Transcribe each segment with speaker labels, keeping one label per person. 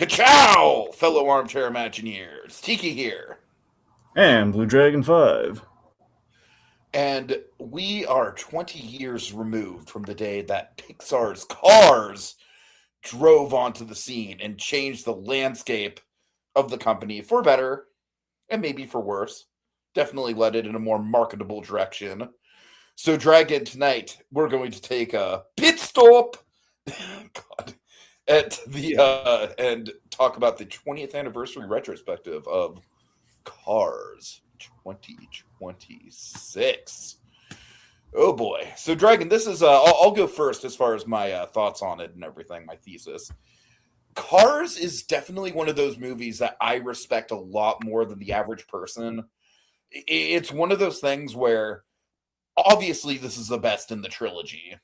Speaker 1: Ka-chow, fellow armchair Imagineers. Tiki here.
Speaker 2: And Blue Dragon 5.
Speaker 1: And we are 20 years removed from the day that Pixar's Cars drove onto the scene and changed the landscape of the company for better and maybe for worse. Definitely led it in a more marketable direction. So, Dragon, tonight we're going to take a pit stop God, at the and talk about the 20th anniversary retrospective of Cars 2026. Oh boy. So Dragon, this is I'll go first as far as my thoughts on it and everything, my thesis. Cars is definitely one of those movies that I respect a lot more than the average person. It's one of those things where obviously this is the best in the trilogy.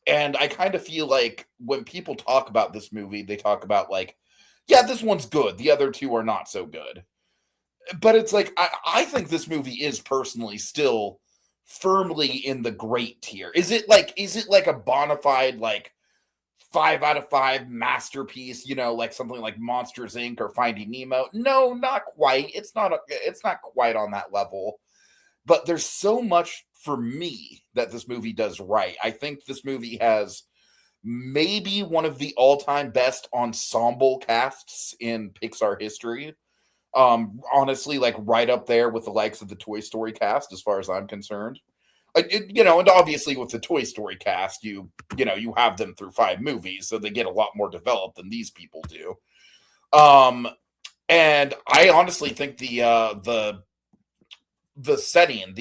Speaker 1: And I kind of feel like when people talk about this movie, they talk about like, yeah, this one's good. The other two are not so good. But it's like I think this movie is personally still firmly in the great tier. Is it like a bona fide like 5 out of 5 masterpiece, like something like Monsters Inc. or Finding Nemo? No, not quite. It's not quite on that level. But there's so much for me that this movie does right. I think this movie has maybe one of the all-time best ensemble casts in Pixar history. Honestly, like right up there with the likes of the Toy Story cast, as far as I'm concerned. And obviously with the Toy Story cast, you have them through 5 movies, so they get a lot more developed than these people do. And I honestly think the setting,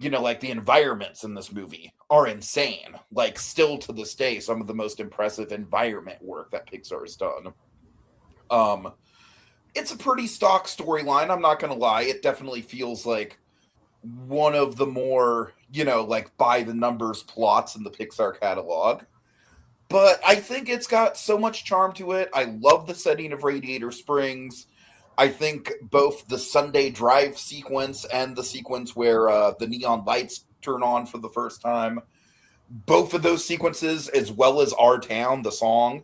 Speaker 1: like the environments in this movie are insane. Like still to this day, some of the most impressive environment work that Pixar has done. It's a pretty stock storyline. I'm not going to lie. It definitely feels like one of the more, like by the numbers plots in the Pixar catalog. But I think it's got so much charm to it. I love the setting of Radiator Springs. I think both the Sunday drive sequence and the sequence where the neon lights turn on for the first time, both of those sequences, as well as Our Town, the song,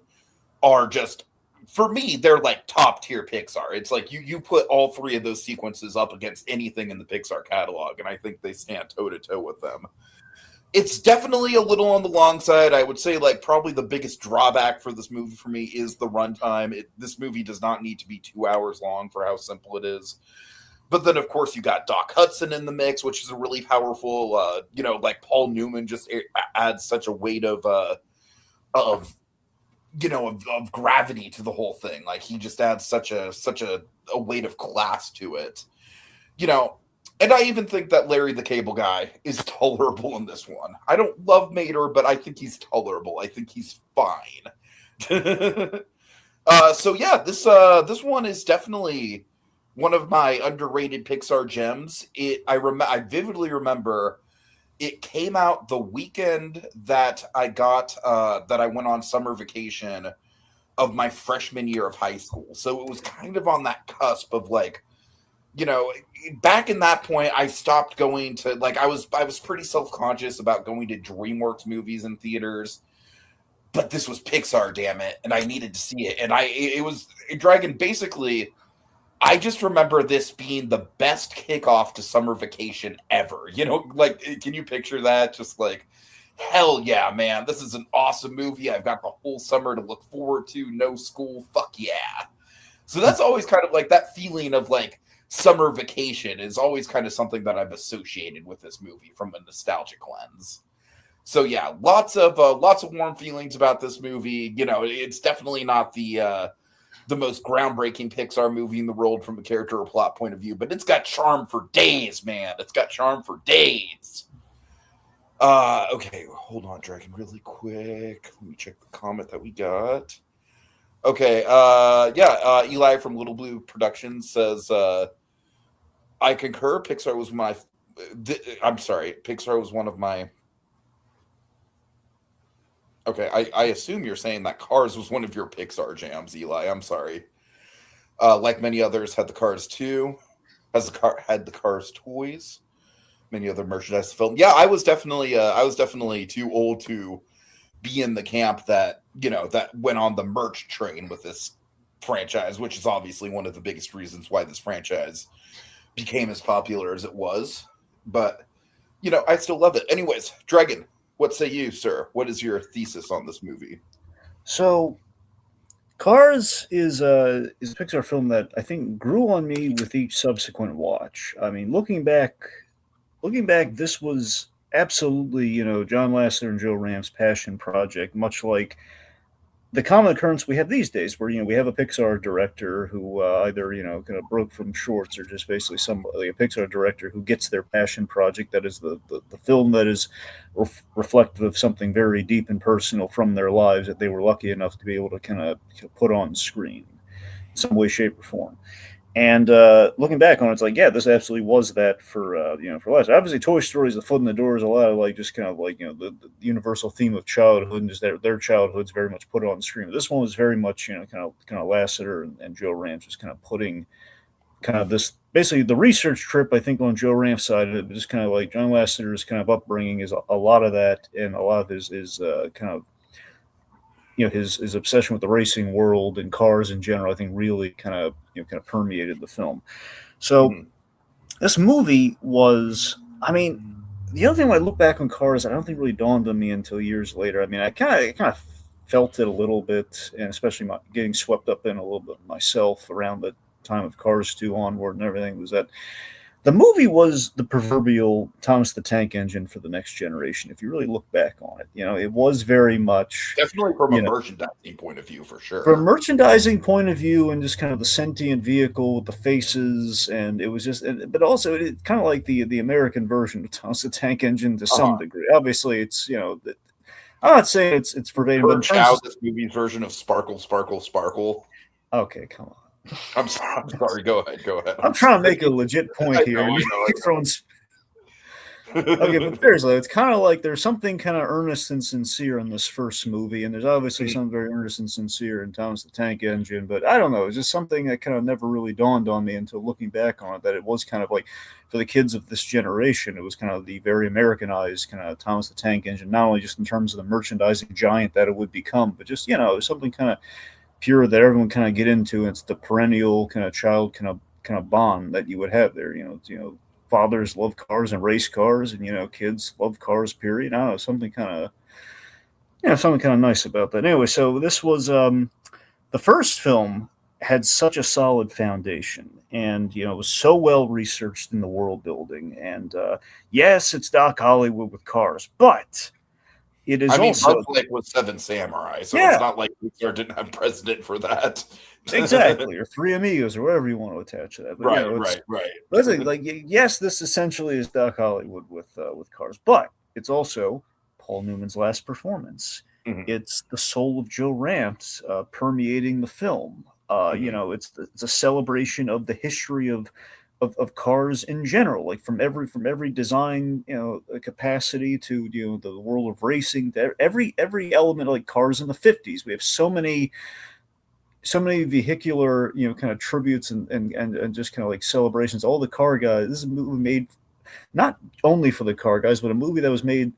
Speaker 1: are just, for me, they're like top tier Pixar. It's like you put all 3 of those sequences up against anything in the Pixar catalog, and I think they stand toe to toe with them. It's definitely a little on the long side. I would say like probably the biggest drawback for this movie for me is the runtime. This movie does not need to be 2 hours long for how simple it is. But then, of course, you got Doc Hudson in the mix, which is a really powerful, like Paul Newman just adds such a weight of gravity to the whole thing. Like he just adds such a weight of class to it. And I even think that Larry the Cable Guy is tolerable in this one. I don't love Mater, but I think he's tolerable. I think he's fine. So yeah, this one is definitely one of my underrated Pixar gems. I vividly remember it came out the weekend that I went on summer vacation of my freshman year of high school. So it was kind of on that cusp of like, back in that point, I stopped going to like I was pretty self-conscious about going to DreamWorks movies in theaters, but this was Pixar, damn it, and I needed to see it. And it was Dragon. Basically, I just remember this being the best kickoff to summer vacation ever. Like can you picture that? Just like hell yeah, man, this is an awesome movie. I've got the whole summer to look forward to. No school, fuck yeah. So that's always kind of like that feeling of like summer vacation is always kind of something that I've associated with this movie from a nostalgic lens. So yeah, lots of warm feelings about this movie. It's definitely not the most groundbreaking Pixar movie in the world from a character or plot point of view, but it's got charm for days, man. It's got charm for days. Okay, hold on, Dragon, really quick. Let me check the comment that we got. Okay, Eli from Little Blue Productions says, I concur. Pixar was one of my. Okay, I assume you're saying that Cars was one of your Pixar jams, Eli. I'm sorry. Like many others, had the Cars too. Had the Cars toys. Many other merchandise film. Yeah, I was definitely too old to be in the camp that that went on the merch train with this franchise, which is obviously one of the biggest reasons why this franchise became as popular as it was. But I still love it. Anyways, Dragon, what say you, sir? What is your thesis on this movie?
Speaker 2: So, Cars is a Pixar film that I think grew on me with each subsequent watch. I mean, looking back, this was absolutely John Lasseter and Joe Ram's passion project, much like the common occurrence we have these days, where we have a Pixar director who either kind of broke from shorts, or just basically somebody, a Pixar director who gets their passion project, that is the film that is reflective of something very deep and personal from their lives, that they were lucky enough to be able to kind of put on screen in some way, shape, or form. And looking back on it, it's like, yeah, this absolutely was that for Les. Obviously, Toy Story is the foot in the door. Is a lot of like just kind of like the universal theme of childhood, and just their childhood's very much put on screen. But this one was very much kind of Lasseter and Joe Ranch just kind of putting kind of this, basically the research trip, I think, on Joe Ranch's side of it, just kind of like John Lasseter's kind of upbringing is a lot of that, and a lot of his kind of his obsession with the racing world and cars in general, I think, really kind of permeated the film. So this movie was, I mean, the other thing when I look back on Cars, I don't think really dawned on me until years later. I mean, I kind of felt it a little bit, and especially getting swept up in a little bit myself around the time of Cars 2 onward and everything, was that the movie was the proverbial Thomas the Tank Engine for the next generation. If you really look back on it, it was very much
Speaker 1: Definitely from a merchandising point of view, for sure.
Speaker 2: from a merchandising point of view, and just kind of the sentient vehicle with the faces, and it was just, but also it kind of like the American version of Thomas the Tank Engine to some degree. Obviously, it's I'm not saying it's verbatim, but in terms
Speaker 1: of this movie's version of Sparkle, Sparkle, Sparkle.
Speaker 2: Okay, come on.
Speaker 1: I'm sorry. Go ahead.
Speaker 2: I'm trying to make a legit point here. I know. Okay, but seriously, it's kind of like there's something kind of earnest and sincere in this first movie, and there's obviously something very earnest and sincere in Thomas the Tank Engine, but I don't know, it's just something that kind of never really dawned on me until looking back on it, that it was kind of like, for the kids of this generation, it was kind of the very Americanized kind of Thomas the Tank Engine, not only just in terms of the merchandising giant that it would become, but just, something kind of pure that everyone kind of get into. It's the perennial kind of child kind of bond that you would have there. Fathers love cars and race cars, and kids love cars. Period. I don't know, something kind of nice about that. Anyway, so this was the first film had such a solid foundation, and it was so well researched in the world building. And yes, it's Doc Hollywood with cars, but it is also
Speaker 1: with Seven Samurai, so it's not like Pixar didn't have precedent for that.
Speaker 2: Exactly, or Three Amigos, or whatever you want to attach to that. But,
Speaker 1: right.
Speaker 2: Listen, like, yes, this essentially is Doc Hollywood with cars, but it's also Paul Newman's last performance.
Speaker 1: Mm-hmm.
Speaker 2: It's the soul of Joe Ranft permeating the film. It's a celebration of the history of cars in general, like from every design capacity to the world of racing, to every element, like cars in the 50s. We have so many vehicular kind of tributes and just kind of like celebrations. All the car guys. This is a movie made not only for the car guys, but a movie that was made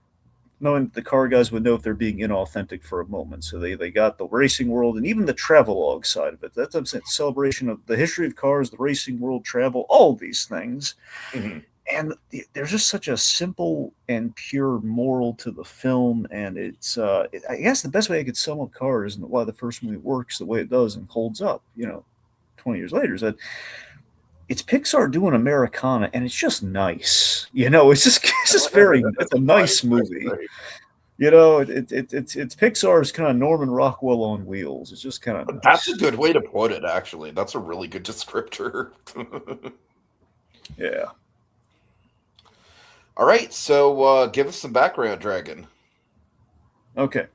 Speaker 2: knowing the car guys would know if they're being inauthentic for a moment. So they got the racing world and even the travelogue side of it. That's what I'm saying, celebration of the history of cars, the racing world, travel, all these things.
Speaker 1: Mm-hmm.
Speaker 2: And there's just such a simple and pure moral to the film. And it's, I guess the best way I could sum up Cars and why the first movie works the way it does and holds up, 20 years later, is that it's Pixar doing Americana, and it's just nice. It's a nice movie. It's Pixar's kind of Norman Rockwell on wheels. It's just kind of nice.
Speaker 1: That's a good way to put it, actually. That's a really good descriptor.
Speaker 2: Yeah.
Speaker 1: All right, so give us some background, Dragon.
Speaker 2: Okay.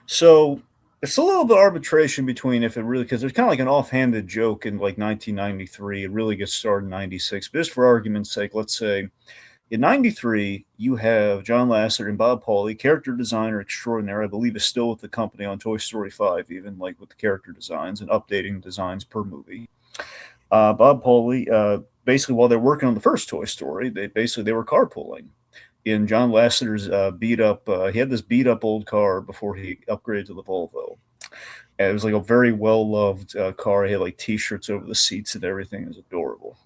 Speaker 2: So it's a little bit of arbitration between if it really, because there's kind of like an offhanded joke in like 1993. It really gets started in 96. But just for argument's sake, let's say in 93, you have John Lasseter and Bob Pauly, character designer extraordinaire, I believe is still with the company on Toy Story 5, even like with the character designs and updating designs per movie. Bob Pauly, basically while they're working on the first Toy Story, they were carpooling. in John Lasseter's beat up. He had this beat up old car before he upgraded to the Volvo. And it was like a very well loved car. He had like T-shirts over the seats and everything. It was adorable.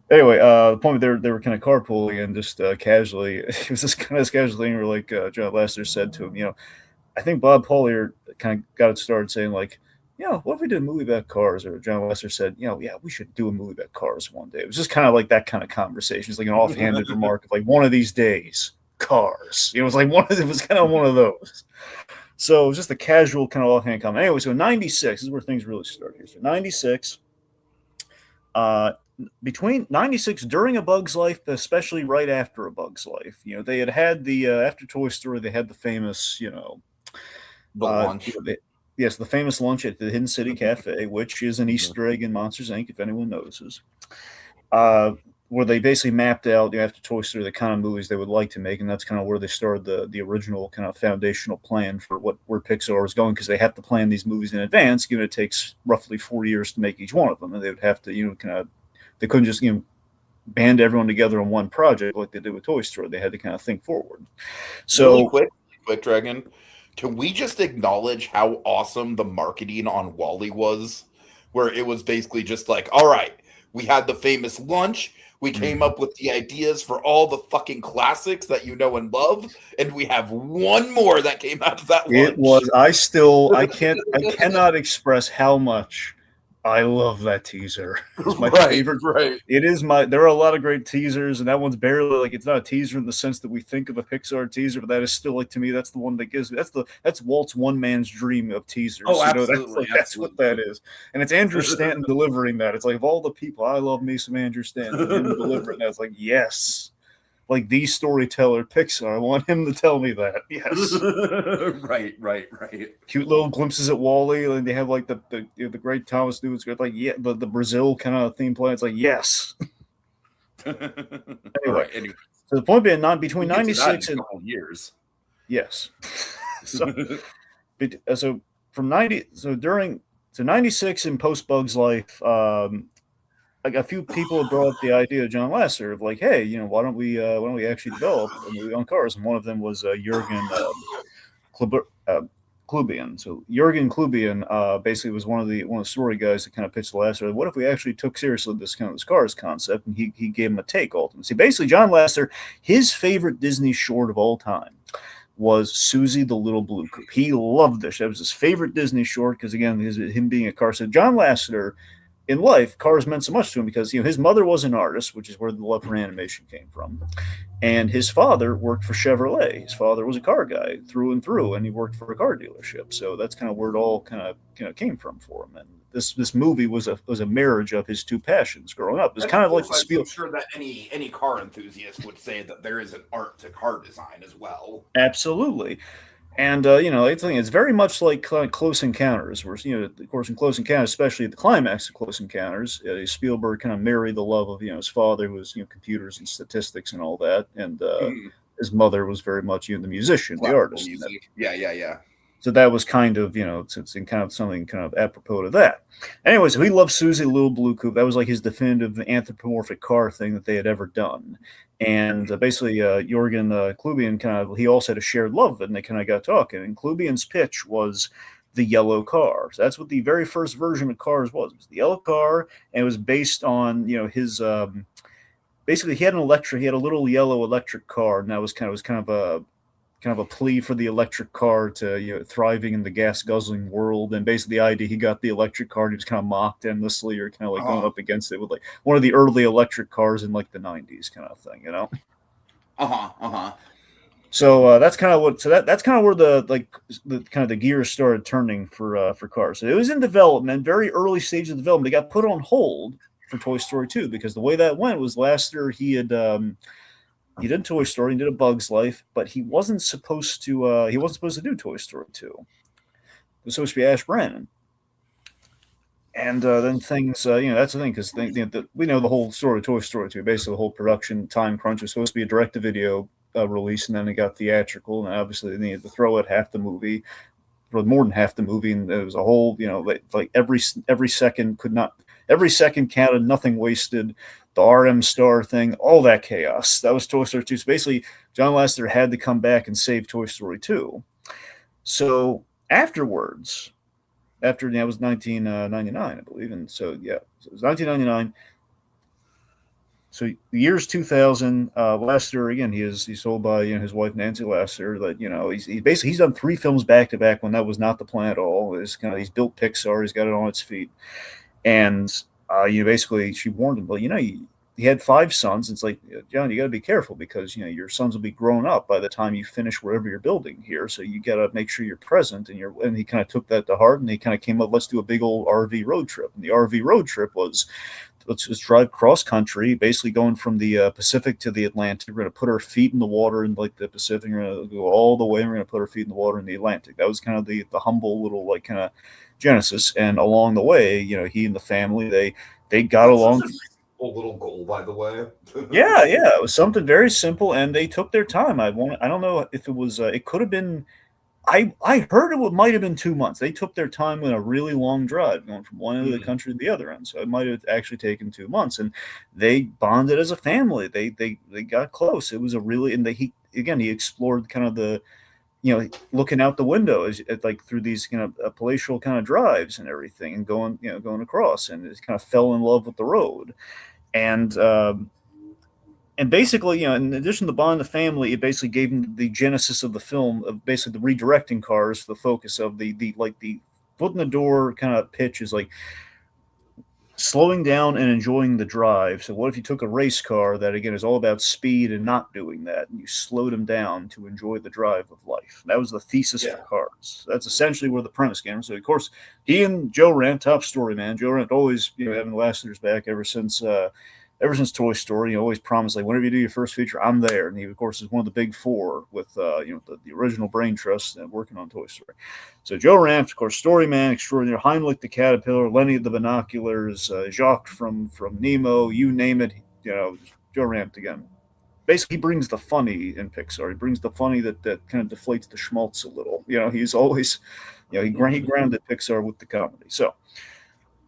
Speaker 2: Anyway, the point they were kind of carpooling and just casually, it was this kind of casual thing where like John Lasseter said to him, I think Bob Collier kind of got it started saying like, what if we did a movie about cars? Or John Lester said, yeah, we should do a movie about cars one day. It was just kind of like that kind of conversation. It's like an offhanded remark of like, one of these days, cars. It was like it was kind of one of those. So it was just a casual kind of offhand comment. Anyway, so 96 is where things really start here. So 96, between 96 during A Bug's Life, but especially right after A Bug's Life, they had the, after Toy Story, they had the famous,
Speaker 1: the lunch.
Speaker 2: Yes, the famous lunch at the Hidden City Cafe, which is an Easter egg in Monsters, Inc., if anyone notices, where they basically mapped out, after Toy Story, the kind of movies they would like to make, and that's kind of where they started the original kind of foundational plan for where Pixar was going, because they have to plan these movies in advance, given it takes roughly 4 years to make each one of them, and they would have to, they couldn't just, band everyone together on one project like they did with Toy Story. They had to kind of think forward. So,
Speaker 1: really quick, Dragon. Can we just acknowledge how awesome the marketing on Wall-E was? Where it was basically just like, all right, we had the famous lunch. We came up with the ideas for all the fucking classics that you know and love. And we have one more that came out of that lunch.
Speaker 2: It was, I cannot express how much I love that teaser. It's my favorite.
Speaker 1: Right.
Speaker 2: It is there are a lot of great teasers, and that one's barely like, it's not a teaser in the sense that we think of a Pixar teaser, but that is still like, to me, that's the one that gives, that's Walt's one man's dream of teasers.
Speaker 1: Oh, absolutely.
Speaker 2: That's what that is. And it's Andrew Stanton delivering that. It's like, of all the people, I love me some Andrew Stanton. Him delivering that, it's like, yes. Like the storyteller Pixar. I want him to tell me that. Yes.
Speaker 1: Right.
Speaker 2: Cute little glimpses at Wall-E, and they have like the great Thomas Newman's like, yeah, the Brazil kind of theme plan. It's like, yes. Anyway, so the point being, not between 96 and
Speaker 1: years.
Speaker 2: Yes. So from 96 and post Bug's Life, like a few people have brought up the idea of John Lasseter of like, hey, why don't we actually develop a movie on cars? And one of them was Jurgen Klubian. So Jurgen Klubian basically was one of the story guys that kind of pitched Lasseter. What if we actually took seriously this cars concept? And he gave him a take ultimately. See, basically, John Lasseter, his favorite Disney short of all time was Susie the Little Blue Coupe. He loved this. That was his favorite Disney short because, again, him being a car. So John Lasseter, in life, cars meant so much to him because his mother was an artist, which is where the love for animation came from, and his father worked for Chevrolet. His father was a car guy through and through, and he worked for a car dealership. So that's kind of where it all kind of came from for him. And this movie was a marriage of his two passions growing up. It's kind of like the
Speaker 1: I'm sure that any car enthusiast would say that there is an art to car design as well.
Speaker 2: Absolutely. And, it's very much like Close Encounters, where, of course, in Close Encounters, especially at the climax of Close Encounters, Spielberg kind of married the love of, his father, who was, computers and statistics and all that. And his mother was very much, the musician, the artist.
Speaker 1: Music. Yeah.
Speaker 2: So that was kind of, it's kind of something kind of apropos to that. Anyway, so he loved Susie Little Blue Coupe. That was like his definitive anthropomorphic car thing that they had ever done. And basically, Jurgen Klubian he also had a shared love of it, and they kind of got talking. And Klubian's pitch was the yellow car. So that's what the very first version of Cars was. It was the yellow car, and it was based on, his, basically he had a little yellow electric car, and that was kind of a plea for the electric car to thriving in the gas guzzling world. And basically the idea, he got the electric car and he was kind of mocked endlessly, or kind of like going up against it with like one of the early electric cars in like the 90s kind of thing, So that's kind of what. So that's kind of where the gears started turning for cars. So it was in development, very early stage of development. They got put on hold for Toy Story 2 because the way that went was last year he did Toy Story and did A Bug's Life, but he wasn't supposed to do Toy Story 2. It was supposed to be Ash Brannon. And then things, that's the thing, because we know the whole story of Toy Story 2. Basically, the whole production time crunch was supposed to be a direct-to-video release, and then it got theatrical, and obviously they needed to throw at half the movie, or more than half the movie, and it was a whole, like every second counted, nothing wasted. the RM Star thing, all that chaos. That was Toy Story 2. So basically, John Lasseter had to come back and save Toy Story 2. So afterwards, after that was 1999, I believe, and so yeah, so it was 1999. So the year's 2000. Lasseter again, he's sold by his wife Nancy Lasseter. That he's basically he's done 3 films back to back when that was not the plan at all. It's kind of he's built Pixar. He's got it on its feet, and basically she warned him. Well, he had 5 sons. It's like, John, you got to be careful because your sons will be grown up by the time you finish wherever you're building here. So you got to make sure you're present. And he kind of took that to heart, and he kind of came up, let's do a big old RV road trip. And the RV road trip was, let's just drive cross country, basically going from the Pacific to the Atlantic. We're going to put our feet in the water in like the Pacific. We're going to go all the way. And we're going to put our feet in the water in the Atlantic. That was kind of the humble little like kind of genesis. And along the way, he and the family they got
Speaker 1: That's
Speaker 2: along.
Speaker 1: such a little goal, by the way.
Speaker 2: Yeah, it was something very simple, and they took their time. I don't know if it was. It could have been. I heard might have been 2 months. They took their time in a really long drive, going from one end of the country to the other end. So it might have actually taken 2 months, and they bonded as a family. They got close. It was a really and he explored kind of the looking out the window like through these palatial kind of drives and everything, and going across, and it kind of fell in love with the road, and basically, in addition to bond the family, it basically gave him the genesis of the film of basically the redirecting cars. The focus of the foot in the door kind of pitch is like slowing down and enjoying the drive. So what if you took a race car that again is all about speed and not doing that, and you slowed them down to enjoy the drive of life? That was the thesis for Cars. That's essentially where the premise came. So of course, he and Joe Ranft, top story man. Joe Ranft always having Lasseter's back ever since Toy Story. He always promised, like, whenever you do your first feature, I'm there. And he, of course, is one of the big four with, the original brain trust and working on Toy Story. So Joe Ranft, of course, story man extraordinary. Heinrich the Caterpillar, Lenny the Binoculars, Jacques from Nemo, you name it. Joe Ranft again. Basically, he brings the funny in Pixar. He brings the funny that kind of deflates the schmaltz a little. He's always, he grounded Pixar with the comedy. So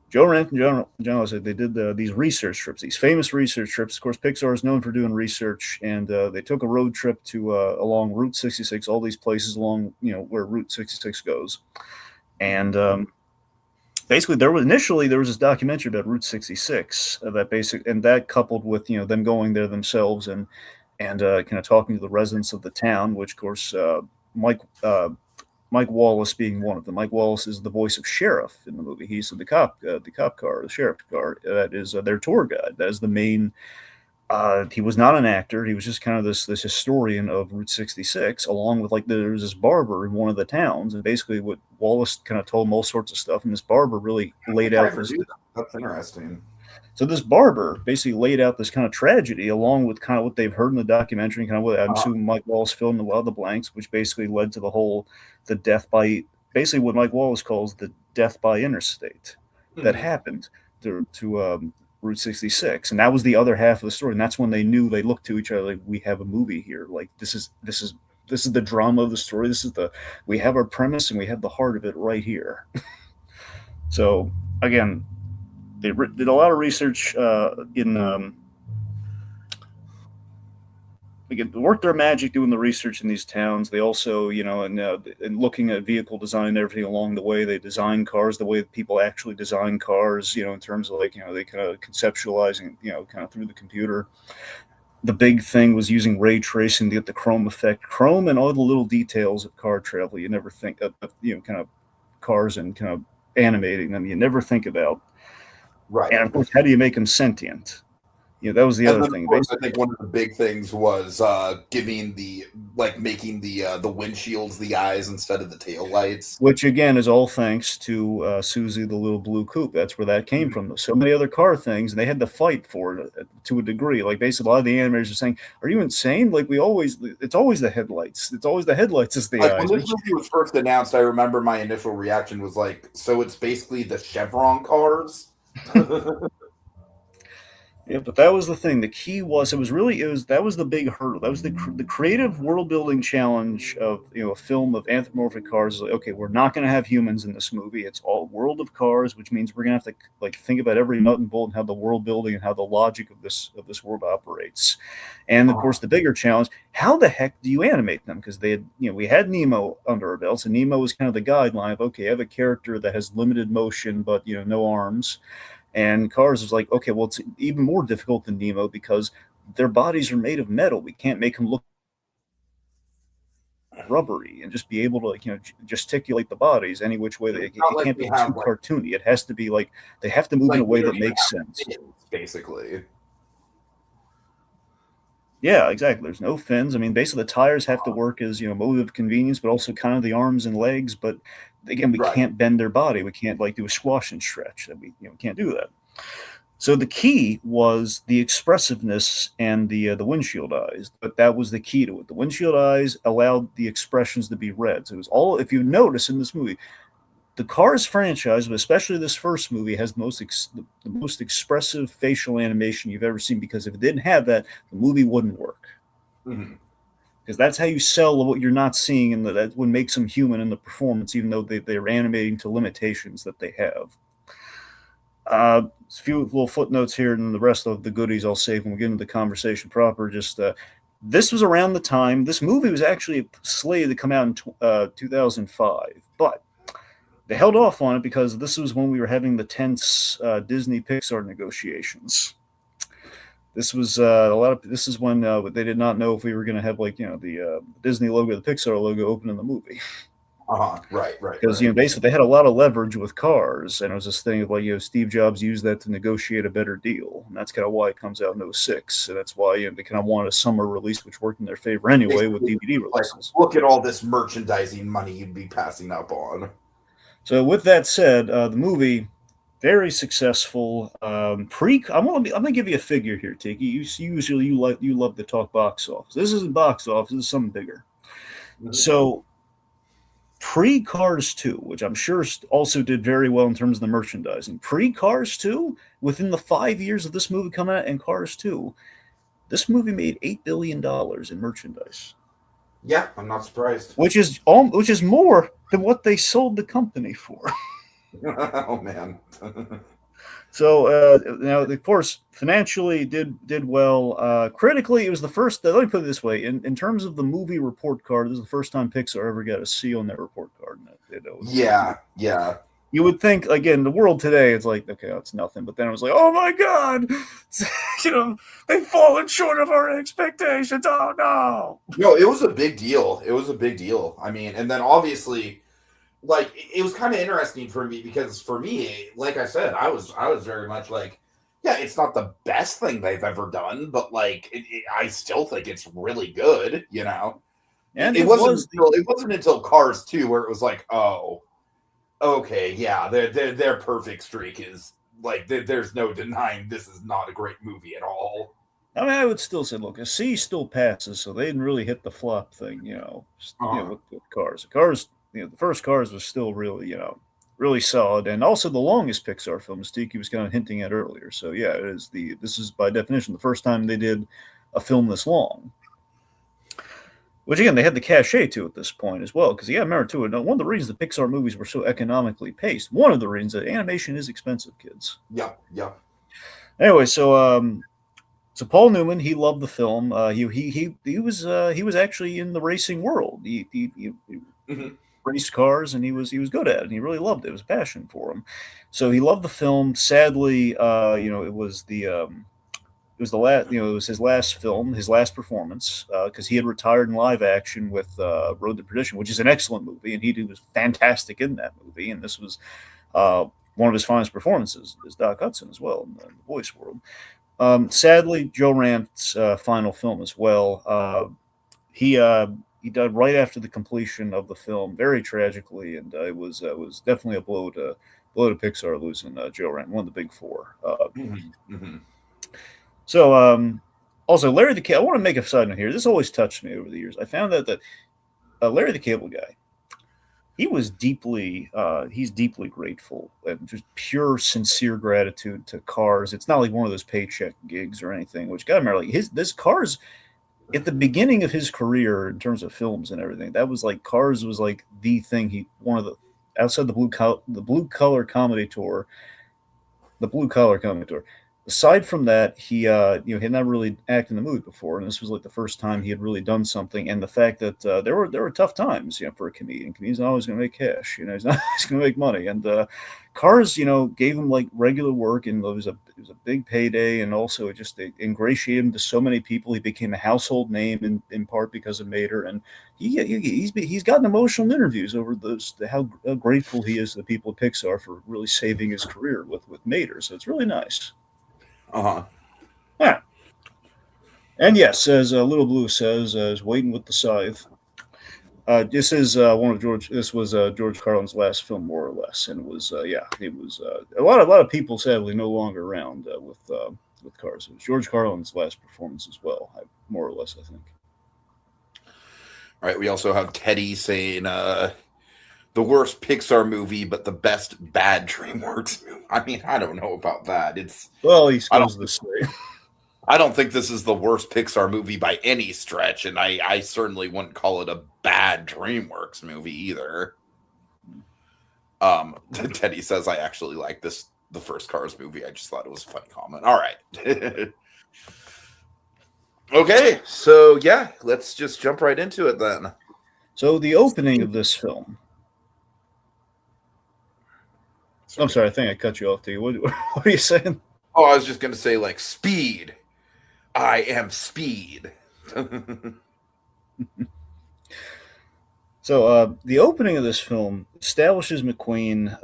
Speaker 2: Joe Ranft and John said they did these research trips, these famous research trips. Of course, Pixar is known for doing research, and they took a road trip to along Route 66, all these places along where Route 66 goes, and basically there was this documentary about Route 66 that coupled with them going there themselves and kind of talking to the residents of the town, which of course Mike Wallace being one of them. Mike Wallace is the voice of Sheriff in the movie. He's the cop car, the sheriff car. That is their tour guide. That is the main. He was not an actor. He was just kind of this historian of Route 66, along with there was this barber in one of the towns, and basically what Wallace kind of told him all sorts of stuff, and this barber really laid out this.
Speaker 1: That's interesting.
Speaker 2: So this barber basically laid out this kind of tragedy along with kind of what they've heard in the documentary, kind of what I'm assuming Mike Wallace filled in a lot of the blanks, which basically led to the death by basically what Mike Wallace calls the death by interstate that happened to Route 66, and that was the other half of the story. And that's when they knew, they looked to each other like, we have a movie here. Like this is the drama of the story. We have our premise and we have the heart of it right here. So again, they did a lot of research they worked their magic doing the research in these towns. They also, and looking at vehicle design and everything along the way, they design cars the way that people actually design cars, in terms of they kind of conceptualizing, kind of through the computer. The big thing was using ray tracing to get the chrome effect. Chrome and all the little details of car travel you never think of, kind of cars and kind of animating them you never think about.
Speaker 1: Right.
Speaker 2: And of course, how do you make them sentient? That was the other thing.
Speaker 1: Course, I think one of the big things was making the windshields the eyes instead of the tail lights.
Speaker 2: Which again is all thanks to Susie the little blue coupe. That's where that came from. So many other car things, and they had to fight for it to a degree. Like basically, a lot of the animators are saying, "Are you insane? Like it's always the headlights. It's always the headlights as the eyes."
Speaker 1: When this movie was first announced, I remember my initial reaction was like, "So it's basically the Chevron cars."
Speaker 2: Yeah, but that was the thing. The key was it was that was the big hurdle. That was the creative world building challenge of a film of anthropomorphic cars. Like, okay, we're not going to have humans in this movie. It's all world of cars, which means we're going to have to like think about every nut and bolt and how the world building and how the logic of this world operates. And of
Speaker 1: Uh-huh.
Speaker 2: course, the bigger challenge: how the heck do you animate them? Because they had we had Nemo under our belts, and Nemo was kind of the guideline of okay, I have a character that has limited motion but no arms. And Cars was like, okay, well, it's even more difficult than Nemo because their bodies are made of metal. We can't make them look rubbery and just be able to, like, gesticulate the bodies any which way.
Speaker 1: It's not
Speaker 2: It
Speaker 1: like
Speaker 2: can't
Speaker 1: they
Speaker 2: be too
Speaker 1: have
Speaker 2: cartoony. It has to be like they have to move in a
Speaker 1: like they
Speaker 2: way
Speaker 1: don't
Speaker 2: that
Speaker 1: even
Speaker 2: makes
Speaker 1: have
Speaker 2: sense.
Speaker 1: fins, basically.
Speaker 2: Yeah, exactly. There's no fins. I mean, basically, the tires have to work as mode of convenience, but also kind of the arms and legs. But again, we
Speaker 1: Right.
Speaker 2: can't bend their body. We can't like do a squash and stretch. That we can't do that. So the key was the expressiveness and the windshield eyes, but that was the key to it. The windshield eyes allowed the expressions to be read. So it was all. If you notice in this movie, the Cars franchise, but especially this first movie, has the most expressive facial animation you've ever seen. Because if it didn't have that, the movie wouldn't work.
Speaker 1: Mhm.
Speaker 2: Because that's how you sell what you're not seeing, and that what makes them human in the performance, even though they're animating to limitations that they have. A few little footnotes here, and the rest of the goodies I'll save when we get into the conversation proper. Just this was around the time this movie was actually slated to come out in 2005, but they held off on it because this was when we were having the tense Disney Pixar negotiations. This was a lot of. This is when they did not know if we were going to have like the Disney logo, the Pixar logo, open in the movie.
Speaker 1: Uh-huh. Right, right,
Speaker 2: Because
Speaker 1: right.
Speaker 2: basically they had a lot of leverage with Cars, and it was this thing of like Steve Jobs used that to negotiate a better deal, and that's kind of why it comes out in '06, and that's why they kind of wanted a summer release, which worked in their favor anyway with
Speaker 1: Basically,
Speaker 2: DVD
Speaker 1: like,
Speaker 2: releases.
Speaker 1: look at all this merchandising money you'd be passing up on.
Speaker 2: So with that said, the movie very successful. I'm gonna give you a figure here, Tiki. Usually you love to talk box office. This isn't box office. This is something bigger.
Speaker 1: Mhm.
Speaker 2: So pre Cars 2, which I'm sure also did very well in terms of the merchandising, pre Cars 2, within the 5 years of this movie coming out and Cars 2, this movie made $8 billion in merchandise,
Speaker 1: Yeah, I'm not surprised.
Speaker 2: which is more than what they sold the company for.
Speaker 1: Oh man.
Speaker 2: So now, of course, financially did well. Critically, it was the first. Let me put it this way: in terms of the movie report card, this is the first time Pixar ever got a C on that report card. And
Speaker 1: Yeah, yeah.
Speaker 2: you would think again, the world today, it's like okay, it's nothing. But then it was like, oh my god, you know, they've fallen short of our expectations. Oh no.
Speaker 1: No, it was a big deal. It was a big deal. I mean, and then obviously, like, it was kind of interesting for me because for me, like I said, I was very much like, yeah, it's not the best thing they've ever done, but like, I still think it's really good. You know, it,
Speaker 2: And
Speaker 1: it
Speaker 2: it
Speaker 1: wasn't
Speaker 2: was the
Speaker 1: until it wasn't until Cars 2 where it was like, oh, okay, yeah, their perfect streak is like there's no denying this is not a great movie at all.
Speaker 2: I mean, I would still say, look, a C still passes, so they didn't really hit the flop thing,
Speaker 1: Uh-huh.
Speaker 2: with Cars. Cars, the first Cars was still really, really solid, and also the longest Pixar film, as Tiki was kind of hinting at earlier. So yeah, this is by definition the first time they did a film this long. Which again, they had the cachet to at this point as well, because you got to remember too, one of the reasons the Pixar movies were so economically paced, one of the reasons that animation is expensive, kids.
Speaker 1: Yeah, yeah.
Speaker 2: Anyway, so Paul Newman, he loved the film. He was actually in the racing world. He
Speaker 1: Hmm.
Speaker 2: raced cars, and he was good at it. And he really loved it. It was a passion for him. So he loved the film. Sadly, it was the last, it was his last film, his last performance, because he had retired in live action with Road to Perdition, which is an excellent movie, and he was fantastic in that movie. And this was one of his finest performances, as Doc Hudson as well in the voice world. Sadly, Joe Rant's final film as well. He uh, he died right after the completion of the film, very tragically, and it was definitely a blow to Pixar losing Joe Rant, one of the big four.
Speaker 1: Hmm. Hmm.
Speaker 2: So also Larry the Cable. I want to make a side note here. This always touched me over the years. I found out that Larry the Cable Guy. he was deeply he's deeply grateful, just pure sincere gratitude to Cars. It's not like one of those paycheck gigs or anything, which got him like his this Cars at the beginning of his career in terms of films and everything. That was like Cars was like the thing. He one of the outside the blue collar comedy tour, the blue collar comedy tour. Aside from that, he had not really acted in the movie before, and this was like the first time he had really done something. And the fact that there were tough times, for a comedian. Comedian's not always going to make cash, he's not always going to make money. And Cars, gave him like regular work, and it was a big payday, and also it ingratiated him to so many people. He became a household name in part because of Mater, and he's gotten emotional interviews over how grateful he is to the people at Pixar for really saving his career with Mater. So it's really nice.
Speaker 1: Uh-huh.
Speaker 2: Yeah. And yes, as Little Blue says, is waiting with the scythe. This is one of George. This was George Carlin's last film, more or less, and it was it was a lot of people sadly no longer around with Cars. It was George Carlin's last performance as well, more or less, I think.
Speaker 1: All right. We also have Teddy saying the worst Pixar movie, but the best bad DreamWorks movie. I mean, I don't know about that.
Speaker 2: Well, he
Speaker 1: I
Speaker 2: goes
Speaker 1: don't
Speaker 2: this way.
Speaker 1: I don't think this is the worst Pixar movie by any stretch, and I certainly wouldn't call it a bad DreamWorks movie either. Teddy says I actually like the first Cars movie. I just thought it was a funny comment. All right. Okay, so yeah, let's just jump right into it then.
Speaker 2: So the opening of this film. Sorry. I'm sorry, I think I cut you off. To you. What are you saying?
Speaker 1: Oh, I was just going to say like speed. I am speed.
Speaker 2: So the opening of this film establishes McQueen,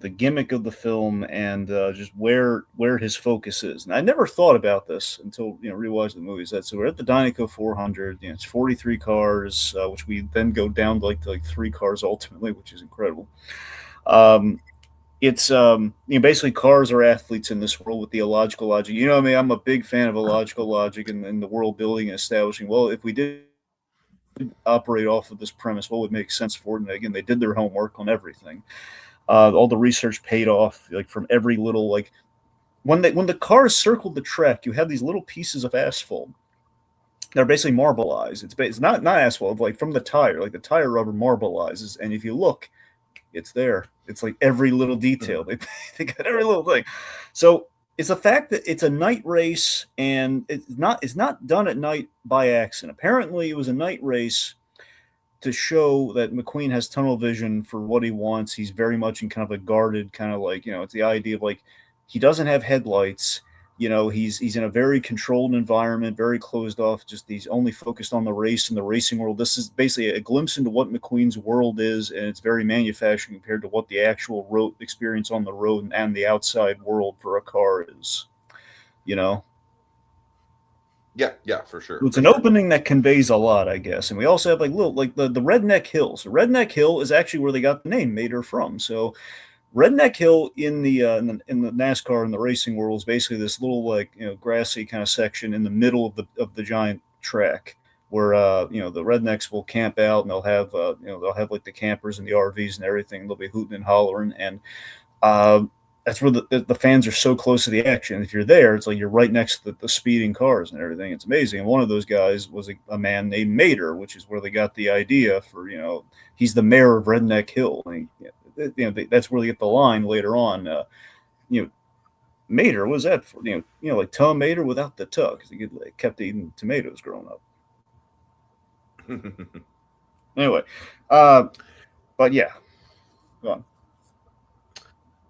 Speaker 2: the gimmick of the film, and just where his focus is. And I never thought about this until rewatched the movies. So we're at the Dynaco 400. It's 43 cars, which we then go down to like 3 cars ultimately, which is incredible. It's basically cars are athletes in this world with the illogical logic. I mean, I'm a big fan of illogical logic and the world building and establishing. Well, if we did operate off of this premise, what would make sense for it? And again, they did their homework on everything. All the research paid off, like from every little like when the cars circled the track, you have these little pieces of asphalt. They're basically marbleized. It's not asphalt, like from the tire, like the tire rubber marbleizes, and if you look, it's there. It's like every little detail. They got every little thing. So it's the fact that it's a night race, and it's not done at night by accident. Apparently, it was a night race to show that McQueen has tunnel vision for what he wants. He's very much in kind of a guarded kind of like it's the idea of like he doesn't have headlights. He's in a very controlled environment, very closed off. Just he's only focused on the race and the racing world. This is basically a glimpse into what McQueen's world is, and it's very manufactured compared to what the actual road experience on the road and the outside world for a car is.
Speaker 1: Yeah, for sure.
Speaker 2: It's an opening that conveys a lot, I guess. And we also have like the Redneck Hills. Redneck Hill is actually where they got the name Mater from. So Redneck Hill in the NASCAR and the racing world is basically this little grassy kind of section in the middle of the giant track where the rednecks will camp out, and they'll have like the campers and the RVs and everything. They'll be hooting and hollering, and that's where the fans are so close to the action. If you're there, it's like you're right next to the speeding cars and everything. It's amazing. And one of those guys was a man named Mater, which is where they got the idea for he's the mayor of Redneck Hill. And that's where they get the line later on. Mater, what was that for? Like tomato without the tuck, because he kept eating tomatoes growing up. Anyway, but yeah, go on.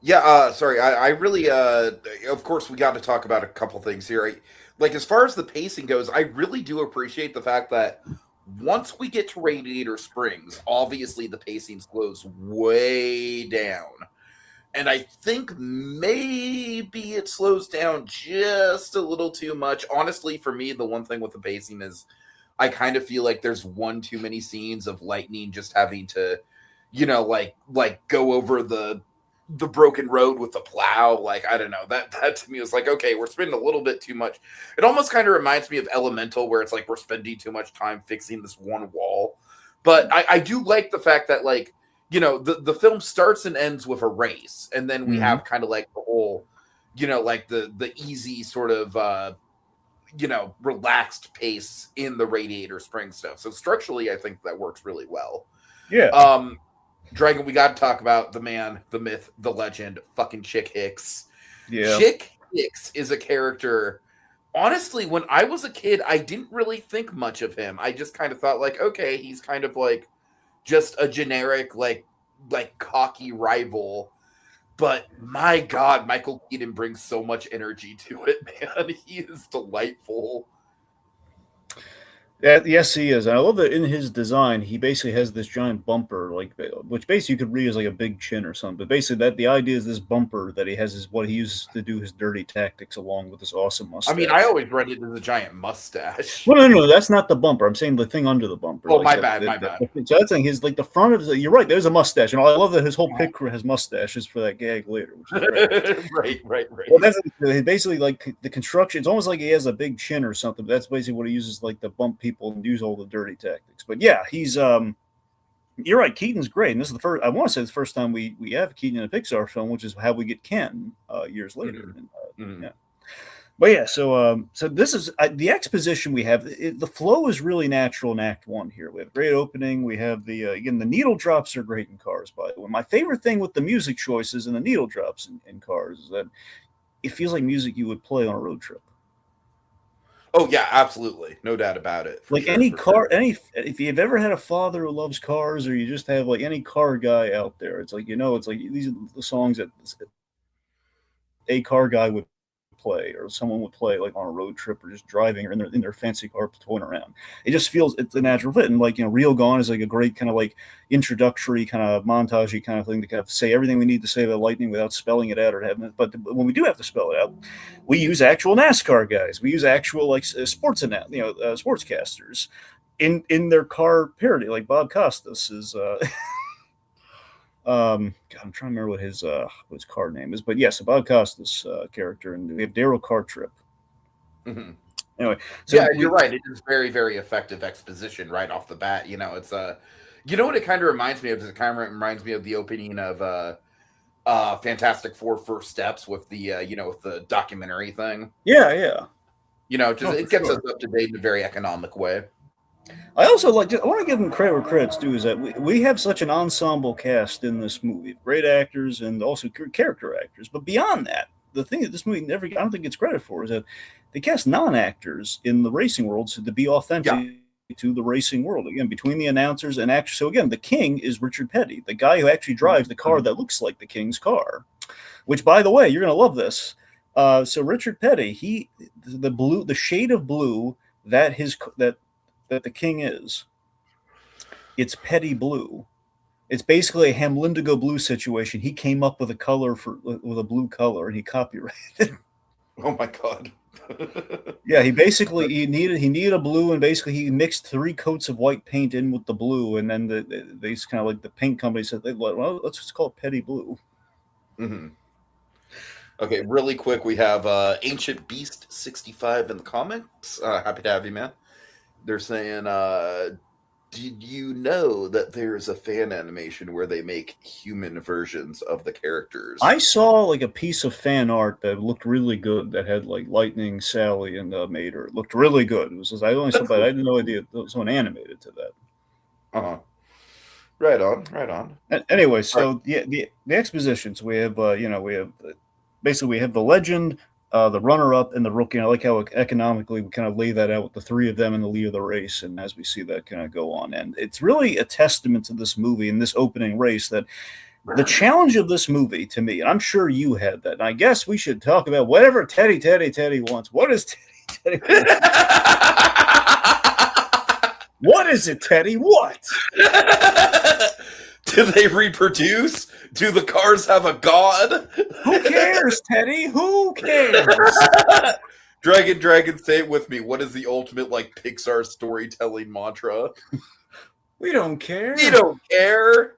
Speaker 1: Yeah, sorry. I really, of course, we got to talk about a couple things here. Like, as far as the pacing goes, I really do appreciate the fact that once we get to Radiator Springs, obviously the pacing slows way down. And I think maybe it slows down just a little too much. Honestly, for me, the one thing with the pacing is I kind of feel like there's one too many scenes of Lightning just having to, like go over the broken road with the plow. Like, I don't know, that to me was like, okay, we're spending a little bit too much. It almost kind of reminds me of Elemental, where it's like we're spending too much time fixing this one wall. But I do like the fact that, like, the film starts and ends with a race, and then we
Speaker 2: Mhm.
Speaker 1: have kind of like the whole, like the easy sort of relaxed pace in the Radiator Spring stuff. So structurally, I think that works really well.
Speaker 2: Yeah.
Speaker 1: Dragon, we got to talk about the man, the myth, the legend, fucking Chick Hicks.
Speaker 2: Yeah.
Speaker 1: Chick Hicks is a character. Honestly, when I was a kid, I didn't really think much of him. I just kind of thought like, okay, he's kind of like just a generic like cocky rival. But my God, Michael Keaton brings so much energy to it, man. He is delightful.
Speaker 2: Yes, he is. And I love that in his design, he basically has this giant bumper, like which basically you could read as like a big chin or something. But basically, that the idea is this bumper that he has is what he uses to do his dirty tactics, along with this awesome
Speaker 1: I mean, I
Speaker 2: mustache.
Speaker 1: always read it as a giant mustache.
Speaker 2: Well, no, that's not the bumper. I'm saying the thing under the bumper.
Speaker 1: Oh,
Speaker 2: Like
Speaker 1: my bad, my bad.
Speaker 2: so that thing is like the front of the. You're right. There's a mustache, and I love that his whole pick crew has mustaches for that gag later, which is great.
Speaker 1: right.
Speaker 2: Well, that's basically like the construction. It's almost like he has a big chin or something. But that's basically what he uses, like to bump people and use all the dirty tactics. But yeah, he's You're right. Keaton's great, and this is the first. I want to say the first time we have Keaton in a Pixar film, which is how we get Ken years later. Yeah. But yeah, so this is the exposition we have. The flow is really natural in Act One. Here we have a great opening. We have the again the needle drops are great in Cars. By the way, my favorite thing with the music choices and the needle drops in Cars is that it feels like music you would play on a road trip.
Speaker 1: Oh yeah, absolutely, no doubt about it.
Speaker 2: Like
Speaker 1: sure,
Speaker 2: any car,
Speaker 1: sure.
Speaker 2: if you've ever had a father who loves cars, or you just have like any car guy out there, it's like it's like these are the songs that a car guy would play, or someone would play like on a road trip, or just driving, or in their fancy car towing around. It just feels it's a natural fit. And like Real Gone is like a great kind of like introductory kind of montagey kind of thing to kind of say everything we need to say about lightning without spelling it out or having it. But when we do have to spell it out, we use actual NASCAR guys. We use actual like sportscasters in their car parody. Like Bob Costas is. God, I'm trying to remember what his car name is, but yes, a Bob Costas character, and we have Daryl Cartrip.
Speaker 1: Mm-hmm.
Speaker 2: Anyway,
Speaker 1: so yeah, you're right. It is very, very effective exposition right off the bat. It's what it kind of reminds me of? It kind of reminds me of the opening of Fantastic Four: First Steps with the with the documentary thing.
Speaker 2: Yeah.
Speaker 1: It gets us up to date in a very economic way.
Speaker 2: I also I want to give them credit where credit's due, is that we have such an ensemble cast in this movie, great actors and also character actors. But beyond that, the thing that this movie I don't think gets credit for is that they cast non-actors in the racing world to be authentic to the racing world. Again, between the announcers and actors. So again, the king is Richard Petty, the guy who actually drives the car that looks like the king's car. Which, by the way, you're going to love this. So Richard Petty, the shade of blue that the king is, it's Petty blue. It's basically a Hamlindigo blue situation. He came up with a color with a blue color, and he copyrighted.
Speaker 1: Oh my God.
Speaker 2: Yeah, he needed a blue, and basically he mixed 3 coats of white paint in with the blue, and then they kind of like the paint company said, well, let's just call it Petty blue.
Speaker 1: Mm-hmm. Okay, really quick, we have Ancient Beast 65 in the comments. Happy to have you, man. They're saying, did you know that there's a fan animation where they make human versions of the characters?
Speaker 2: I saw like a piece of fan art that looked really good that had like Lightning, Sally, and Mater. It looked really good. It was I only saw, but I had no idea there was someone animated to that.
Speaker 1: Uh-huh. Right on.
Speaker 2: Anyway, so the expositions we have, we have basically we have the legend, the runner-up, and the rookie. And I like how economically we kind of lay that out with the 3 of them in the lead of the race, and as we see that kind of go on, and it's really a testament to this movie and this opening race that the challenge of this movie to me, and I'm sure you had that, and I guess we should talk about whatever Teddy wants. What is Teddy want? What is it, Teddy? What?
Speaker 1: Do they reproduce? Do the cars have a god?
Speaker 2: Who cares, Teddy? Who cares?
Speaker 1: Dragon, say it with me. What is the ultimate Pixar storytelling mantra?
Speaker 2: We don't care.
Speaker 1: We don't care.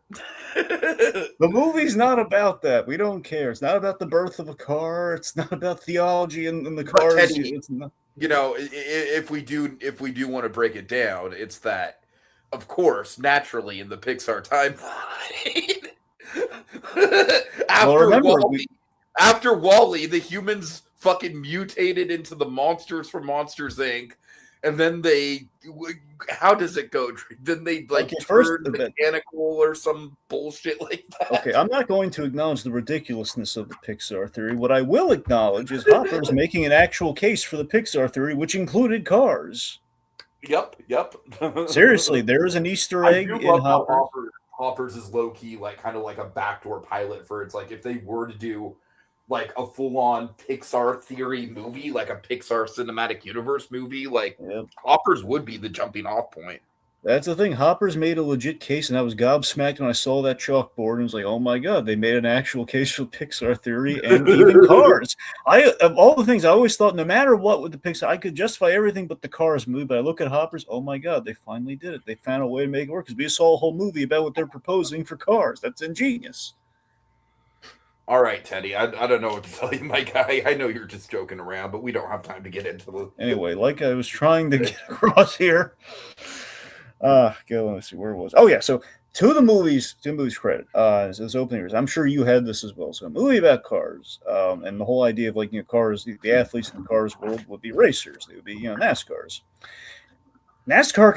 Speaker 2: The movie's not about that. We don't care. It's not about the birth of a car. It's not about theology in the cars.
Speaker 1: Teddy, if we do want to break it down, it's that of course, naturally in the Pixar timeline.
Speaker 2: Well,
Speaker 1: after
Speaker 2: remember,
Speaker 1: Wally, after Wally, the humans fucking mutated into the monsters from Monsters Inc. And then how does it go? Then they like
Speaker 2: okay, first,
Speaker 1: turn mechanical or some bullshit like that.
Speaker 2: okay, I'm not going to acknowledge the ridiculousness of the Pixar theory. What I will acknowledge is Hopper's making an actual case for the Pixar theory, which included cars.
Speaker 1: Yep.
Speaker 2: Seriously, there is an Easter
Speaker 1: I
Speaker 2: egg
Speaker 1: do
Speaker 2: in
Speaker 1: love how
Speaker 2: Hopper.
Speaker 1: Hoppers is low key, like kind of like a backdoor pilot for it's like if they were to do like a full on Pixar theory movie, like a Pixar cinematic universe movie, like
Speaker 2: Yep.
Speaker 1: Hoppers would be the jumping off point.
Speaker 2: That's the thing. Hopper's made a legit case, and I was gobsmacked when I saw that chalkboard and was like, "Oh my god, they made an actual case for Pixar theory and even cars." Of all the things, I always thought, no matter what with the Pixar, I could justify everything but the Cars movie. But I look at Hopper's, oh my god, they finally did it. They found a way to make it work because we saw a whole movie about what they're proposing for Cars. That's ingenious.
Speaker 1: All right, Teddy. I don't know what to tell you, my guy. I know you're just joking around, but we don't have time to get into the.
Speaker 2: Anyway, like I was trying to get across here. Go. Let's see where it was. Oh yeah, so two movies credit. As openers, I'm sure you had this as well. So a movie about cars, and the whole idea of cars. The athletes in the cars world would be racers. They would be NASCARs. NASCAR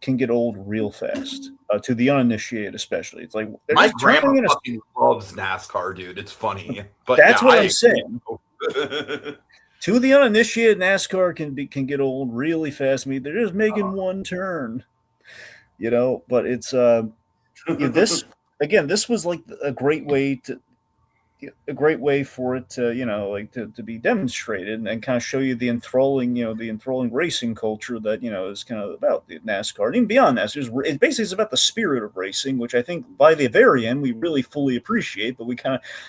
Speaker 2: can get old real fast. To the uninitiated, especially, it's like
Speaker 1: my grandma fucking loves NASCAR, dude. It's funny, but
Speaker 2: that's what I'm saying. To the uninitiated, NASCAR can get old really fast. I mean, they're just making one turn. But it's this again. This was like a great way for it to to be demonstrated and kind of show you the enthralling racing culture that is kind of about the NASCAR and even beyond that. It basically is about the spirit of racing, which I think by the very end we really fully appreciate. But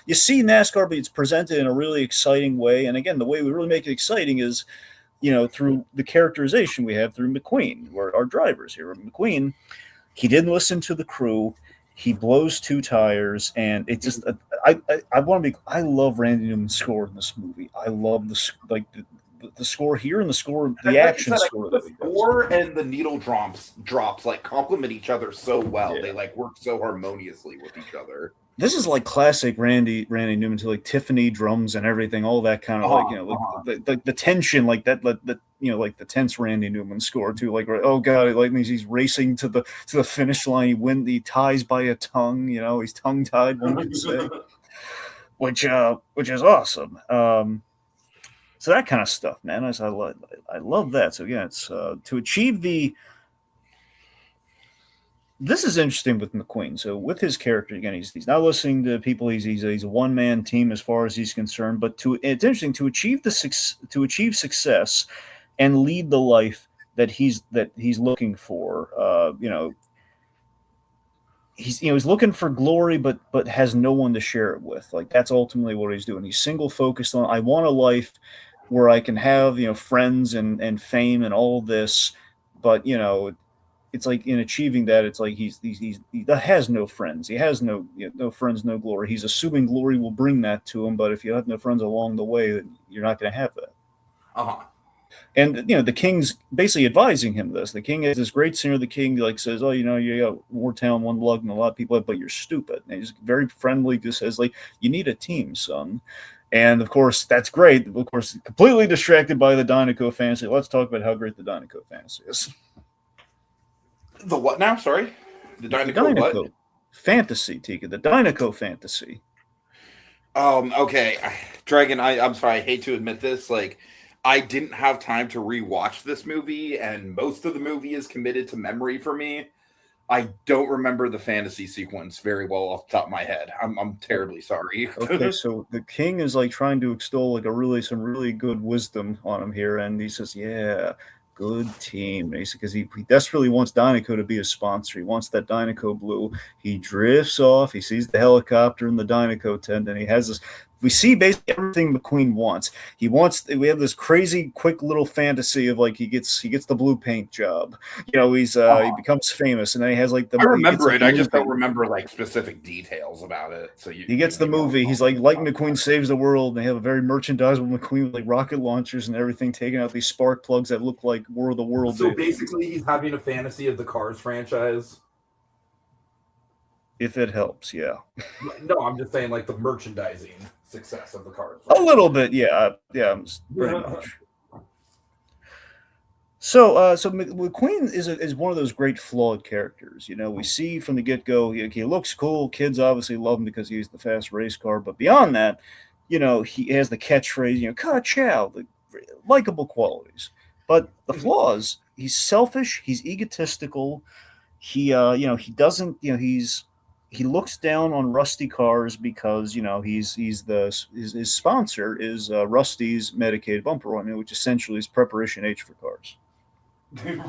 Speaker 2: you see NASCAR, but it's presented in a really exciting way. And again, the way we really make it exciting is through the characterization we have through McQueen, where our drivers here. McQueen, he didn't listen to the crew. He blows two tires, and it just I want to be. I love Randy Newman's score in this movie. I love the score here and the action score.
Speaker 1: The score and the needle drops like complement each other so well. Yeah. They like work so harmoniously with each other.
Speaker 2: This is like classic Randy Newman, to like Tiffany drums and everything, all that kind of the tension, like that, like the tense Randy Newman score too. Like, oh god, like he's racing to the finish line. He ties by a tongue. He's tongue tied. One could say, which is awesome. So that kind of stuff, man. I love that. So yeah, it's to achieve the. This is interesting with McQueen. So with his character, again, he's not listening to people. He's a one man team as far as he's concerned. But it's interesting to achieve success and lead the life that he's looking for. He's looking for glory, but has no one to share it with. Like that's ultimately what he's doing. He's single focused on. I want a life where I can have friends and fame and all this, but it's like in achieving that, it's like he has no friends. He has no no friends, no glory. He's assuming glory will bring that to him, but if you have no friends along the way, you're not going to have that. And the king's basically advising him this. The king is this great singer. The king says, "Oh, you got more talent, one lug than a lot of people, but you're stupid." And he's very friendly. Just says "You need a team, son." And of course, that's great. Of course, completely distracted by the Dinoco fantasy. Let's talk about how great the Dinoco fantasy is.
Speaker 1: The what now? Sorry, the Dinoco what?
Speaker 2: Fantasy, Tika. The Dinoco fantasy.
Speaker 1: Okay, Dragon. I'm sorry. I hate to admit this. Like, I didn't have time to rewatch this movie, and most of the movie is committed to memory for me. I don't remember the fantasy sequence very well off the top of my head. I'm terribly sorry.
Speaker 2: Okay, so the king is trying to extol some really good wisdom on him here, and he says, "Yeah, good team." Because he desperately wants Dinoco to be a sponsor. He wants that Dinoco blue. He drifts off. He sees the helicopter in the Dinoco tent, and he has this we see basically everything McQueen wants. He wants. We have this crazy, quick little fantasy of like he gets the blue paint job. He becomes famous, and then he has like
Speaker 1: I
Speaker 2: he gets
Speaker 1: remember
Speaker 2: like
Speaker 1: it.
Speaker 2: the
Speaker 1: I just don't
Speaker 2: movie.
Speaker 1: remember like specific details about it. So
Speaker 2: He gets the movie. He's like McQueen saves the world. And they have a very merchandisable McQueen with like rocket launchers and everything, taking out these spark plugs that look like War of the Worlds.
Speaker 1: So basically, he's having a fantasy of the Cars franchise.
Speaker 2: If it helps, yeah.
Speaker 1: No, I'm just saying like the merchandising success of the Cars
Speaker 2: franchise. A little bit, yeah, pretty much. So McQueen is one of those great flawed characters. We see from the get-go, he looks cool. Kids obviously love him because he's the fast race car. But beyond that, he has the catchphrase, Ka-chow, the likable qualities. But the flaws, he's selfish, he's egotistical. He doesn't, he looks down on Rusty cars because his sponsor is Rusty's medicated bumper ointment, which essentially is preparation H for cars.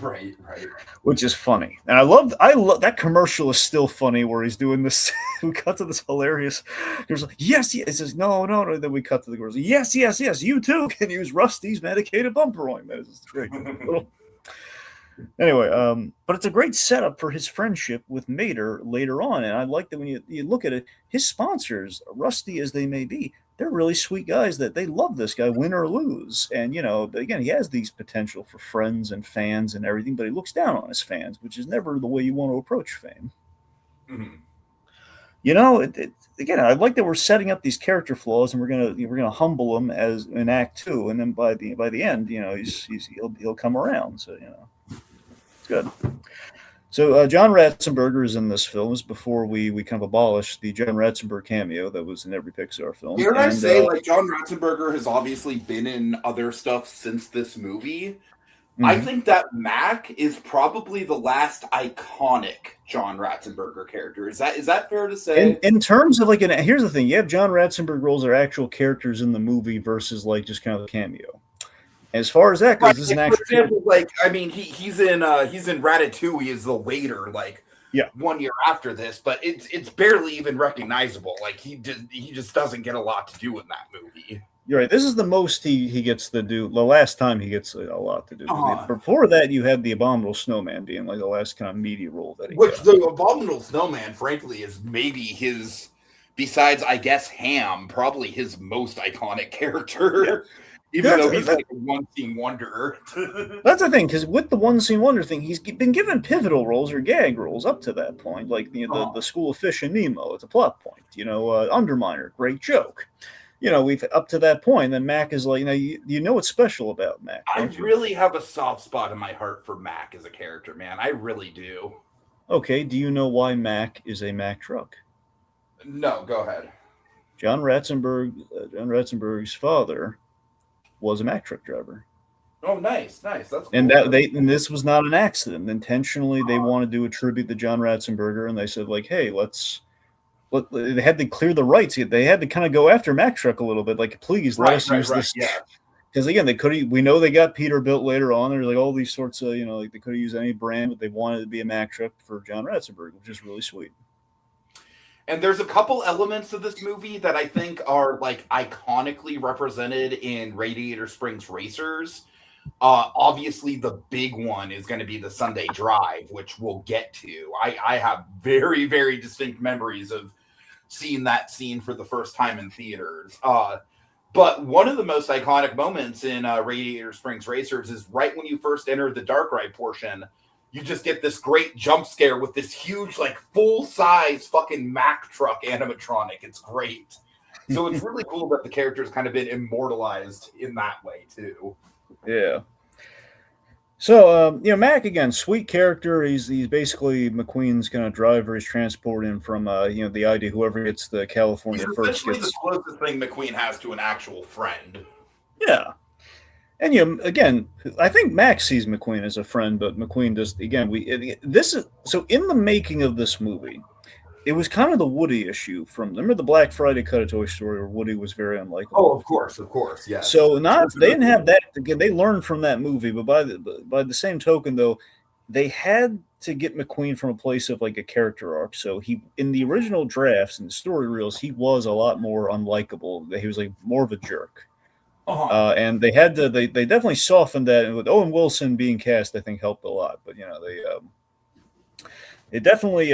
Speaker 1: right.
Speaker 2: Which is funny, and I love that commercial is still funny where he's doing this. We cut to this hilarious. There's like, yes. It says no. Then we cut to the girls. Yes. You too can use Rusty's medicated bumper ointment. It's great. Anyway, but it's a great setup for his friendship with Mater later on, and I like that when you look at it, his sponsors, rusty as they may be, they're really sweet guys that they love this guy, win or lose. And again, he has these potential for friends and fans and everything, but he looks down on his fans, which is never the way you want to approach fame.
Speaker 1: Mm-hmm.
Speaker 2: Again, I like that we're setting up these character flaws, and we're gonna humble him as in Act 2, and then by the end, he'll come around. So it's good. So John Ratzenberger is in this film. This is before we kind of abolished the John Ratzenberger cameo that was in every Pixar film.
Speaker 1: Dare I say, like, John Ratzenberger has obviously been in other stuff since this movie. Mm-hmm. I think that Mac is probably the last iconic John Ratzenberger character. Is that fair to say?
Speaker 2: In terms of here's the thing: you have John Ratzenberger roles are actual characters in the movie versus like just kind of a cameo. As far as that goes, this is an actual. For example,
Speaker 1: he's in Ratatouille is the later 1 year after this, but it's barely even recognizable. Like he just doesn't get a lot to do in that movie.
Speaker 2: You're right. This is the most he gets to do. The last time he gets a lot to do. Before that, you had the Abominable Snowman being like the last kind of meaty role that he got.
Speaker 1: The Abominable Snowman, frankly, is maybe his, besides I guess Ham, probably his most iconic character. Yeah. Even though he's like a one-scene wonder.
Speaker 2: That's the thing, because with the one-scene wonder thing, he's been given pivotal roles or gag roles up to that point, like the School of Fish and Nemo. It's a plot point. Underminer, great joke. We've up to that point. Then Mac is like, you know what's special about Mac.
Speaker 1: I really have a soft spot in my heart for Mac as a character, man. I really do.
Speaker 2: Okay, do you know why Mac is a Mac truck?
Speaker 1: No, go ahead.
Speaker 2: John Ratzenberger's father was a Mack truck driver.
Speaker 1: Oh, nice. That's cool.
Speaker 2: And this was not an accident. Intentionally, they wanted to attribute to John Ratzenberger, and they said like, "Hey, they had to clear the rights. They had to kind of go after Mack truck a little bit. Like, please let us use this." Yeah. Because again, we know they got Peterbilt later on. There's like all these sorts of they could have used any brand, but they wanted to be a Mack truck for John Ratzenberger, which is really sweet.
Speaker 1: And there's a couple elements of this movie that I think are like iconically represented in Radiator Springs Racers. Obviously, the big one is going to be the Sunday Drive, which we'll get to. I have very, very distinct memories of seeing that scene for the first time in theaters. But one of the most iconic moments in Radiator Springs Racers is right when you first enter the dark ride portion. You just get this great jump scare with this huge, like, full-size fucking Mack truck animatronic. It's great. So it's really cool that the character's kind of been immortalized in that way, too.
Speaker 2: Yeah. So, Mac, again, sweet character. He's basically McQueen's kind of driver. He's transporting him from, the idea whoever gets the California
Speaker 1: he's
Speaker 2: first gets...
Speaker 1: the closest thing McQueen has to an actual friend.
Speaker 2: Yeah. And again, I think Max sees McQueen as a friend, but McQueen does. Again, so in the making of this movie, it was kind of the Woody issue remember the Black Friday Cut a Toy Story where Woody was very unlikable.
Speaker 1: Oh, of course, yeah.
Speaker 2: So they didn't have that again. They learned from that movie, but by the same token, though, they had to get McQueen from a place of like a character arc. So he in the original drafts and the story reels, he was a lot more unlikable. He was like more of a jerk.
Speaker 1: Uh-huh.
Speaker 2: And they definitely softened that, and with Owen Wilson being cast, I think helped a lot. But it definitely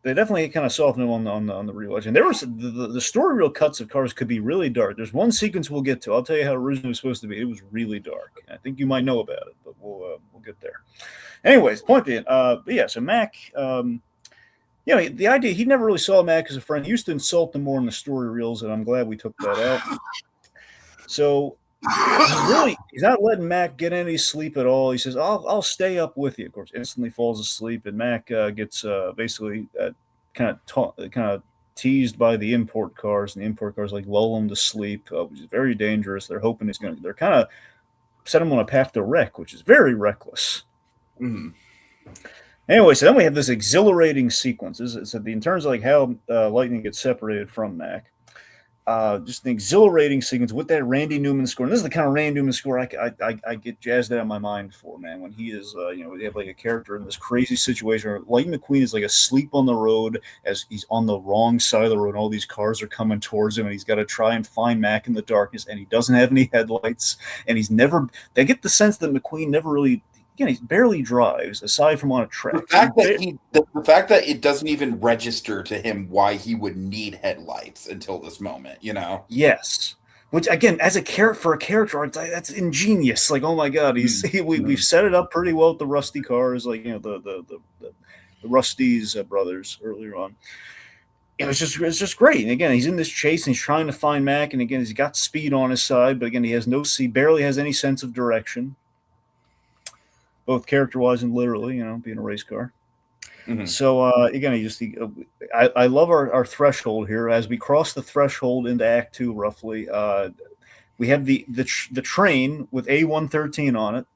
Speaker 2: they definitely kind of softened him on the rewatch. And there was the story reel cuts of Cars could be really dark. There's one sequence we'll get to. I'll tell you how originally it was supposed to be. It was really dark. I think you might know about it, but we'll get there. Anyways, point being, but yeah. So Mac, the idea he never really saw Mac as a friend. He used to insult him more in the story reels, and I'm glad we took that out. So he's not letting Mac get any sleep at all. He says, I'll stay up with you. Of course, instantly falls asleep, and Mac gets basically kind of teased by the import cars, and the import cars like lull him to sleep, which is very dangerous. They're hoping they're kind of set him on a path to wreck, which is very reckless.
Speaker 1: Mm.
Speaker 2: Anyway, so then we have this exhilarating sequence. It's in terms of like how Lightning gets separated from Mac. Just an exhilarating sequence with that Randy Newman score. And this is the kind of Randy Newman score I get jazzed out of my mind for, man. When he is, we have like a character in this crazy situation where Lightning McQueen is like asleep on the road as he's on the wrong side of the road. And all these cars are coming towards him, and he's got to try and find Mac in the darkness. And he doesn't have any headlights. And they get the sense that McQueen never really. He barely drives, aside from on a track.
Speaker 1: The fact that it doesn't even register to him why he would need headlights until this moment,
Speaker 2: Yes, which again, as a character art, that's ingenious. Like, oh my god, we've set it up pretty well with the Rusty cars, like the Rustys brothers earlier on. It's just great. And again, he's in this chase and he's trying to find Mac, and again, he's got speed on his side, but again, he barely has any sense of direction. Both character-wise and literally, being a race car. Mm-hmm. So again, I love our threshold here. As we cross the threshold into Act 2, roughly, we have the train with A113 on it.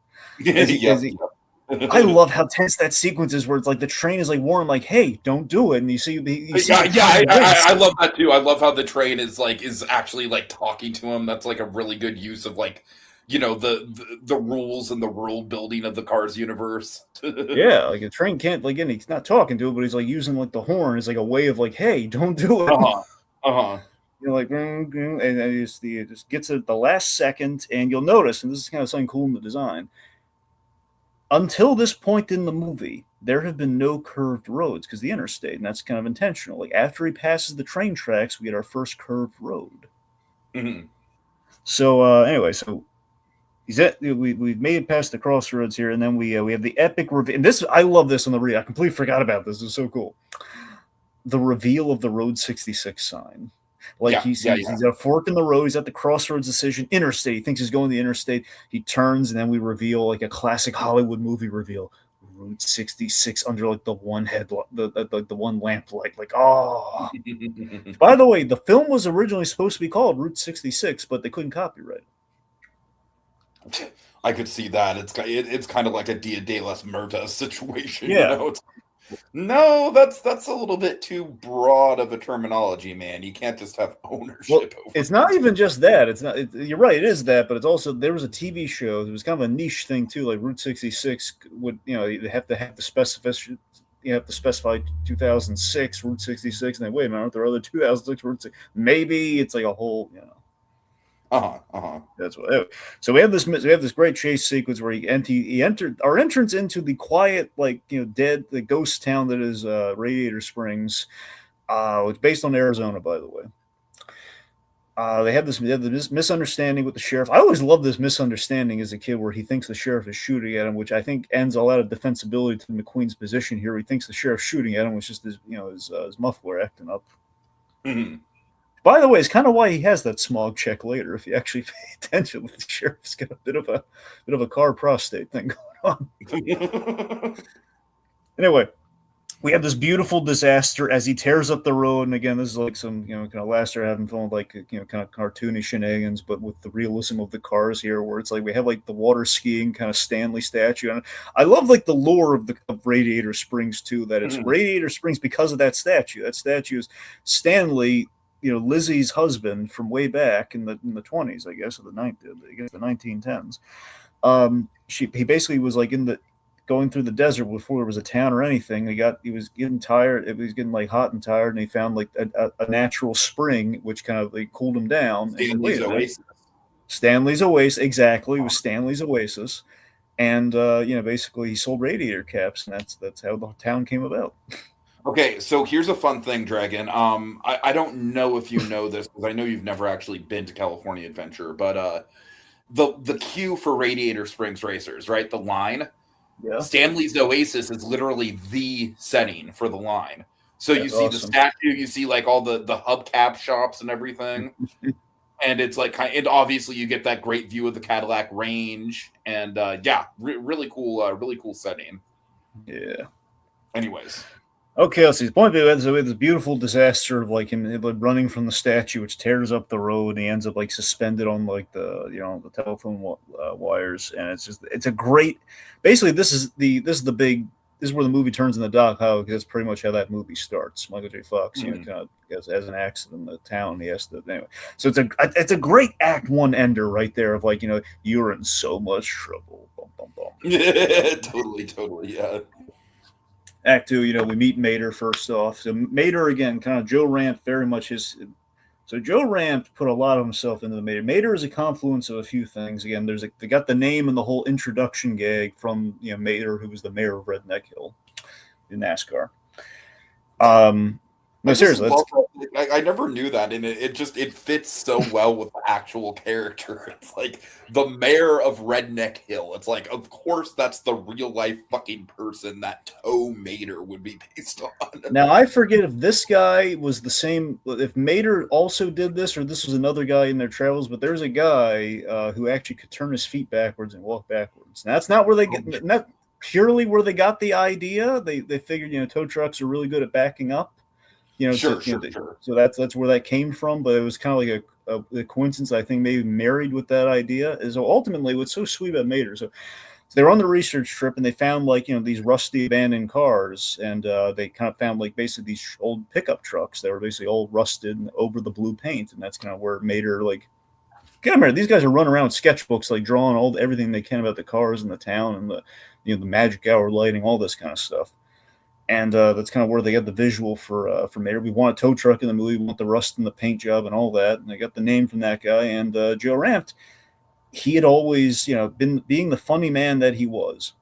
Speaker 2: I love how tense that sequence is, where it's like the train is like warning, like, "Hey, don't do it." And you see
Speaker 1: I love that too. I love how the train is actually like talking to him. That's like a really good use of like. The rules and the rule building of the Cars universe.
Speaker 2: Yeah, like a train can't, like, again, he's not talking to it, but he's like using like the horn as like a way of like, hey, don't do it. Like, and it just gets it at the last second, and you'll notice, and this is kind of something cool in the design. Until this point in the movie, there have been no curved roads because the interstate, and that's kind of intentional. Like after he passes the train tracks, we get our first curved road.
Speaker 1: Mm-hmm.
Speaker 2: So anyway, we've made it past the crossroads here, and then we have the epic reveal. And this, I love this on the reveal. I completely forgot about this. It's so cool. The reveal of the Road 66 sign. Like he's at a fork in the road. He's at the crossroads decision. Interstate. He thinks he's going to the interstate. He turns, and then we reveal like a classic Hollywood movie reveal. Route 66 under like the one headlight, the one lamplight. Like, oh. By the way, the film was originally supposed to be called Route 66, but they couldn't copyright it.
Speaker 1: I could see that. It's kind of like a Dia de las Muertas situation.
Speaker 2: Yeah.
Speaker 1: No, that's a little bit too broad of a terminology, man. You can't just have ownership over
Speaker 2: it's not even just that. It's not. You're right. It is that, but it's also there was a TV show. It was kind of a niche thing too. Like Route 66 would, you have to have the specificity. You have to specify 2006 Route 66, and then wait a minute, aren't there other 2006 Route 66? Maybe it's like a whole, That's what. So we have this great chase sequence where he entered our entrance into the quiet, the ghost town that is Radiator Springs. It's based on Arizona, by the way. They have this misunderstanding with the sheriff. I always loved this misunderstanding as a kid, where he thinks the sheriff is shooting at him, which I think ends a lot of defensibility to McQueen's position here. He thinks the sheriff's shooting at him, which is just his muffler acting up.
Speaker 1: Mm-hmm.
Speaker 2: By the way, it's kind of why he has that smog check later. If you actually pay attention, the sheriff's got a bit of a car prostate thing going on. Anyway, we have this beautiful disaster as he tears up the road, and again, this is like some kind of last year having fun with kind of cartoony shenanigans, but with the realism of the cars here, where it's like we have like the water skiing kind of Stanley statue, and I love like the lore of Radiator Springs too. That it's Radiator Springs because of that statue. That statue is Stanley. Lizzie's husband from way back in the 20s, I guess, or the 1910s. He basically was like going through the desert before there was a town or anything. He was getting tired. It was getting like hot and tired, and he found like a natural spring which kind of like cooled him down. And he said,
Speaker 1: Stanley's
Speaker 2: "Wait a minute,
Speaker 1: Oasis.
Speaker 2: Stanley's Oasis." Exactly, it was Stanley's Oasis, and basically he sold radiator caps, and that's how the town came about.
Speaker 1: Okay, so here's a fun thing, Dragon. I don't know if you know this because I know you've never actually been to California Adventure, but the queue for Radiator Springs Racers, right? The line,
Speaker 2: Yeah,
Speaker 1: Stanley's Oasis is literally the setting for the line. So you
Speaker 2: that's
Speaker 1: see the
Speaker 2: awesome.
Speaker 1: statue, you see like all the hubcap shops and everything, and it's like and obviously you get that great view of the Cadillac range, and really cool setting.
Speaker 2: Yeah.
Speaker 1: Anyways.
Speaker 2: Okay, let's see. The point being, we have this beautiful disaster of like him running from the statue, which tears up the road, and he ends up like suspended on like the telephone wires, and it's a great. Basically, this is where the movie turns in the dock, how because that's pretty much how that movie starts. Michael J. Fox, kind of has an accident in the town. He has to anyway. So it's a great Act One ender right there of like you're in so much trouble. Bum, bum, bum.
Speaker 1: Yeah, totally, yeah.
Speaker 2: Act Two, we meet Mater first off. So Mater again, kind of Joe Ranft, very much his. So Joe Ranft put a lot of himself into the Mater. Mater is a confluence of a few things. Again, they got the name and the whole introduction gag from Mater, who was the mayor of Redneck Hill in NASCAR. No, seriously,
Speaker 1: I never knew that, and it fits so well with the actual character. It's like the mayor of Redneck Hill. It's like, of course, that's the real life fucking person that Toe Mater would be based on.
Speaker 2: Now I forget if this guy was the same. If Mater also did this, or this was another guy in their travels. But there's a guy who actually could turn his feet backwards and walk backwards. Now, that's not where they get. Not purely where they got the idea. They figured tow trucks are really good at backing up.
Speaker 1: Sure.
Speaker 2: So that's where that came from. But it was kind of like a coincidence. I think maybe married with that idea. And so ultimately, what's so sweet about Mater? So they were on the research trip and they found like these rusty abandoned cars, and they kind of found like basically these old pickup trucks that were basically all rusted and over the blue paint, and that's kind of where Mater like. Can't remember, these guys are running around with sketchbooks like drawing everything they can about the cars in the town and the magic hour lighting, all this kind of stuff. And that's kind of where they got the visual for Mater. We want a tow truck in the movie, we want the rust in the paint job and all that, and they got the name from that guy. And Joe Ranft, he had always, been being the funny man that he was.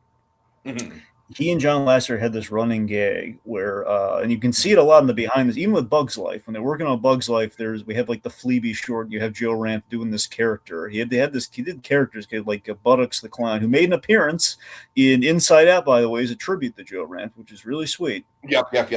Speaker 1: Mm-hmm.
Speaker 2: He and John Lasseter had this running gag where, and you can see it a lot in the behind this, even with Bug's Life. When they're working on Bug's Life, we have like the Fleabee short. You have Joe Ranft doing this character. He did characters like Buttocks the Clown, who made an appearance in Inside Out, by the way, as a tribute to Joe Ranft, which is really sweet.
Speaker 1: Yep.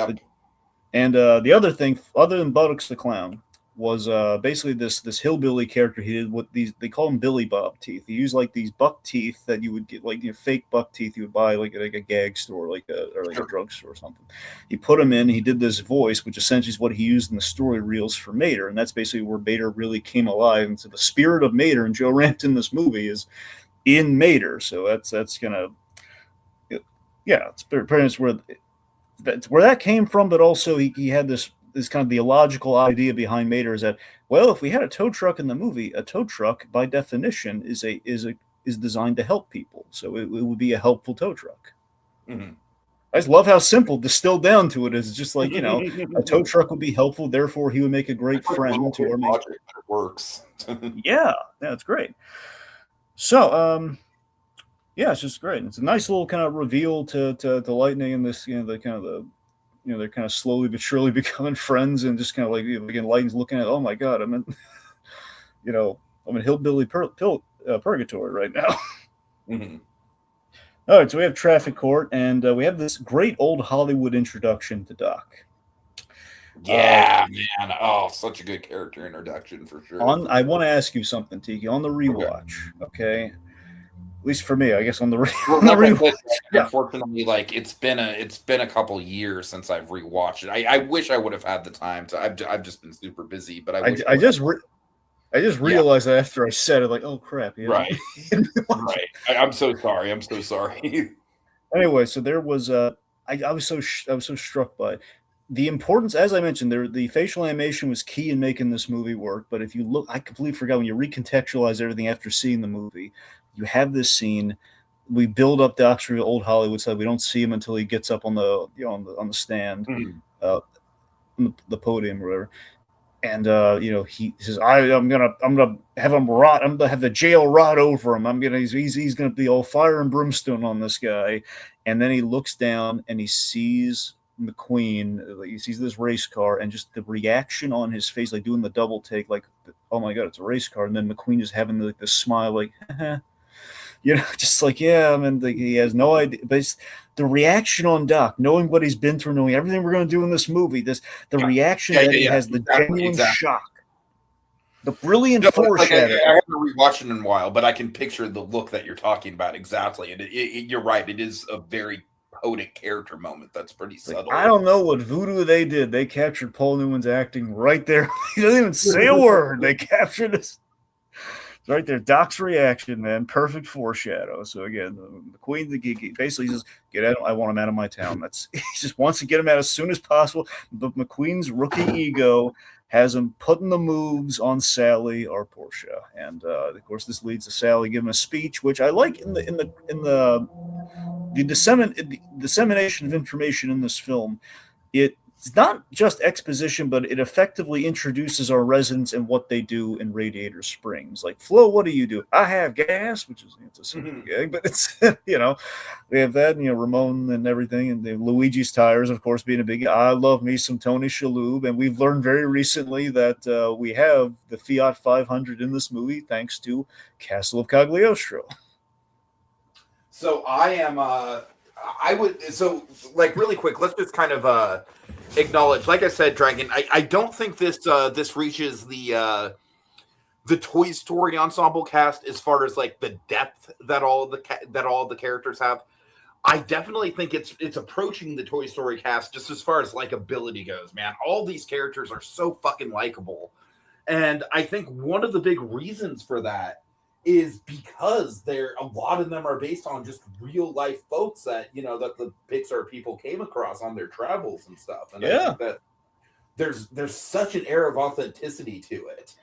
Speaker 2: And the other thing, other than Buttocks the Clown, was basically this hillbilly character. He did what they call him Billy Bob teeth. He used like these buck teeth that you would get, like fake buck teeth you would buy like a gag store, or a drugstore or something. He put them in. He did this voice, which essentially is what he used in the story reels for Mater, and that's basically where Mater really came alive. And so the spirit of Mater and Joe Ranft in this movie is in Mater. So that's gonna, it's pretty much where that came from. But also he had this kind of the illogical idea behind Mater is that, well, if we had a tow truck in the movie, a tow truck by definition is designed to help people, so it would be a helpful tow truck.
Speaker 1: Mm-hmm.
Speaker 2: I just love how simple distilled down to it is. It's just like a tow truck would be helpful, therefore he would make a great friend to our main.
Speaker 1: It works.
Speaker 2: Yeah, it's great. So it's just great. It's a nice little kind of reveal to Lightning and this the kind of they're kind of slowly but surely becoming friends, and just kind of like again, Lightning's looking at, oh my god, I'm in hillbilly purgatory right now.
Speaker 1: Mm-hmm.
Speaker 2: All right, so we have traffic court, and we have this great old Hollywood introduction to Doc.
Speaker 1: Yeah, man. Oh, such a good character introduction for sure.
Speaker 2: I want to ask you something, Tiki, on the rewatch. Okay. At least for me, I guess on the rewatch.
Speaker 1: Unfortunately, like it's been a couple years since I've rewatched it. I wish I would have had the time to. I've just been super busy, but I just
Speaker 2: realized that after I said it, like, oh crap,
Speaker 1: right. I'm so sorry.
Speaker 2: Anyway, so there was I was so struck by it. The importance, as I mentioned, the facial animation was key in making this movie work. But if you look, I completely forgot when you recontextualize everything after seeing the movie. You have this scene we build up Doc's real old Hollywood side. We don't see him until he gets up on the on the stand,
Speaker 1: Mhm.
Speaker 2: on the podium or whatever. And he says, I'm gonna have him rot. I'm gonna have the jail rot over him. He's gonna be all fire and brimstone on this guy. And then he looks down and he sees McQueen. He sees this race car, and just the reaction on his face, like doing the double take, like, oh my god, it's a race car. And then McQueen is having like the smile, like, just like, yeah, I mean, like, he has no idea, but it's the reaction on Doc, knowing what he's been through, knowing everything we're going to do in this movie, the
Speaker 1: Yeah.
Speaker 2: reaction
Speaker 1: Yeah,
Speaker 2: that
Speaker 1: yeah,
Speaker 2: he
Speaker 1: yeah.
Speaker 2: has, the
Speaker 1: Exactly,
Speaker 2: genuine
Speaker 1: exactly.
Speaker 2: shock, the brilliant
Speaker 1: No, it's like
Speaker 2: foreshadowing.
Speaker 1: I haven't rewatched it in a while, but I can picture the look that you're talking about exactly. And you're right; it is a very poetic character moment. That's pretty
Speaker 2: Like,
Speaker 1: subtle.
Speaker 2: I don't know what voodoo they did. They captured Paul Newman's acting right there. He doesn't even say a word. They captured this. Right there, Doc's reaction, man, perfect foreshadow. So again, the Queen, basically says, "Get out! I want him out of my town." He just wants to get him out as soon as possible. But McQueen's rookie ego has him putting the moves on Sally or Portia, and of course, this leads to Sally giving a speech, which I like the dissemination of information in this film. It's not just exposition, but it effectively introduces our residents and what they do in Radiator Springs. Like, Flo, what do you do? I have gas, which is, it's a simple gag, but it's we have that, Ramon and everything, and Luigi's Tires, of course, being a big. I love me some Tony Shalhoub, and we've learned very recently that we have the Fiat 500 in this movie thanks to Castle of Cagliostro.
Speaker 1: So like really quick, let's just kind of acknowledge, like I said, Dragon, I don't think this reaches the Toy Story ensemble cast as far as like the depth that all the characters have. I definitely think it's approaching the Toy Story cast just as far as likability goes, man. All these characters are so fucking likable. And I think one of the big reasons for that is because a lot of them are based on just real life folks that that the Pixar people came across on their travels and stuff. And I
Speaker 2: Yeah.
Speaker 1: think that there's such an air of authenticity to it.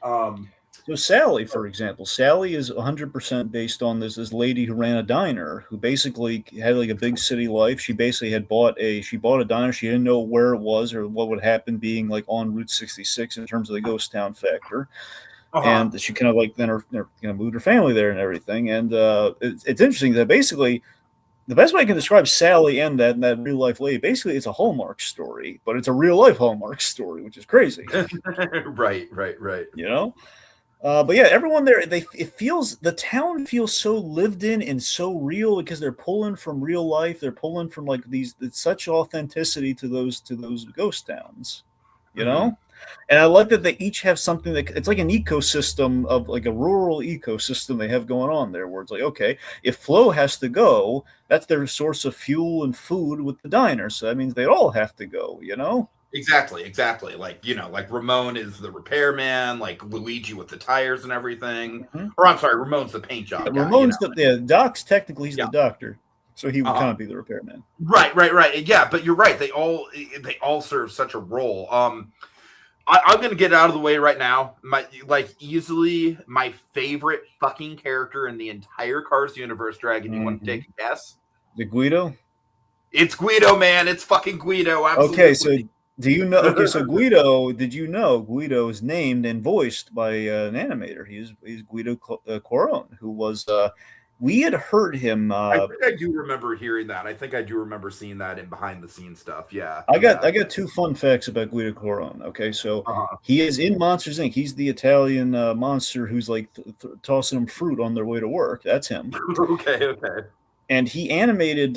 Speaker 2: So Sally, for example, Sally is 100% based on this lady who ran a diner, who basically had like a big city life. She basically bought a diner. She didn't know where it was or what would happen being like on Route 66 in terms of the ghost town factor.
Speaker 1: Uh-huh.
Speaker 2: And she kind of like then moved her family there and everything. And it's interesting that basically the best way I can describe Sally and that real life lady, basically it's a Hallmark story, but it's a real life Hallmark story, which is crazy.
Speaker 1: Right.
Speaker 2: But yeah, everyone there, the town feels so lived in and so real because they're pulling from real life. They're pulling from like it's such authenticity to those ghost towns, you
Speaker 1: Mm-hmm.
Speaker 2: know. And I like that they each have something that it's like an ecosystem of like a rural ecosystem they have going on there, where it's like, okay, if Flo has to go, that's their source of fuel and food with the diner, so that means they all have to go.
Speaker 1: Exactly. Like Ramon is the repairman, like Luigi with the tires and everything.
Speaker 2: Mm-hmm.
Speaker 1: Or I'm sorry, Ramon's the paint job guy.
Speaker 2: Ramon's Doc's technically he's
Speaker 1: Yeah.
Speaker 2: the doctor, so he would
Speaker 1: Uh-huh.
Speaker 2: kind of be the repairman.
Speaker 1: Right. Yeah, but you're right. They all serve such a role. I'm gonna get out of the way right now. Easily my favorite fucking character in the entire Cars universe. Dragon, you want to take a guess?
Speaker 2: The Guido?
Speaker 1: It's Guido, man. It's fucking Guido. Absolutely.
Speaker 2: Okay, so do you know? Okay, so Guido. Did you know Guido is named and voiced by an animator? He's Guido Coron, who was. We had heard him.
Speaker 1: I think I do remember hearing that. I think I do remember seeing that in behind the scenes stuff. Yeah.
Speaker 2: I got two fun facts about Guido Coron. Okay, so he is in Monsters Inc. He's the Italian monster who's like tossing them fruit on their way to work. That's him.
Speaker 1: Okay.
Speaker 2: And he animated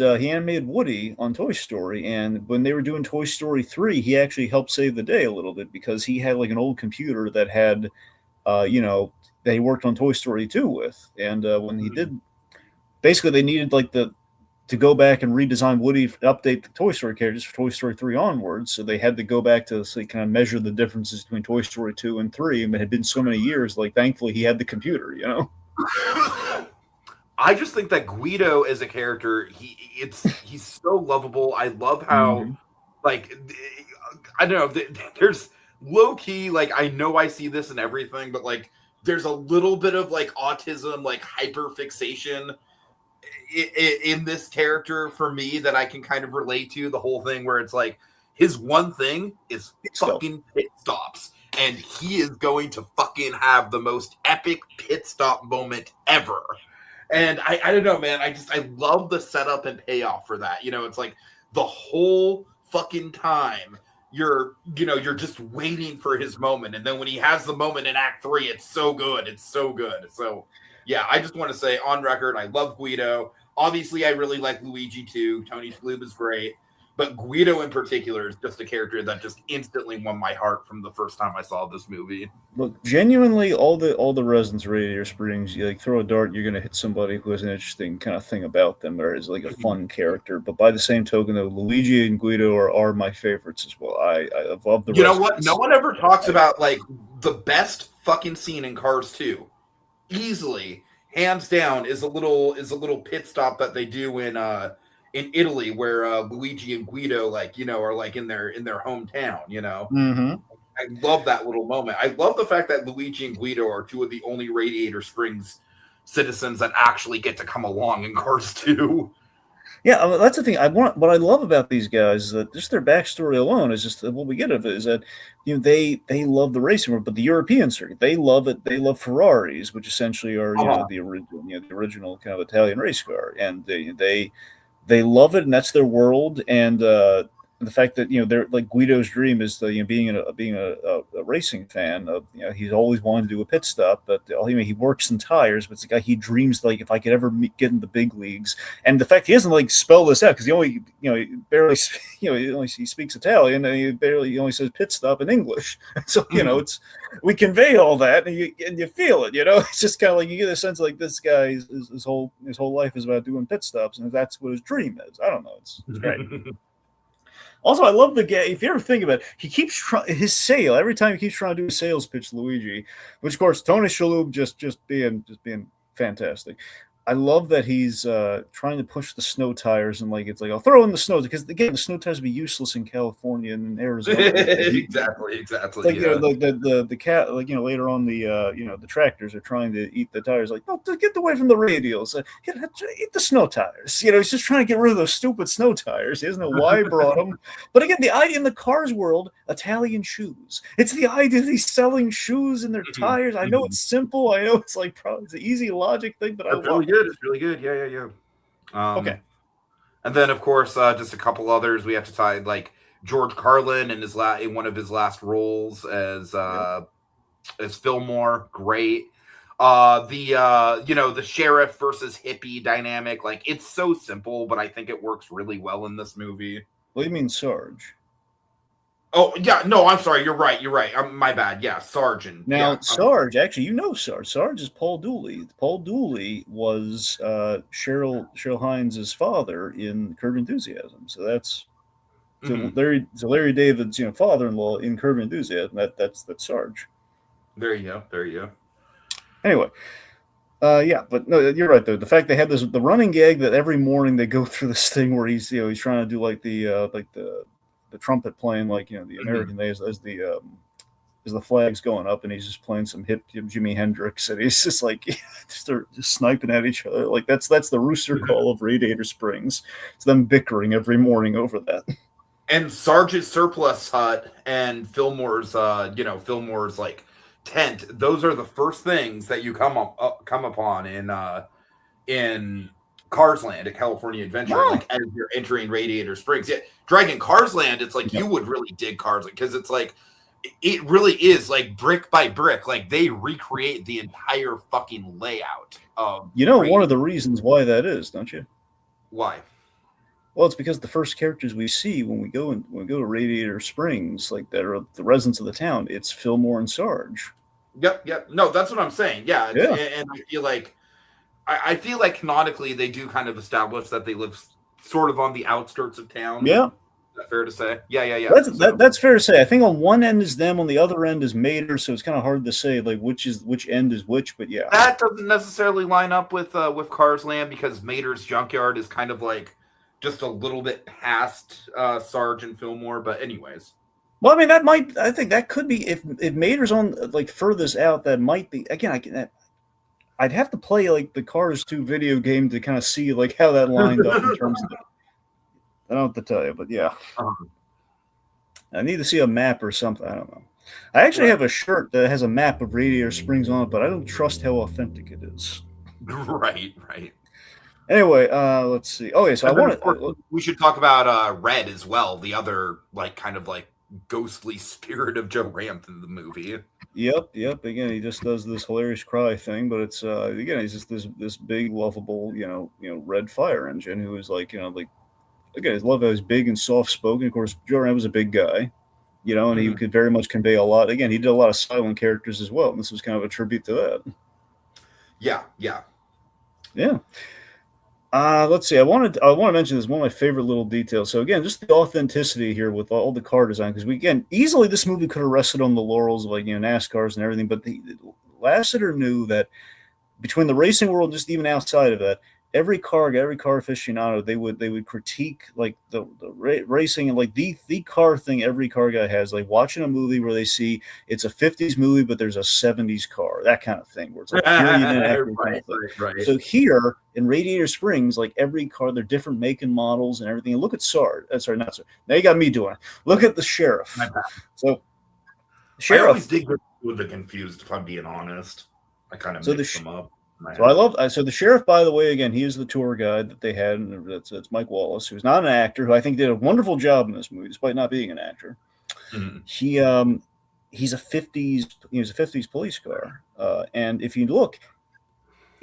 Speaker 2: Woody on Toy Story, and when they were doing Toy Story 3, he actually helped save the day a little bit because he had like an old computer that had that he worked on Toy Story 2 with, and when he did, basically they needed to go back and redesign Woody, update the Toy Story characters for Toy Story 3 onwards, so they had to go back to kind of measure the differences between Toy Story 2 and 3, and it had been so many years, like thankfully he had the computer.
Speaker 1: I just think that Guido as a character, he's so lovable. I love how, like, I don't know, there's low key, like, I know I see this in everything, but like, there's a little bit of like autism, like hyper fixation in this character for me that I can kind of relate to, the whole thing where it's like his one thing is fucking pit stops, and he is going to fucking have the most epic pit stop moment ever. And I don't know, man. I love the setup and payoff for that. It's like the whole fucking time you're just waiting for his moment, and then when he has the moment in Act 3, it's so good. It's so good. So yeah, I just want to say on record, I love Guido. Obviously, I really like Luigi too. Tony Shalhoub is great, but Guido in particular is just a character that just instantly won my heart from the first time I saw this movie.
Speaker 2: Look, genuinely, all the residents of Radiator Springs, you like throw a dart, you're gonna hit somebody who has an interesting kind of thing about them, or is like a fun character. But by the same token, though, Luigi and Guido are my favorites as well. I love the.
Speaker 1: You know what? No one ever talks about like the best fucking scene in Cars 2. Easily, hands down, is a little pit stop that they do in Italy, where Luigi and Guido are like in their hometown.
Speaker 2: Mm-hmm.
Speaker 1: I love that little moment. I love the fact that Luigi and Guido are two of the only Radiator Springs citizens that actually get to come along in Cars 2.
Speaker 2: Yeah, that's the thing. What I love about these guys is that just their backstory alone is just what we get of it is that they love the racing world, but the European circuit they love it. They love Ferraris, which essentially are the original kind of Italian race car, and they love it, and that's their world. And the fact that they're like Guido's dream is being a racing fan. He's always wanted to do a pit stop, but he works in tires. But it's a guy he dreams like if I could ever get in the big leagues. And the fact he doesn't like spell this out because he barely he speaks Italian and he only says pit stop in English. So it's we convey all that and you feel it. It's just kind of like you get a sense like this guy his whole life is about doing pit stops, and that's what his dream is. I don't know. It's great. Also, I love the guy. If you ever think about it, he keeps his sale every time he keeps trying to do a sales pitch, Luigi, which of course Tony Shalhoub just being fantastic. I love that he's trying to push the snow tires and it's like I'll throw in the snow because again the snow tires would be useless in California and in Arizona.
Speaker 1: exactly.
Speaker 2: Like the cat later on the tractors are trying to eat the tires like no get away from the radials eat the snow tires. He's just trying to get rid of those stupid snow tires. He doesn't know why he brought them. But again, the idea in the Cars world, Italian shoes. It's the idea that he's selling shoes in their tires. I know it's simple. I know it's like probably it's an easy logic thing, but I love it.
Speaker 1: It's really good. Yeah.
Speaker 2: Okay.
Speaker 1: And then, of course, just a couple others we have to tie, like George Carlin in one of his last roles as Fillmore, great. The sheriff versus hippie dynamic, like it's so simple, but I think it works really well in this movie.
Speaker 2: What do you mean, Sarge?
Speaker 1: Oh, yeah, no, I'm sorry. You're right. My bad. Yeah, Sergeant.
Speaker 2: Now,
Speaker 1: yeah,
Speaker 2: Sarge, actually, Sarge. Sarge is Paul Dooley. Paul Dooley was Cheryl Hines' father in Curb Enthusiasm. So that's Larry David's father-in-law in Curb Enthusiasm. That's Sarge.
Speaker 1: There you go.
Speaker 2: Anyway, but no, you're right though. The fact they had the running gag that every morning they go through this thing where he's trying to do like the trumpet playing the American days as the flag's going up, and he's just playing some hip Jimi Hendrix, and he's just like they're just sniping at each other. Like that's the rooster call of Radiator Springs. It's them bickering every morning over that.
Speaker 1: And Sarge's surplus hut and Fillmore's like tent. Those are the first things that you come upon in Cars Land at California Adventure, like as you're entering Radiator Springs. Yeah, Dragon Cars Land, it's like you would really dig Cars Land because it's like it really is like brick by brick, like they recreate the entire fucking layout of
Speaker 2: one of the reasons why that is, don't you?
Speaker 1: Why?
Speaker 2: Well, it's because the first characters we see when we go to Radiator Springs, like that are the residents of the town, it's Fillmore and Sarge.
Speaker 1: Yep. No, that's what I'm saying. Yeah. And I feel like canonically they do kind of establish that they live sort of on the outskirts of town.
Speaker 2: Yeah.
Speaker 1: Is that fair to say? Yeah.
Speaker 2: That's fair to say. I think on one end is them, on the other end is Mater, so it's kind of hard to say like which end is which, but yeah.
Speaker 1: That doesn't necessarily line up with Cars Land because Mater's junkyard is kind of like just a little bit past Sarge and Fillmore, but anyways.
Speaker 2: Well, I mean I think that could be if Mater's on like furthest out, that might be again I'd have to play like the Cars 2 video game to kind of see like how that lined up in terms of it. I don't know what to tell you, but yeah.
Speaker 1: Uh-huh.
Speaker 2: I need to see a map or something. I don't know. I actually have a shirt that has a map of Radiator Springs on it, but I don't trust how authentic it is.
Speaker 1: Right, right.
Speaker 2: Anyway, let's see. Okay, so
Speaker 1: And
Speaker 2: I
Speaker 1: then,
Speaker 2: want
Speaker 1: of course,
Speaker 2: to.
Speaker 1: we should talk about Red as well, the other like kind of like ghostly spirit of Joe Ranft in the movie.
Speaker 2: Yep. Again, he just does this hilarious cry thing, but it's again, he's just this big, lovable, red fire engine who is like, like again, I love how he's big and soft spoken. Of course, Joe Ranft was a big guy, and he
Speaker 1: Mhm.
Speaker 2: could very much convey a lot. Again, he did a lot of silent characters as well, and this was kind of a tribute to that.
Speaker 1: Yeah, yeah.
Speaker 2: Yeah. Let's see. I want to mention this one of my favorite little details. So again, just the authenticity here with all the car design, because we again easily this movie could have rested on the laurels of like NASCARs and everything, but the Lasseter knew that between the racing world, just even outside of that, every car aficionado, they would critique like the racing and like the car thing every car guy has, like watching a movie where they see it's a 50s movie but there's a 70s car, that kind of thing, where it's like period in
Speaker 1: Right,
Speaker 2: after kind of thing.
Speaker 1: right.
Speaker 2: So here in Radiator Springs, like every car, they're different make and models and everything. And look at Sard. Sorry, not Sard. Now you got me doing it. Look at the sheriff.
Speaker 1: My bad.
Speaker 2: So
Speaker 1: I always
Speaker 2: sheriff.
Speaker 1: did get with the confused, if I'm being honest. I kind of
Speaker 2: So
Speaker 1: mix them up.
Speaker 2: So I love. So the sheriff, by the way, again, he is the tour guide that they had, and that's Mike Wallace, who's not an actor, who I think did a wonderful job in this movie, despite not being an actor.
Speaker 1: Mhm.
Speaker 2: He's a 50s. He was a 50s police car, and if you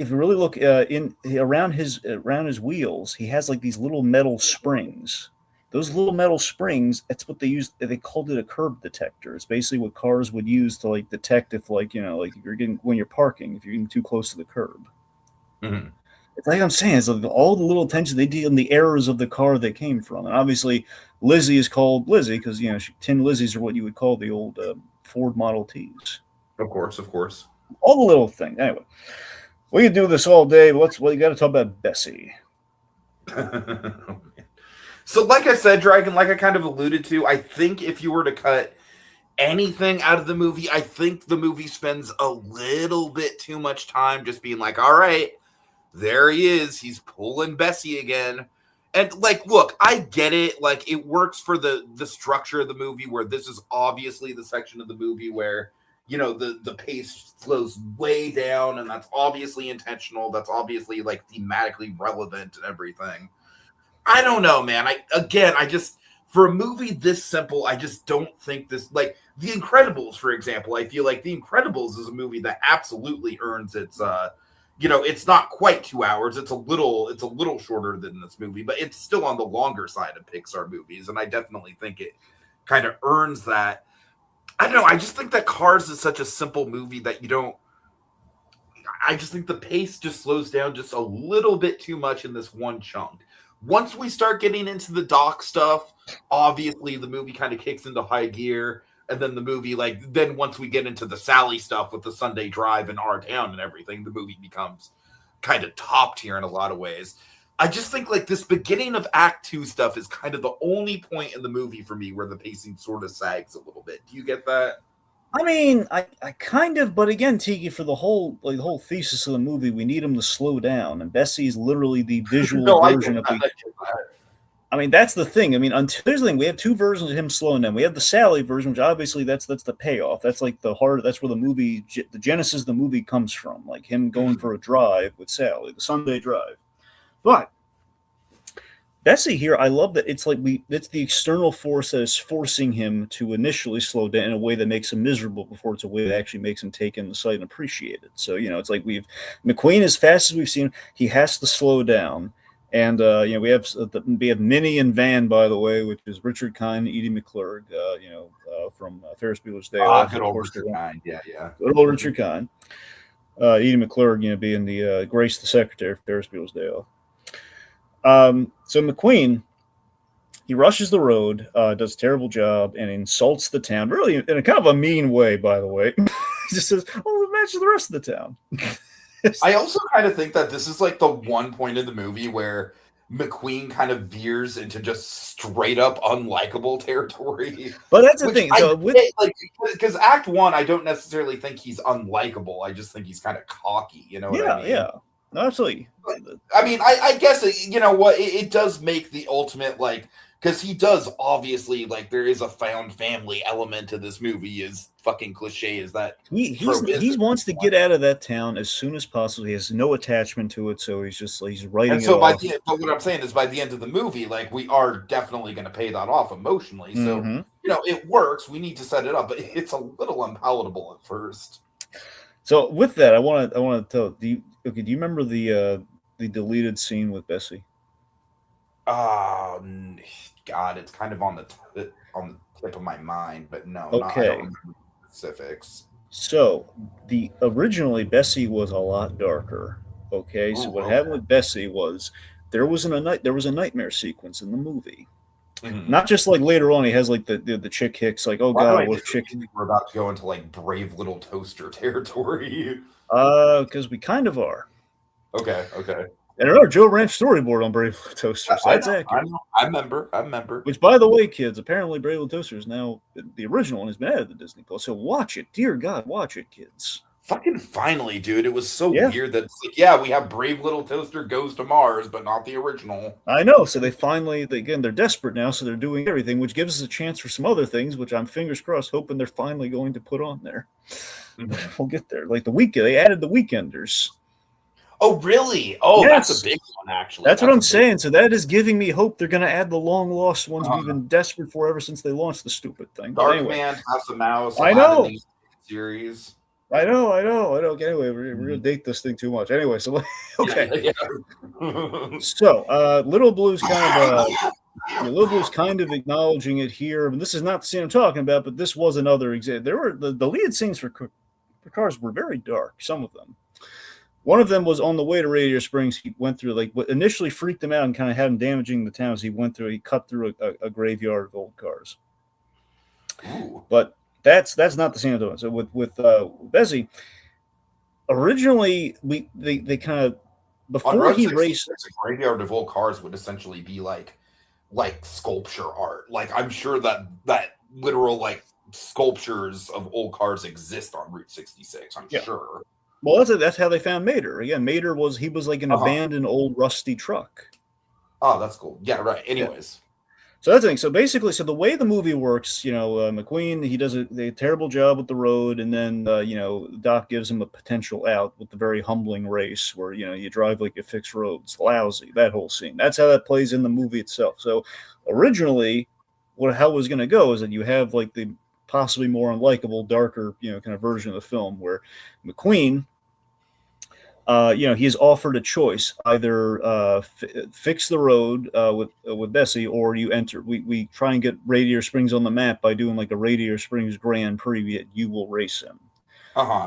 Speaker 2: really look in around his wheels, he has like these little metal springs. Those little metal springs, that's what they used. They called it a curb detector. It's basically what cars would use to like detect if like if you're getting when you're parking, if you're getting too close to the curb.
Speaker 1: Mhm.
Speaker 2: It's like I'm saying, it's like all the little attention they deal in the errors of the car they came from, and obviously Lizzie is called Lizzie because Tin Lizzies are what you would call the old Ford Model Ts.
Speaker 1: Of course, of course.
Speaker 2: All the little things. Anyway, we could do this all day. But you got to talk about Bessie.
Speaker 1: So, like I said, Dragon, like I kind of alluded to, I think if you were to cut anything out of the movie, I think the movie spends a little bit too much time just being like, all right, there he is. He's pulling Bessie again. And like, look, I get it. Like, it works for the structure of the movie where this is obviously the section of the movie where, the pace slows way down, and that's obviously intentional. That's obviously like thematically relevant and everything. I don't know, man. I just for a movie this simple, I just don't think this like The Incredibles, for example. I feel like The Incredibles is a movie that absolutely earns its it's not quite 2 hours. It's a little shorter than this movie, but it's still on the longer side of Pixar movies, and I definitely think it kind of earns that. I don't know. I just think that Cars is such a simple movie that you don't. I just think the pace just slows down just a little bit too much in this one chunk. Once we start getting into the doc stuff, obviously the movie kind of kicks into high gear. And then the movie, then once we get into the Sally stuff with the Sunday drive and our town and everything, the movie becomes kind of top tier in a lot of ways. I just think like this beginning of Act 2 stuff is kind of the only point in the movie for me where the pacing sort of sags a little bit. Do you get that?
Speaker 2: I mean, I kind of, but again, Tiki, for the whole thesis of the movie, we need him to slow down, and Bessie is literally the visual
Speaker 1: No, I
Speaker 2: version
Speaker 1: get
Speaker 2: of
Speaker 1: that.
Speaker 2: the.
Speaker 1: I get that.
Speaker 2: I mean, that's the thing. I mean, here's the thing: we have two versions of him slowing down. We have the Sally version, which obviously that's the payoff. That's like the heart. That's where the genesis of the movie comes from, like him going for a drive with Sally, the Sunday drive. But Bessie here, I love that it's the external force that is forcing him to initially slow down in a way that makes him miserable before it's a way that actually makes him take in the sight and appreciate it. So, it's like McQueen, as fast as we've seen him, he has to slow down. And, we have Minnie and Van, by the way, which is Richard Kind and Edie McClurg, from Ferris Bueller's Day Off.
Speaker 1: Good
Speaker 2: Of
Speaker 1: old
Speaker 2: course,
Speaker 1: Richard Kind. Yeah, yeah.
Speaker 2: good old Richard Kind. Edie McClurg, being the Grace the secretary for Ferris Bueller's Day Off. So McQueen, he rushes the road, does a terrible job, and insults the town, really in a kind of a mean way, by the way. He just says, "Oh, match the rest of the town."
Speaker 1: I also kind of think that this is like the one point in the movie where McQueen kind of veers into just straight up unlikable territory.
Speaker 2: But that's the
Speaker 1: Which
Speaker 2: thing.
Speaker 1: I
Speaker 2: So with
Speaker 1: get, like, because Act 1, I don't necessarily think he's unlikable. I just think he's kind of cocky. You know what I mean?
Speaker 2: yeah, no, absolutely.
Speaker 1: I mean, I guess you know what, it does make the ultimate, like, because he does obviously, like, there is a found family element to this movie, as fucking cliche as that trope is.
Speaker 2: He wants to get out of that town as soon as possible. He has no attachment to it, so he's writing
Speaker 1: And
Speaker 2: it
Speaker 1: so
Speaker 2: off.
Speaker 1: but what I'm saying is, by the end of the movie, like, we are definitely going to pay that off emotionally. So you know, it works. We need to set it up, but it's a little unpalatable at first.
Speaker 2: So with that, I want to tell. Do you remember the deleted scene with Bessie?
Speaker 1: God, it's kind of on the tip of my mind, but no,
Speaker 2: Okay.
Speaker 1: I don't remember the specifics.
Speaker 2: So originally Bessie was a lot darker. Okay, so what happened with Bessie was there was a nightmare sequence in the movie. Not just like later on, he has like the chick hicks, like, oh god, what chick?
Speaker 1: We're about to go into like Brave Little Toaster territory.
Speaker 2: Because we kind of are.
Speaker 1: Okay.
Speaker 2: And another Joe Ranch storyboard on Brave Little Toaster. So that's accurate.
Speaker 1: I remember.
Speaker 2: Which, by the way, kids, apparently Brave Little Toaster is now the original one has been added to Disney Plus. So watch it, dear God, watch it, kids.
Speaker 1: Fucking finally, dude! It was so weird that it's like, we have Brave Little Toaster Goes to Mars, but not the original.
Speaker 2: I know. So they're desperate now, so they're doing everything, which gives us a chance for some other things, which I'm fingers crossed, hoping they're finally going to put on there. We'll get there. Like they added the Weekenders.
Speaker 1: Oh, really? Oh, yes. That's a big one, actually.
Speaker 2: That's what I'm saying. So that is giving me hope they're going to add the long lost ones we've been desperate for ever since they launched the stupid thing.
Speaker 1: Darkman, House of Mouse.
Speaker 2: I know.
Speaker 1: Series.
Speaker 2: I know. Anyway, we're going to date this thing too much. Anyway, so okay. So Little Blue's kind of acknowledging it here. And this is not the scene I'm talking about, but this was another example. There were the lead scenes for Cars were very dark. Some of them. One of them was on the way to Radiator Springs. He went through, like, what initially freaked him out and kind of had him damaging the town. He cut through a graveyard of old cars. Ooh. But that's not the scene I'm doing. So with Bessie, originally they kind of before he raced,
Speaker 1: a graveyard of old cars would essentially be like sculpture art. Like, I'm sure that literal like sculptures of old cars exist on Route 66. I'm sure.
Speaker 2: Well, that's how they found Mater. Again, Mater was like an abandoned old rusty truck.
Speaker 1: Oh, that's cool. Yeah, right. Anyways.
Speaker 2: So that's the thing. So basically, the way the movie works, McQueen, he does a terrible job with the road, and then, Doc gives him a potential out with the very humbling race where, you drive like you fix roads. Lousy, that whole scene. That's how that plays in the movie itself. So originally, how it was going to go is that you have like the possibly more unlikable, darker, kind of version of the film where McQueen, he is offered a choice: either fix the road with Bessie, or you enter. We try and get Radiator Springs on the map by doing like a Radiator Springs Grand Prix. You will race him.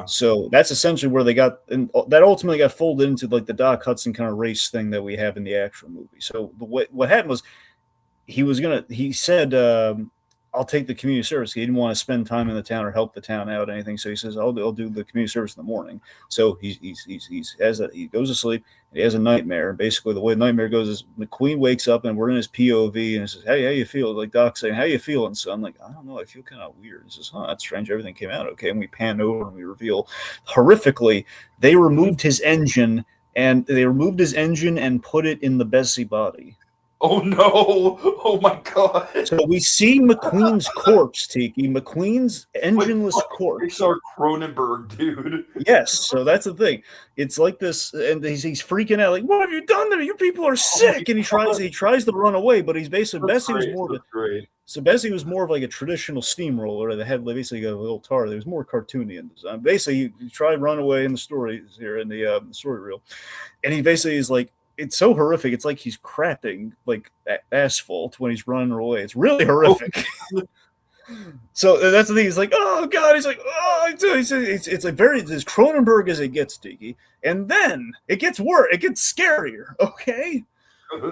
Speaker 2: So that's essentially where they got, and that ultimately got folded into like the Doc Hudson kind of race thing that we have in the actual movie. So what happened was he said, I'll take the community service. He didn't want to spend time in the town or help the town out or anything. So he says, I'll do the community service in the morning. So he goes to sleep. And he has a nightmare. Basically, the way the nightmare goes is McQueen wakes up and we're in his POV and he says, hey, how you feel? Like Doc saying, how you feeling? So I'm like, I don't know. I feel kind of weird. He says, that's strange. Everything came out okay. And we pan over and we reveal horrifically, they removed his engine and put it in the Bessie body.
Speaker 1: Oh no! Oh my god!
Speaker 2: So we see McQueen's corpse, Tiki. McQueen's engineless corpse.
Speaker 1: Pixar Cronenberg, dude.
Speaker 2: Yes, so that's the thing. It's like this, and he's freaking out, like, "What have you done to me? You people are sick!" And he tries to run away, but he's basically Bessie was more of like a traditional steamroller that had basically got a little tar. It was more cartoony in design. Basically, he tried to run away in the story here in the story reel, and he basically is like. It's so horrific. It's like he's crapping like asphalt when he's running away. It's really horrific. So that's the thing. He's like, oh god. He's like, oh. It's like very as Cronenberg as it gets, Tiki. And then it gets worse. It gets scarier. Okay.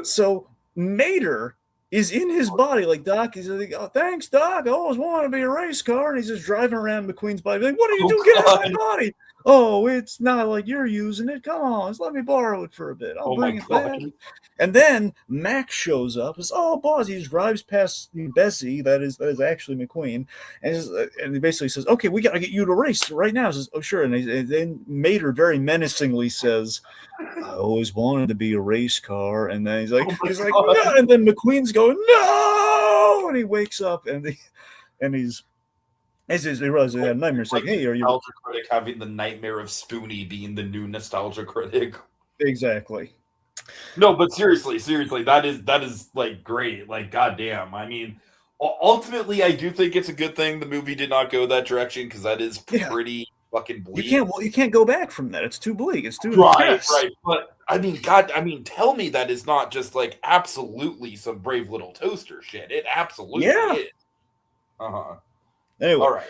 Speaker 2: So Mater is in his body, like Doc. He's like, oh, thanks, Doc. I always wanted to be a race car, and he's just driving around McQueen's body, like, what are you doing? Get out of my body. Oh, it's not like you're using it. Come on, just let me borrow it for a bit. I'll
Speaker 1: Oh my
Speaker 2: bring it
Speaker 1: god.
Speaker 2: back. And then Max shows up. Says, "Oh, boss!" He just drives past Bessie. That is actually McQueen, and he basically says, "Okay, we got to get you to race right now." He says, "Oh, sure." And then Mater very menacingly says, "I always wanted to be a race car." And then
Speaker 1: Oh my
Speaker 2: he's like,
Speaker 1: god.
Speaker 2: "No!" And then McQueen's going, "No!" And he wakes up and he's as he realizes he had a nightmare. Saying,
Speaker 1: Like the
Speaker 2: "Hey, are you
Speaker 1: nostalgia critic having the nightmare of Spoonie being the new nostalgia critic.
Speaker 2: exactly?"
Speaker 1: No, but seriously, that is like great. Like, goddamn. I mean, ultimately, I do think it's a good thing the movie did not go that direction because that is
Speaker 2: Yeah,
Speaker 1: pretty fucking
Speaker 2: you
Speaker 1: bleak.
Speaker 2: can't. Well, you can't go back from that. It's too bleak. It's too
Speaker 1: Right,
Speaker 2: yes.
Speaker 1: right. But I mean, God, I mean, tell me that is not just like absolutely some brave little toaster shit. It absolutely
Speaker 2: Yeah.
Speaker 1: is. Uh huh.
Speaker 2: Anyway,
Speaker 1: All right.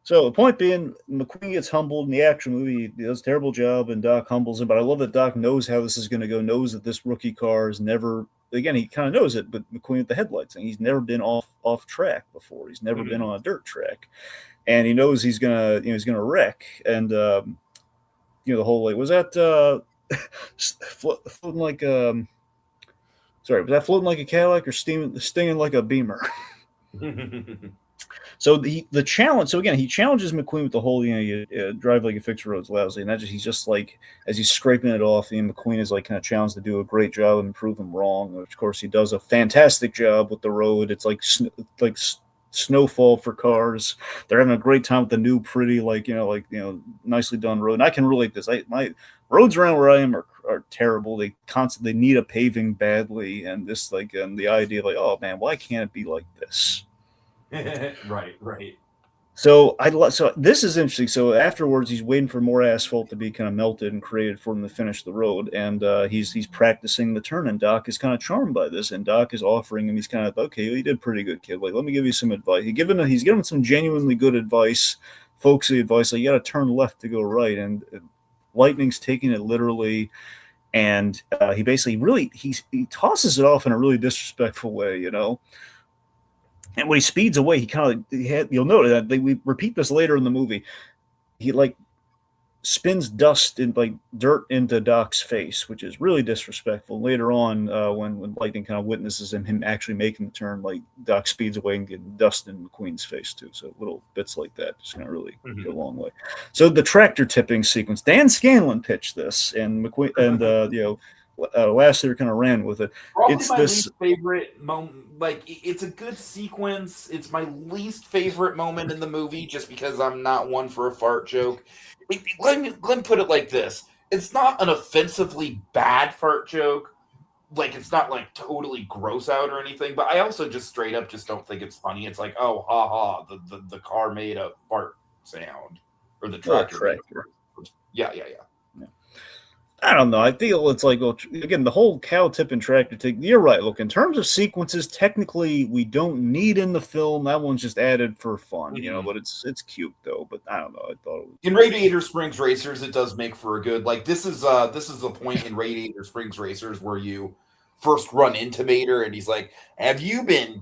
Speaker 2: so the point being, McQueen gets humbled in the action movie. He does a terrible job, and Doc humbles him. But I love that Doc knows how this is going to go. Knows that this rookie car is never. Again, he kind of knows it, but McQueen with the headlights, and he's never been off track before. He's never been
Speaker 1: Mhm.
Speaker 2: on a dirt track, and he knows he's gonna wreck. And the whole like was that floating like sorry, was that floating like a Cadillac or stinging like a Beamer? So the challenge. So again, he challenges McQueen with the whole you drive like a fixed roads lousy, and that he's just like as he's scraping it off, McQueen is like kind of challenged to do a great job and prove him wrong. Which of course he does a fantastic job with the road. It's like snowfall for cars. They're having a great time with the new pretty nicely done road. And I can relate this. My roads around where I am are terrible. They need a paving badly, and this and the idea like, oh man, why can't it be like this?
Speaker 1: Right, right.
Speaker 2: So this is interesting. So afterwards, he's waiting for more asphalt to be kind of melted and created for him to finish the road, and he's practicing the turn. And Doc is kind of charmed by this, and Doc is offering him. He's kind of okay. Well, you did pretty good, kid. Like, let me give you some advice. He's given some genuinely good advice, folksy advice. Like, you got to turn left to go right, and Lightning's taking it literally. And he basically he tosses it off in a really disrespectful way, and when he speeds away, he kind of you'll notice that we repeat this later in the movie. He like spins dust in like dirt into Doc's face, which is really disrespectful. Later on, when Lightning kind of witnesses him actually making the turn, like Doc speeds away and getting dust in McQueen's face too. So little bits like that just gonna really go a long way. So the tractor tipping sequence, Dan Scanlon pitched this, and McQueen and Lasseter kind of ran with it.
Speaker 1: Probably
Speaker 2: It's
Speaker 1: my
Speaker 2: this
Speaker 1: least favorite moment. Like, it's a good sequence. It's my least favorite moment in the movie, just because I'm not one for a fart joke. Let me put it like this: it's not an offensively bad fart joke. Like, it's not like totally gross out or anything. But I also just straight up just don't think it's funny. It's like, oh, ha ha, the car made a fart sound, or the tractor made a
Speaker 2: tractor.
Speaker 1: fart. Yeah.
Speaker 2: I don't know. I feel it's like, well, again, the whole cow tip and tractor take. You're right. Look, in terms of sequences, technically, we don't need in the film. That one's just added for fun,
Speaker 1: Mhm.
Speaker 2: But it's cute though. But I don't know. I thought it was.
Speaker 1: In Radiator Springs Racers, it does make for a good like this is the point in Radiator Springs Racers where you first run into Mater and he's like, "Have you been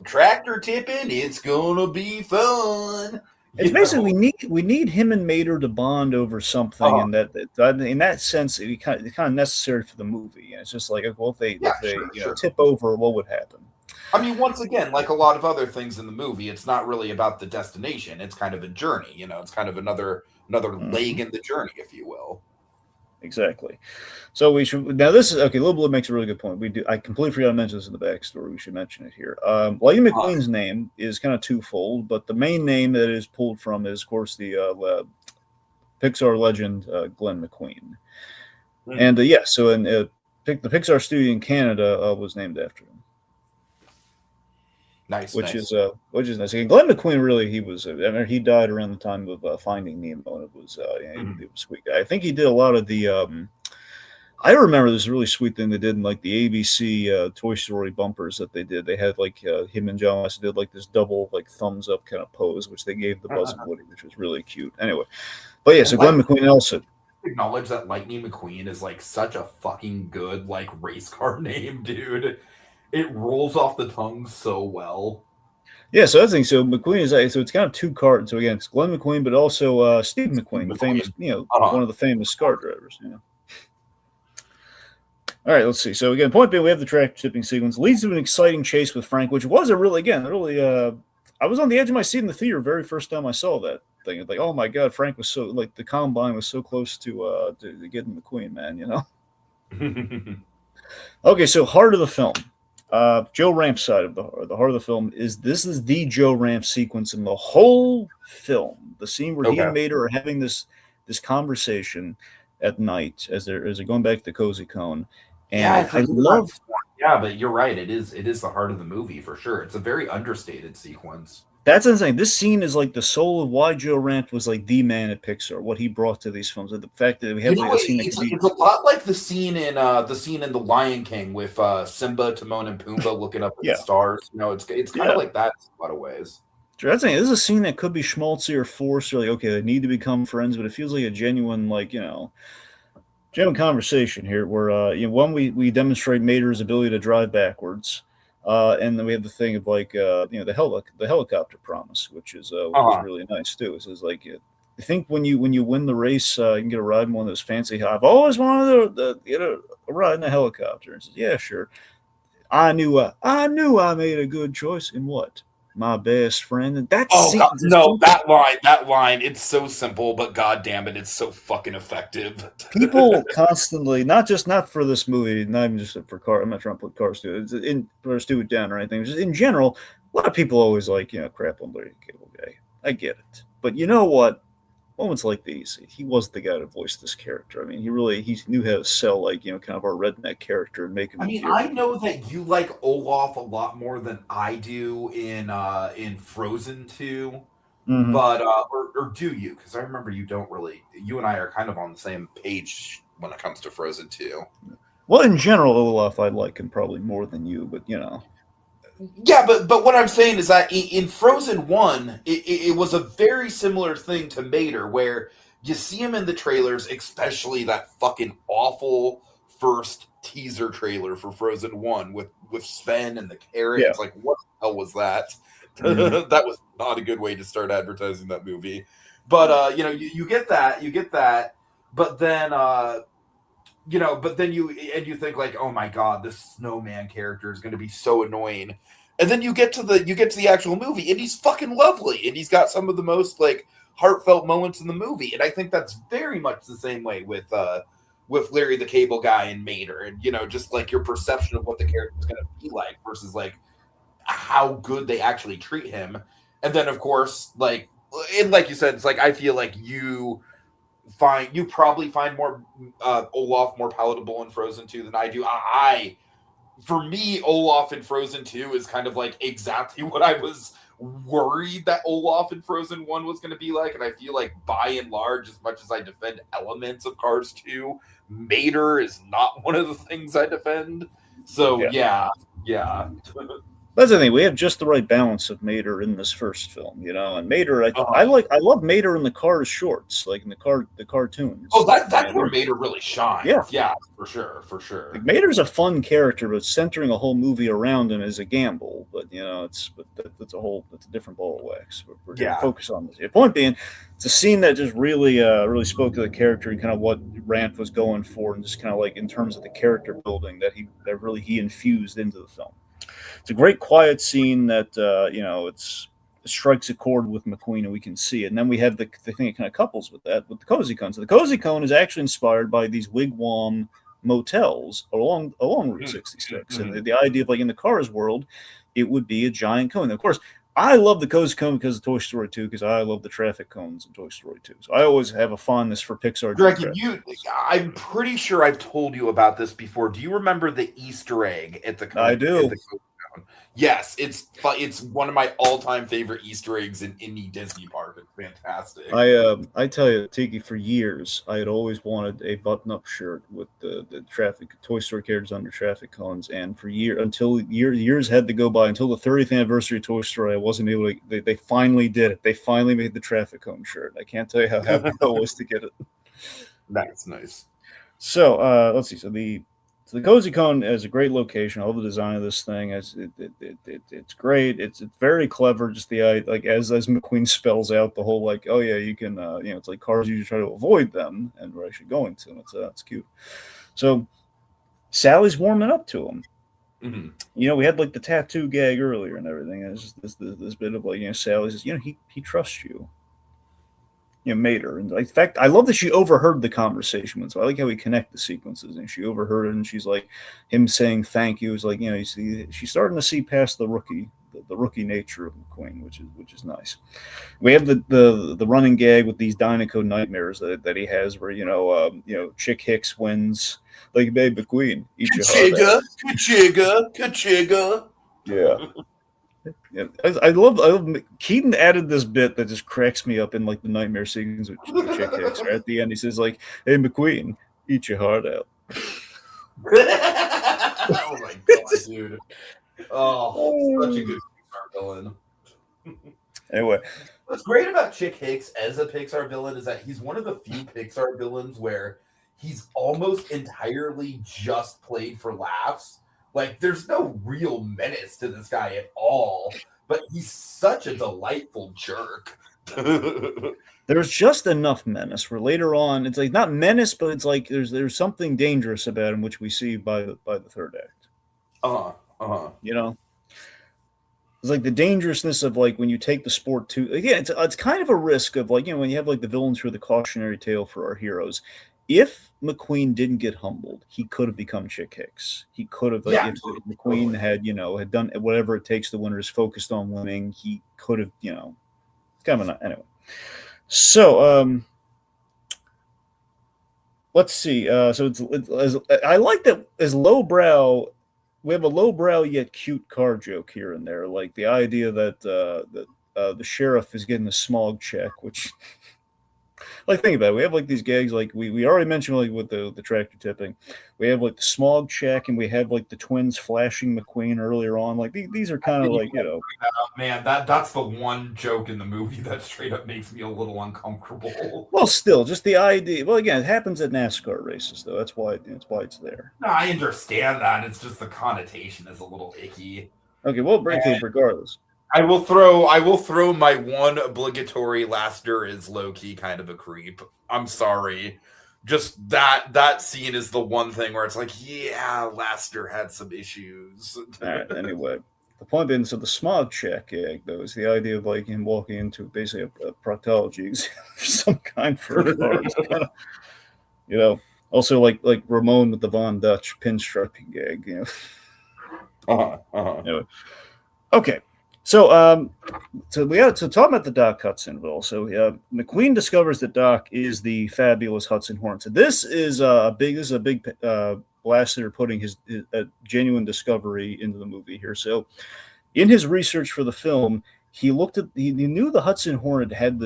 Speaker 1: tractor tipping? It's gonna be fun."
Speaker 2: It's
Speaker 1: You
Speaker 2: basically
Speaker 1: know.
Speaker 2: we need him and Mater to bond over something,
Speaker 1: Uh,
Speaker 2: and that in that sense, it's kind of necessary for the movie. And it's just like, well,
Speaker 1: yeah,
Speaker 2: if they
Speaker 1: sure.
Speaker 2: tip over, what would happen?
Speaker 1: I mean, once again, like a lot of other things in the movie, it's not really about the destination. It's kind of a journey. It's kind of another leg
Speaker 2: Mm-hmm.
Speaker 1: in the journey, if you will.
Speaker 2: Exactly. So we should now. This is okay. Little Blue makes a really good point. We do. I completely forgot to mention this in the backstory. We should mention it here. Lightning
Speaker 1: Uh,
Speaker 2: McQueen's name is kind of twofold, but the main name that it is pulled from is, of course, the Pixar legend Glenn McQueen. And
Speaker 1: mhm.
Speaker 2: so in the Pixar studio in Canada was named after him,
Speaker 1: Nice, nice.
Speaker 2: which is nice. And Glenn McQueen really he was. I mean, he died around the time of Finding Nemo, and it was he was a sweet guy. I think he did a lot of the. I remember this really sweet thing they did in like the ABC Toy Story bumpers that they did. They had like him and John Lasseter did like this double like thumbs up kind of pose, which they gave the Buzz and Woody, which was really cute. Anyway, but yeah, so
Speaker 1: Like,
Speaker 2: Glenn McQueen also.
Speaker 1: acknowledge that Lightning McQueen is like such a fucking good like race car name, dude. It rolls off the tongue so well.
Speaker 2: Yeah, so that's the thing. So McQueen is so it's kind of two cards. So again, it's Glenn McQueen, but also Steve McQueen, the famous,
Speaker 1: McQueen.
Speaker 2: one of the famous car drivers. All right, let's see. So again, point being, we have the track tipping sequence leads to an exciting chase with Frank, which was a really, again, really. I was on the edge of my seat in the theater very first time I saw that thing. It's like, oh my god, Frank was so like the combine was so close to getting McQueen, man. Okay, so heart of the film. Joe Ramp's side of the heart of the film is this is the Joe Ramp sequence in the whole film. The scene where he
Speaker 1: Okay.
Speaker 2: and Mater are having this conversation at night as they're going back to the cozy cone, and
Speaker 1: Yeah, I
Speaker 2: I
Speaker 1: forget about
Speaker 2: love
Speaker 1: this one. Yeah, but you're right. It is the heart of the movie for sure. It's a very understated sequence.
Speaker 2: that's insane. This scene is like the soul of why Joe Ramp was like the man at Pixar, what he brought to these films, and the fact that we have like a scene that
Speaker 1: It's
Speaker 2: could be
Speaker 1: it's a lot like the scene in The Lion King with Simba, Timon, and Pumbaa looking up at the
Speaker 2: yeah
Speaker 1: stars. It's kind of
Speaker 2: yeah.
Speaker 1: like that in a lot of ways.
Speaker 2: That's saying this is a scene that could be schmaltzy or forced, or like okay, they need to become friends, but it feels like a genuine, like genuine conversation here, where one we demonstrate Mater's ability to drive backwards, and then we have the thing of like the helicopter promise, which is
Speaker 1: Uh-huh.
Speaker 2: really nice too. It says like I think when you win the race, you can get a ride in one of those fancy. I've always wanted to get a ride in a helicopter. And says, yeah, sure. I knew I made a good choice in what my best friend, and that
Speaker 1: Oh
Speaker 2: scene.
Speaker 1: god, no, that line, it's so simple, but god damn it, it's so fucking effective.
Speaker 2: People constantly, not for this movie, not even just for car. I'm not trying to put cars to it. It's in or Stu it down or anything. Just in general, a lot of people always like crap on Larry the Cable Guy. I get it, but you know what? Moments like these, he was the guy to voice this character. I mean, he knew how to sell like kind of our redneck character and make him
Speaker 1: I mean, I
Speaker 2: endearing.
Speaker 1: know that you like Olaf a lot more than I do in Frozen 2,
Speaker 2: Mm-hmm.
Speaker 1: but or do you? Because I remember you don't really. You and I are kind of on the same page when it comes to Frozen 2.
Speaker 2: Well, in general, Olaf, I like him probably more than you, but
Speaker 1: Yeah, but what I'm saying is that in Frozen 1, it was a very similar thing to Mater, where you see him in the trailers, especially that fucking awful first teaser trailer for Frozen 1 with Sven and the carrot.
Speaker 2: yeah.
Speaker 1: It's like, what the hell was that?
Speaker 2: Mm-hmm.
Speaker 1: That was not a good way to start advertising that movie. But you get that, but then you think like, oh my god, this snowman character is going to be so annoying, and then you get to the actual movie, and he's fucking lovely, and he's got some of the most like heartfelt moments in the movie, and I think that's very much the same way with Larry the Cable Guy and Mater, and just like your perception of what the character is going to be like versus like how good they actually treat him, and then of course like you said, it's like I feel like you probably find more Olaf more palatable in Frozen 2 than I do. For me, Olaf in Frozen 2 is kind of like exactly what I was worried that Olaf in Frozen 1 was going to be like. And I feel like by and large, as much as I defend elements of Cars 2, Mater is not one of the things I defend. So
Speaker 2: Yeah.
Speaker 1: yeah.
Speaker 2: That's the thing. We have just the right balance of Mater in this first film, and Mater. I
Speaker 1: uh,
Speaker 2: love Mater in the Cars shorts, like in the cartoons.
Speaker 1: oh,
Speaker 2: Like
Speaker 1: that's where Mater really
Speaker 2: yeah,
Speaker 1: shines. Yeah, for
Speaker 2: like
Speaker 1: sure.
Speaker 2: Mater's a fun character, but centering a whole movie around him is a gamble. But that's a different ball of wax. We're going to
Speaker 1: Yeah.
Speaker 2: focus on this. The point being, it's a scene that just really spoke to the character and kind of what Rant was going for, and just kind of like in terms of the character building that really he infused into the film. It's a great quiet scene that it strikes a chord with McQueen, and we can see it. And then we have the thing that kind of couples with that with the cozy cone. So the cozy cone is actually inspired by these wigwam motels along Route 66, and the idea of like in the Cars world, it would be a giant cone. And of course, I love the cozy cone because of Toy Story 2, because I love the traffic cones in Toy Story 2. So I always have a fondness for Pixar doing
Speaker 1: Dragon,
Speaker 2: traffic cones.
Speaker 1: I'm pretty sure I've told you about this before. Do you remember the Easter egg at the
Speaker 2: I
Speaker 1: cone at
Speaker 2: do.
Speaker 1: the cone? Yes, it's one of my all-time favorite Easter eggs in any Disney park. It's fantastic.
Speaker 2: I tell you, Tiki, for years I had always wanted a button-up shirt with the traffic Toy Story characters under traffic cones, and for years had to go by until the 30th anniversary of Toy Story. I wasn't able to. They finally did it. They finally made the traffic cone shirt. I can't tell you how happy I was to get it.
Speaker 1: Nice.
Speaker 2: So let's see. So So the Cozy Cone is a great location. All the design of this thing is it's great. It's very clever. Just the like as McQueen spells out the whole like, oh yeah, you can it's like cars usually try to avoid them, and we're actually going to. It's cute. So Sally's warming up to him.
Speaker 1: Mm-hmm.
Speaker 2: We had like the tattoo gag earlier and everything. And it's just this bit of like, Sally says, he trusts you. Made her. And in fact, I love that she overheard the conversation. So I like how we connect the sequences. And she overheard it, and she's like, him saying thank you is like, she's starting to see past the rookie nature of McQueen, which is nice. We have the running gag with these Dynaco nightmares that he has, where Chick Hicks wins. Like, babe, McQueen, eat your heart out.
Speaker 1: Kachiga.
Speaker 2: Yeah. Yeah, I love Keaton added this bit that just cracks me up in like the nightmare sequence with Chick Hicks. Right at the end, he says like, "Hey McQueen, eat your heart out."
Speaker 1: Oh my god, dude! Oh, such a good Pixar villain.
Speaker 2: Anyway,
Speaker 1: What's great about Chick Hicks as a Pixar villain is that he's one of the few Pixar villains where he's almost entirely just played for laughs. Like, there's no real menace to this guy at all, but he's such a delightful jerk.
Speaker 2: there's just enough menace where later on it's like not menace, but it's like there's something dangerous about him, which we see by the third act. It's like the dangerousness of like when you take the sport to again, it's kind of a risk of like when you have like the villains who are the cautionary tale for our heroes. If McQueen didn't get humbled, he could have become Chick Hicks. He could have, if McQueen had done whatever it takes to win, or is focused on winning, he could have, it's kind of anyway. So let's see. So it's I like that as lowbrow. We have a lowbrow yet cute car joke here and there, like the idea that the sheriff is getting a smog check, which. Like, think about it. We have like these gags, like we already mentioned, like with the tractor tipping. We have like the smog check, and we have like the twins flashing McQueen earlier on. Like these are kind of like
Speaker 3: man, that's the one joke in the movie that straight up makes me a little uncomfortable.
Speaker 2: Well, still, just the idea. Well, again, it happens at NASCAR races, though. That's why it's there.
Speaker 3: No, I understand that. It's just the connotation is a little icky.
Speaker 2: Okay, we'll break it regardless.
Speaker 1: I will throw my one obligatory Laster is low key kind of a creep. I'm sorry. Just that scene is the one thing where it's like, yeah, Laster had some issues.
Speaker 2: All right, anyway. The point being, so the smog check gag, though, is the idea of like him walking into basically a proctology exam of some kind for a car. Kind of, also like Ramon with the Von Dutch pinstriping gag, Anyway. Okay. So, we have to talk about the Doc Hudsonville. So, McQueen discovers that Doc is the fabulous Hudson Hornet. So, this is a big blast that are putting his genuine discovery into the movie here. So, in his research for the film, he knew the Hudson Hornet had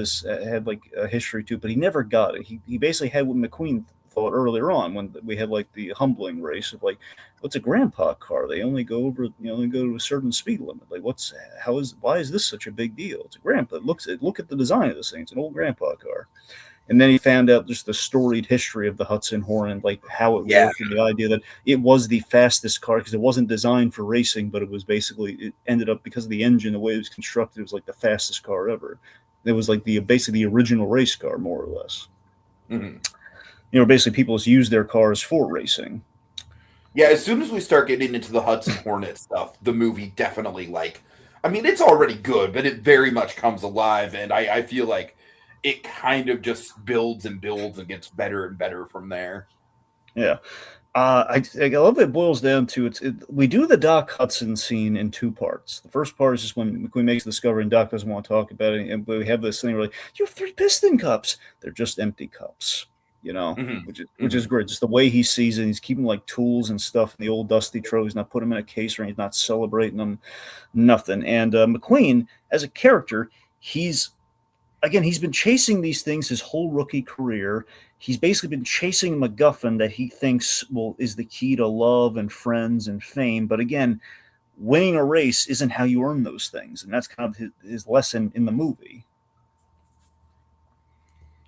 Speaker 2: like a history to it, but he never got it. He basically had what McQueen thought earlier on when we had like the humbling race of like, what's a grandpa car? They only go to a certain speed limit. Like, why is this such a big deal? It's a grandpa. Look at the design of this thing. It's an old grandpa car. And then he found out just the storied history of the Hudson Hornet, like how it worked, and the idea that it was the fastest car because it wasn't designed for racing, but it ended up because of the engine, the way it was constructed, it was like the fastest car ever. It was like basically the original race car, more or less.
Speaker 1: Mm-hmm.
Speaker 2: Basically people just use their cars for racing.
Speaker 1: Yeah, as soon as we start getting into the Hudson Hornet stuff, the movie definitely it's already good, but it very much comes alive, and I feel like it kind of just builds and builds and gets better and better from there.
Speaker 2: Yeah. I love it boils down to we do the Doc Hudson scene in two parts. The first part is just when McQueen makes the discovery and Doc doesn't want to talk about it, and we have this thing where like, you have 3 piston cups. They're just empty cups. Which is great. Just the way he sees it, he's keeping like tools and stuff in the old dusty trove. He's not putting them in a case, or he's not celebrating them, nothing. And McQueen, as a character, he's been chasing these things his whole rookie career. He's basically been chasing a MacGuffin that he thinks is the key to love and friends and fame. But again, winning a race isn't how you earn those things, and that's kind of his lesson in the movie.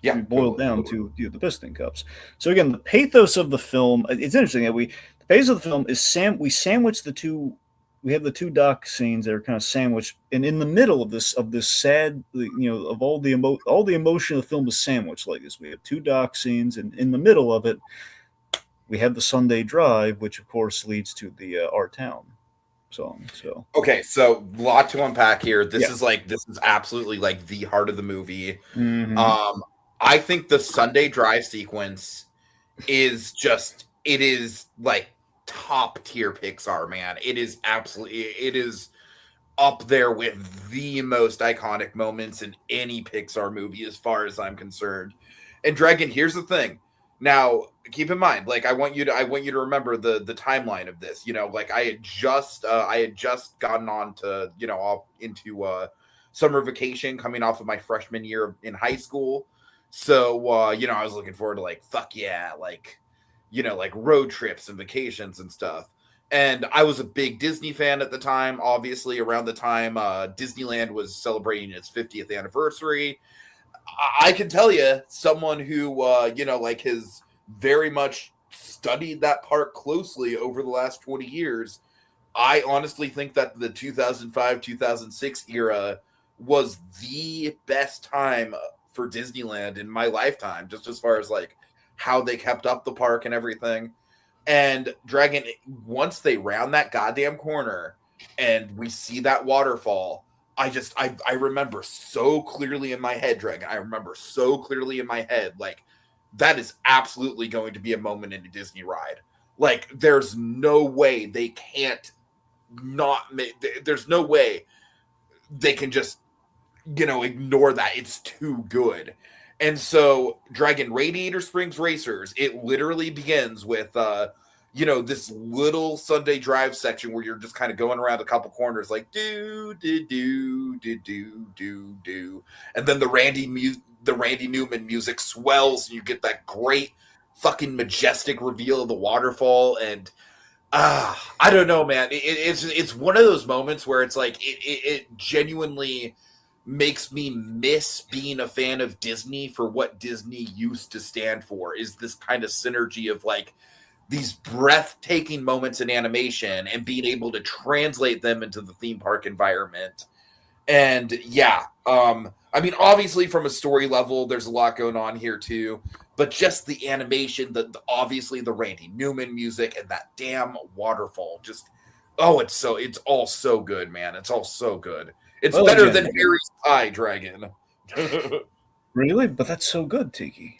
Speaker 2: Yeah, boiled down to the piston cups. So again, the pathos of the film, it's interesting that the base of the film is we sandwich the two. We have the two dock scenes that are kind of sandwiched, and in the middle of this sad, of all the emotion of the film is sandwiched like this. We have two dock scenes, and in the middle of it, we have the Sunday drive, which of course leads to the Our Town song. So
Speaker 1: okay, so a lot to unpack here. This
Speaker 2: Yeah.
Speaker 1: is absolutely like the heart of the movie.
Speaker 2: Mhm.
Speaker 1: I think the Sunday drive sequence is it is like top tier Pixar, man. It is up there with the most iconic moments in any Pixar movie as far as I'm concerned. And Dragon, here's the thing. Now, keep in mind, like I want you to remember the timeline of this. Like I had just gotten on to, off into summer vacation coming off of my freshman year in high school. So I was looking forward to like fuck yeah, like like road trips and vacations and stuff. And I was a big Disney fan at the time. Obviously, around the time Disneyland was celebrating its 50th anniversary, I can tell you, someone who like has very much studied that park closely over the last 20 years. I honestly think that the 2005 2006 era was the best time for Disneyland in my lifetime, just as far as like how they kept up the park and everything. And Dragon, once they round that goddamn corner and we see that waterfall, I remember so clearly in my head, Dragon. I remember so clearly in my head, like that is absolutely going to be a moment in a Disney ride. Like there's no way they can't not make. There's no way they can just ignore that. It's too good. And so Dragon Radiator Springs Racers, it literally begins with this little Sunday drive section where you're just kind of going around a couple corners like do do do do do do do, and then the Randy Newman music swells and you get that great fucking majestic reveal of the waterfall. And I don't know, man. It's one of those moments where it's like it genuinely makes me miss being a fan of Disney for what Disney used to stand for, is this kind of synergy of like these breathtaking moments in animation and being able to translate them into the theme park environment. And yeah, I mean, obviously from a story level, there's a lot going on here too, but just the animation, obviously the Randy Newman music and that damn waterfall, just it's all so good, man. It's all so good. It's better than Harry's Pie, Dragon.
Speaker 2: Really? But that's so good, Tiki.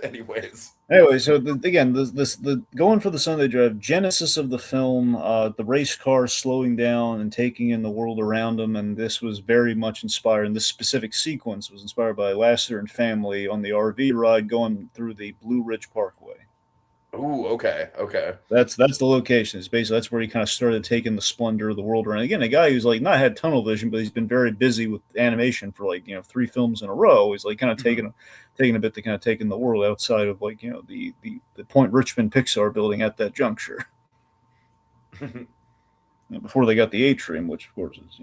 Speaker 1: Anyway,
Speaker 2: so the going for the Sunday drive, genesis of the film, the race cars slowing down and taking in the world around them, and this was very much inspired. And this specific sequence was inspired by Lasseter and family on the RV ride going through the Blue Ridge Parkway.
Speaker 1: Ooh, okay.
Speaker 2: That's the location. It's basically that's where he kind of started taking the splendor of the world around. Again, a guy who's like not had tunnel vision, but he's been very busy with animation for like 3 films in a row. He's like kind of taking a bit to kind of taking the world outside of like the Point Richmond Pixar building at that juncture. Before they got the atrium, which of course is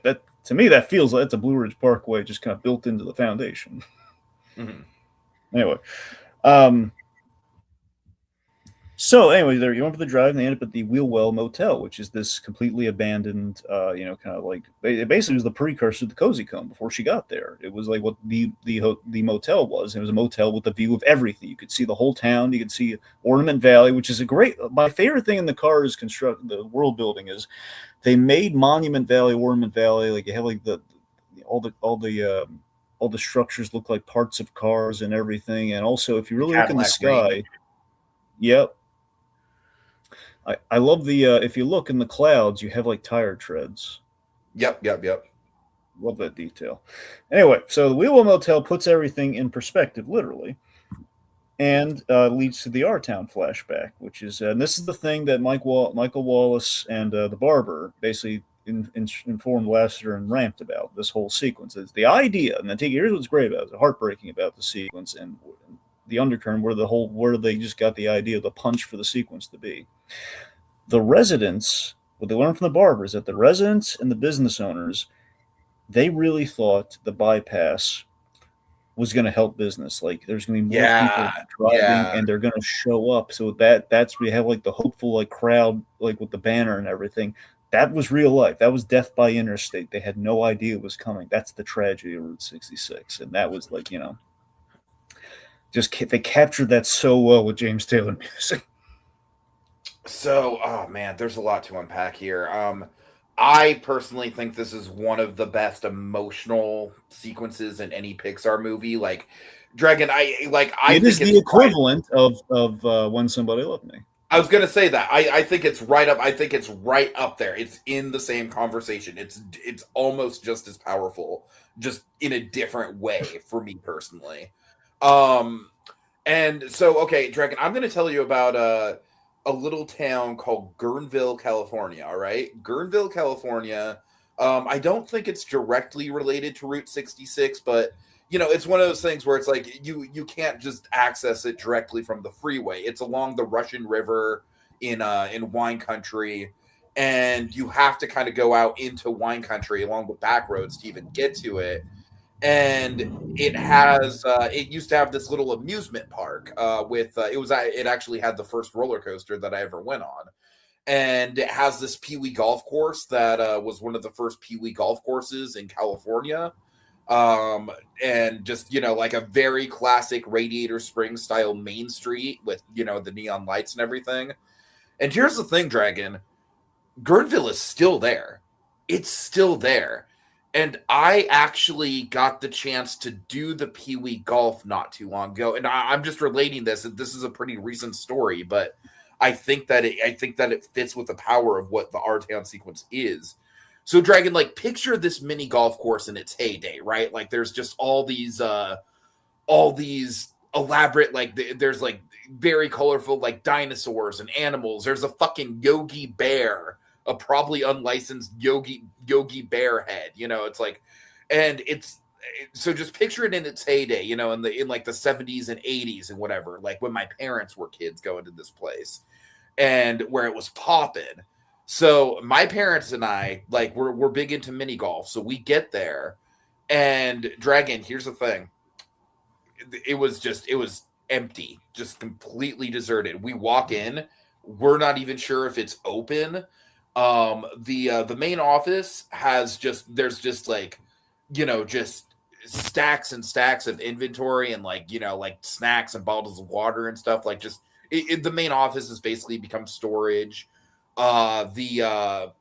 Speaker 2: that to me that feels like it's a Blue Ridge Parkway just kind of built into the foundation. Anyway. So anyway, there you went for the drive, and they end up at the Wheelwell Motel, which is this completely abandoned, kind of like it basically was the precursor to the Cozy Cone before she got there. It was like what the motel was. It was a motel with a view of everything. You could see the whole town. You could see Ornament Valley, which is my favorite thing in the Cars the world building is they made Monument Valley, Ornament Valley. Like you have like all the structures look like parts of cars and everything. And also, if you really look in the sky, yep. I love the if you look in the clouds, you have like tire treads.
Speaker 1: Yep.
Speaker 2: Love that detail. Anyway, so the Wheelwell Motel puts everything in perspective, literally, and leads to the Our Town flashback, which is and this is the thing that Michael Wallace and the barber basically informed Lasseter and ramped about. This whole sequence is the idea, and then here's what's great about it, heartbreaking about the sequence and the undercurrent where they just got the idea of the punch for the sequence to be. The residents, what they learned from the barber is that the residents and the business owners, they really thought the bypass was going to help business. Like there's going to be more people
Speaker 1: Yeah,
Speaker 2: driving,
Speaker 1: yeah.
Speaker 2: and they're going to show up. So that's we have like the hopeful like crowd like with the banner and everything. That was real life. That was death by interstate. They had no idea it was coming. That's the tragedy of Route 66, and that was like just they captured that so well with James Taylor music.
Speaker 1: So, oh man, there's a lot to unpack here. I personally think this is one of the best emotional sequences in any Pixar movie. Like, Dragon, I
Speaker 2: It is
Speaker 1: think
Speaker 2: the
Speaker 1: it's right.
Speaker 2: equivalent of When Somebody Loved Me.
Speaker 1: I was gonna say that. I think it's right up. I think it's right up there. It's in the same conversation. It's almost just as powerful, just in a different way for me personally. Um, And so, okay, Dragon, I'm going to tell you about a little town called Guerneville, California. All right, Guerneville, California. I don't think it's directly related to Route 66, but it's one of those things where it's like you can't just access it directly from the freeway. It's along the Russian River in wine country, and you have to kind of go out into wine country along the back roads to even get to it. And it used to have this little amusement park with it actually had the first roller coaster that I ever went on, and it has this Pee-wee golf course that was one of the first Pee-wee golf courses in California, and just like a very classic Radiator Springs style main street with the neon lights and everything. And here's the thing, Dragon, Guerneville is still there. It's still there. And I actually got the chance to do the Pee Wee golf not too long ago. And I'm just relating this. This is a pretty recent story, but I think that it fits with the power of what the R Town sequence is. So, Dragon, like, picture this mini golf course in its heyday, right? Like, there's just all these elaborate, like, there's like very colorful, like, dinosaurs and animals. There's a fucking Yogi Bear, a probably unlicensed Yogi Bear head. It's like, and so just picture it in its heyday, in like the 70s and 80s and whatever, like when my parents were kids going to this place and where it was popping. So my parents and I, like, we're big into mini golf. So we get there, and Dragon, here's the thing. It was empty, just completely deserted. We walk in, we're not even sure if it's open. The main office there's just like just stacks and stacks of inventory and like like snacks and bottles of water and stuff, like just the main office has basically become storage. The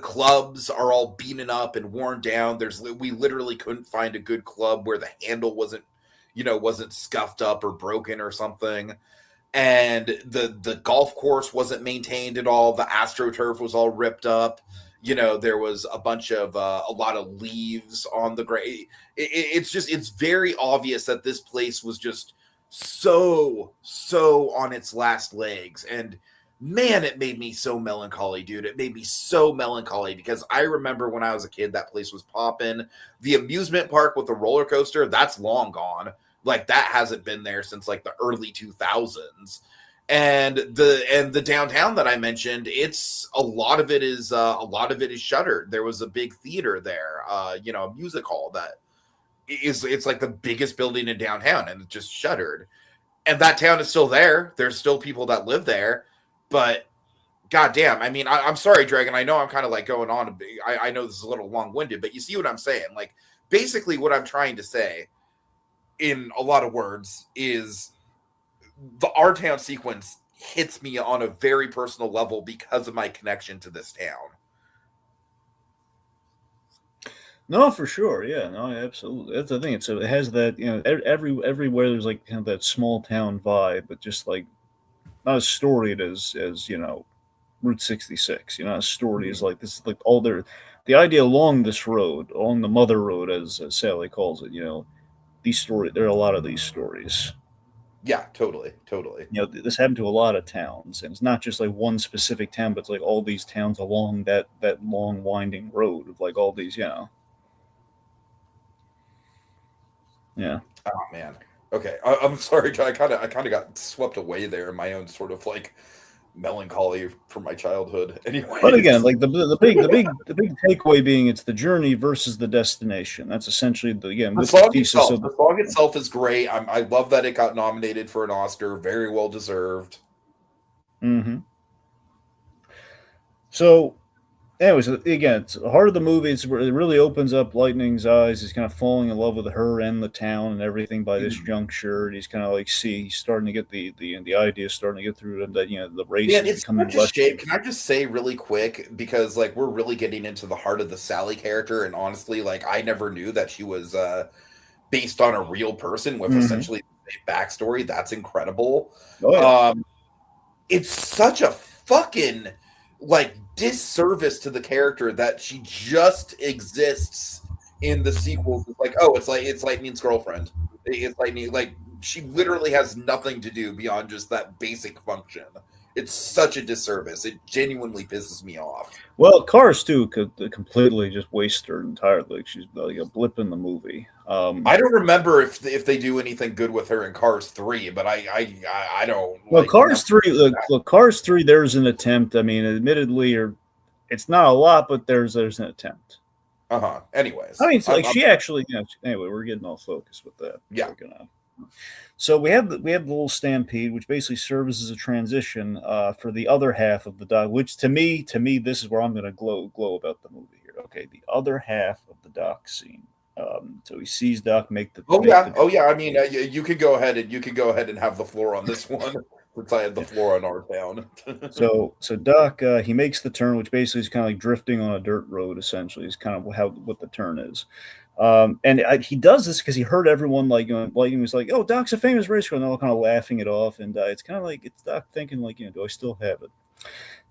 Speaker 1: clubs are all beaten up and worn down. We literally couldn't find a good club where the handle wasn't scuffed up or broken or something. And the golf course wasn't maintained at all. The AstroTurf was all ripped up. There was a lot of leaves on the grave. It's very obvious that this place was just so on its last legs. And man, it made me so melancholy, dude. It made me so melancholy because I remember when I was a kid, that place was popping. The amusement park with the roller coaster, that's long gone. Like, that hasn't been there since like the early 2000s. And the downtown that I mentioned, a lot of it is shuttered. There was a big theater there, a music hall that it's like the biggest building in downtown, and it's just shuttered. And that town is still there. There's still people that live there, but goddamn, I mean, I'm sorry, Dragon. I know I'm kind of like going on. I know this is a little long-winded, but you see what I'm saying? Like, basically, what I'm trying to say, in a lot of words, is the R Town sequence hits me on a very personal level because of my connection to this town.
Speaker 2: No, for sure. Yeah, no, absolutely. That's the thing. It has that, everywhere there's like kind of that small town vibe, but just like not as storied as Route 66. As storied as like this is like all the idea along this road, along the mother road, as Sally calls it. There are a lot of these stories.
Speaker 1: Yeah, totally.
Speaker 2: This happened to a lot of towns, and it's not just like one specific town, but it's like all these towns along that long winding road of like all these. Yeah.
Speaker 1: Oh man. Okay, I'm sorry, John. I kind of got swept away there in my own sort of like melancholy from my childhood. Anyway,
Speaker 2: But again, like the big takeaway being it's the journey versus the destination. That's essentially
Speaker 1: the
Speaker 2: with the
Speaker 1: song
Speaker 2: thesis
Speaker 1: itself,
Speaker 2: of
Speaker 1: the song itself is great. I love that it got nominated for an Oscar, very well deserved.
Speaker 2: Mm-hmm. So, anyways, again, it's the heart of the movie. It really opens up Lightning's eyes. He's kind of falling in love with her and the town and everything by this juncture. And he's kind of like, he's starting to get the idea starting to get through to him that the race
Speaker 1: Man,
Speaker 2: is
Speaker 1: it's
Speaker 2: becoming
Speaker 1: such a
Speaker 2: less.
Speaker 1: shame. Can I just say really quick, because like we're really getting into the heart of the Sally character, and honestly, like I never knew that she was based on a real person with essentially a backstory. That's incredible.
Speaker 2: Oh, yeah.
Speaker 1: It's such a fucking like disservice to the character that she just exists in the sequels. It's like, oh, it's Lightning's girlfriend. It's Lightning. Like she literally has nothing to do beyond just that basic function. It's such a disservice. It genuinely pisses me off.
Speaker 2: Well, Cars 2 could completely just waste her entirely. Like she's like a blip in the movie.
Speaker 1: I don't remember if they do anything good with her in Cars 3, but I don't.
Speaker 2: Well,
Speaker 1: like,
Speaker 2: Cars 3, look, Cars 3. There's an attempt. I mean, admittedly, it's not a lot, but there's an attempt.
Speaker 1: Anyways,
Speaker 2: I mean, it's like she actually. Anyway, we're getting off focus with that.
Speaker 1: Yeah.
Speaker 2: So we have the little stampede, which basically serves as a transition for the other half of the doc. Which to me, this is where I'm going to glow about the movie here. Okay, the other half of the doc scene. So he sees Doc make the.
Speaker 1: Yeah. I mean, you could go ahead and have the floor on this one since I had the floor on our town.
Speaker 2: So Doc he makes the turn, which basically is kind of like drifting on a dirt road. Essentially, is kind of what the turn is. And he does this because he heard everyone Lightning was like, "Oh, Doc's a famous race car," and they're all kind of laughing it off. And it's kind of like it's Doc thinking like, do I still have it?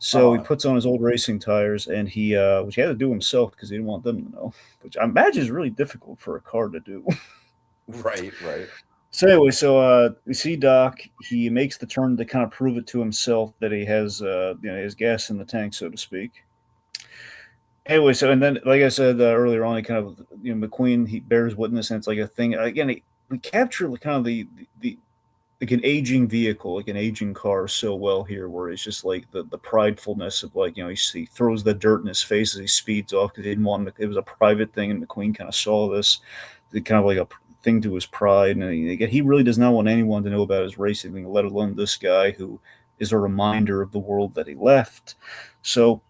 Speaker 2: So he puts on his old racing tires, and he which he had to do himself because he didn't want them to know, which I imagine is really difficult for a car to do.
Speaker 1: Right.
Speaker 2: So anyway, we see Doc. He makes the turn to kind of prove it to himself that he has his gas in the tank, so to speak. Anyway, so and then, like I said earlier on, he kind of McQueen he bears witness, and it's like a thing again. We capture kind of the like an aging vehicle, like an aging car, so well here, where it's just like the pridefulness of he throws the dirt in his face as he speeds off because he didn't want it was a private thing, and McQueen kind of saw this, kind of like a thing to his pride, and he really does not want anyone to know about his racing, let alone this guy who is a reminder of the world that he left. So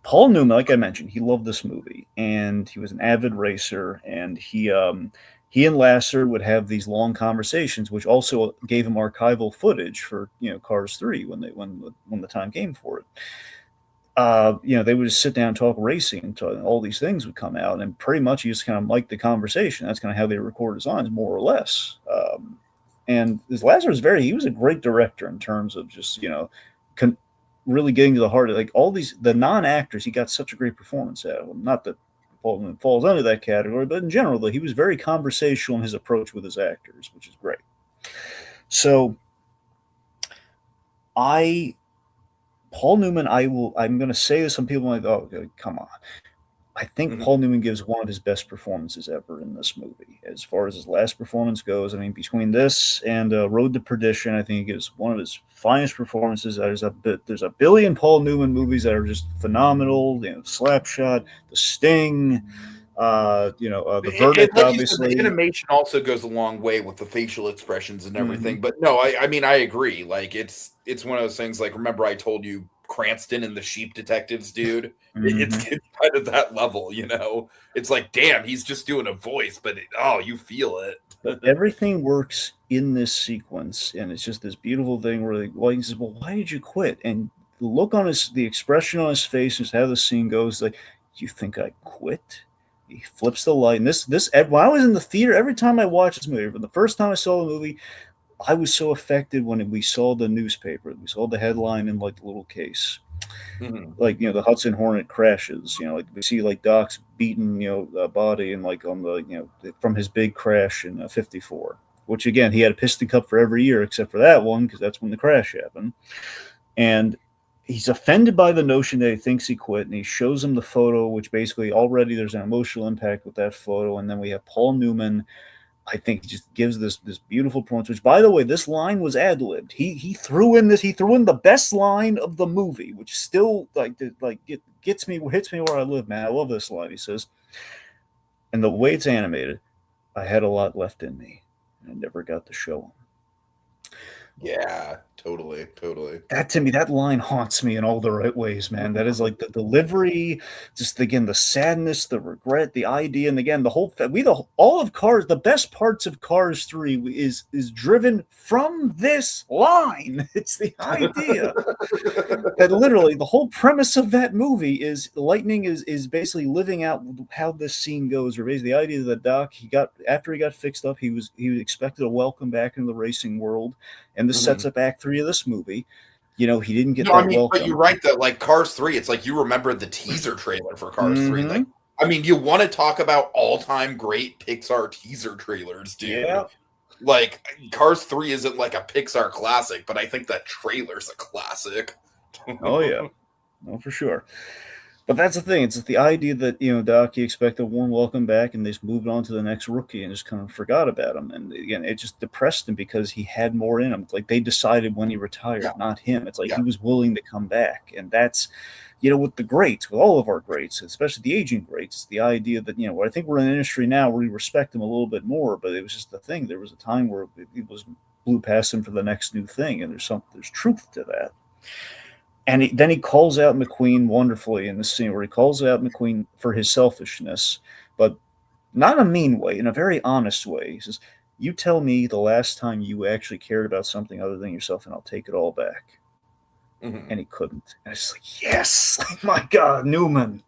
Speaker 2: Paul Newman, like I mentioned, he loved this movie, and he was an avid racer, and he and Lasser would have these long conversations, which also gave him archival footage for Cars 3 when the time came for it. They would just sit down and talk racing until all these things would come out, and pretty much he just kind of liked the conversation. That's kind of how they record his lines, more or less. And this Lasser he was a great director in terms of just really getting to the heart of all the non-actors. He got such a great performance out of them. Not that Paul falls under that category, but in general, he was very conversational in his approach with his actors, which is great. So, Paul Newman, I'm going to say this. Some people are like, oh, come on. I think Paul Newman gives one of his best performances ever in this movie. As far as his last performance goes, I mean, between this and Road to Perdition, I think he gives one of his finest performances. There's a billion Paul Newman movies that are just phenomenal. Slapshot, The Sting, The Verdict,
Speaker 1: like
Speaker 2: obviously.
Speaker 1: The animation also goes a long way with the facial expressions and everything. But no, I mean, I agree. Like, it's one of those things. Like, remember I told you Cranston and the Sheep Detectives, dude? It's kind of that level, It's like, damn, he's just doing a voice, but you feel it.
Speaker 2: Everything works in this sequence, and it's just this beautiful thing where he says, well, why did you quit? And the look on the expression on his face is how the scene goes. Like, do you think I quit? He flips the light. And this when I was in the theater, every time I watched this movie, but the first time I saw the movie, I was so affected when we saw the newspaper. We saw the headline in the little case. The Hudson Hornet crashes, we see Doc's beaten, body and on the, from his big crash in 54, which again, he had a piston cup for every year except for that one, because that's when the crash happened. And he's offended by the notion that he thinks he quit, and he shows him the photo, which basically already there's an emotional impact with that photo. And then we have Paul Newman. I think he just gives this beautiful performance. Which, by the way, this line was ad libbed. He threw in the best line of the movie, which still hits me where I live, man. I love this line. He says, "And the way it's animated, I had a lot left in me, and I never got to show him."
Speaker 1: Yeah, totally.
Speaker 2: That, to me, that line haunts me in all the right ways, man. That is like the delivery, just again the sadness, the regret, the idea, and again all of Cars. The best parts of Cars 3 is driven from this line. It's the idea that literally the whole premise of that movie is Lightning is basically living out how this scene goes, or basically the idea that Doc, after he got fixed up, he was expected a welcome back into the racing world, and this sets up Act 3 of this movie. He didn't get that welcome.
Speaker 1: But you're right that like Cars 3, it's like you remember the teaser trailer for Cars 3. Like, I mean, you want to talk about all-time great Pixar teaser trailers, dude.
Speaker 2: Yeah.
Speaker 1: Like, Cars 3 isn't like a Pixar classic, but I think that trailer's a classic.
Speaker 2: Oh, yeah. No, for sure. But that's the thing. It's the idea that, Doc, he expected a warm welcome back, and they just moved on to the next rookie and just kind of forgot about him. And again, it just depressed him because he had more in him. Like, they decided when he retired, not him. It's like he was willing to come back. And that's, with the greats, with all of our greats, especially the aging greats, the idea that, I think we're in an industry now where we respect them a little bit more, but it was just the thing. There was a time where it was blew past him for the next new thing, and there's truth to that. And then he calls out McQueen wonderfully in the scene where he calls out McQueen for his selfishness, but not in a mean way, in a very honest way. He says, "You tell me the last time you actually cared about something other than yourself, and I'll take it all back." And he couldn't. And I was like, yes! My God, Newman.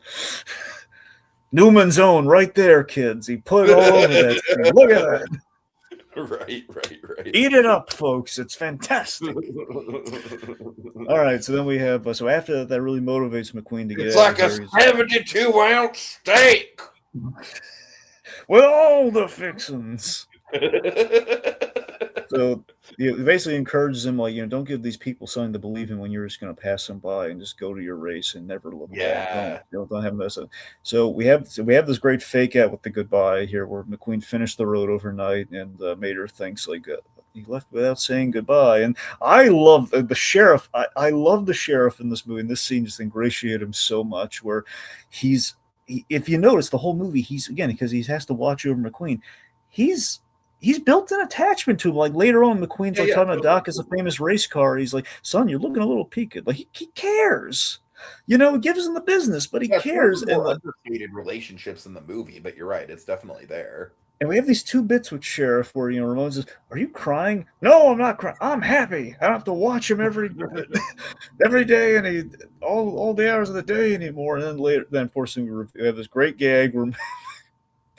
Speaker 2: Newman's own right there, kids. He put it all over that screen. Look at that.
Speaker 1: Right.
Speaker 2: Eat it up, folks. It's fantastic. All right, so then we have so after that really motivates McQueen to get
Speaker 1: it's like a 72-ounce steak
Speaker 2: with all the fixins. So it basically encourages him, like, don't give these people something to believe in when you're just going to pass them by and just go to your race and never look back. Don't have this. So we have this great fake out with the goodbye here, where McQueen finished the road overnight, and Mater thinks like he left without saying goodbye. And I love the sheriff. I love the sheriff in this movie. And this scene just ingratiated him so much, where if you notice the whole movie, because he has to watch over McQueen, he's built an attachment to him. Like later on, McQueen's talking about Doc as a famous race car. He's like, "Son, you're looking a little peaked." Like he cares. He gives him the business, but he cares.
Speaker 1: And understated relationships in the movie, but you're right, it's definitely there.
Speaker 2: And we have these two bits with Sheriff where Ramon says, "Are you crying?" "No, I'm not crying. I'm happy. I don't have to watch him every day and all the hours of the day anymore." And then fortunately we have this great gag where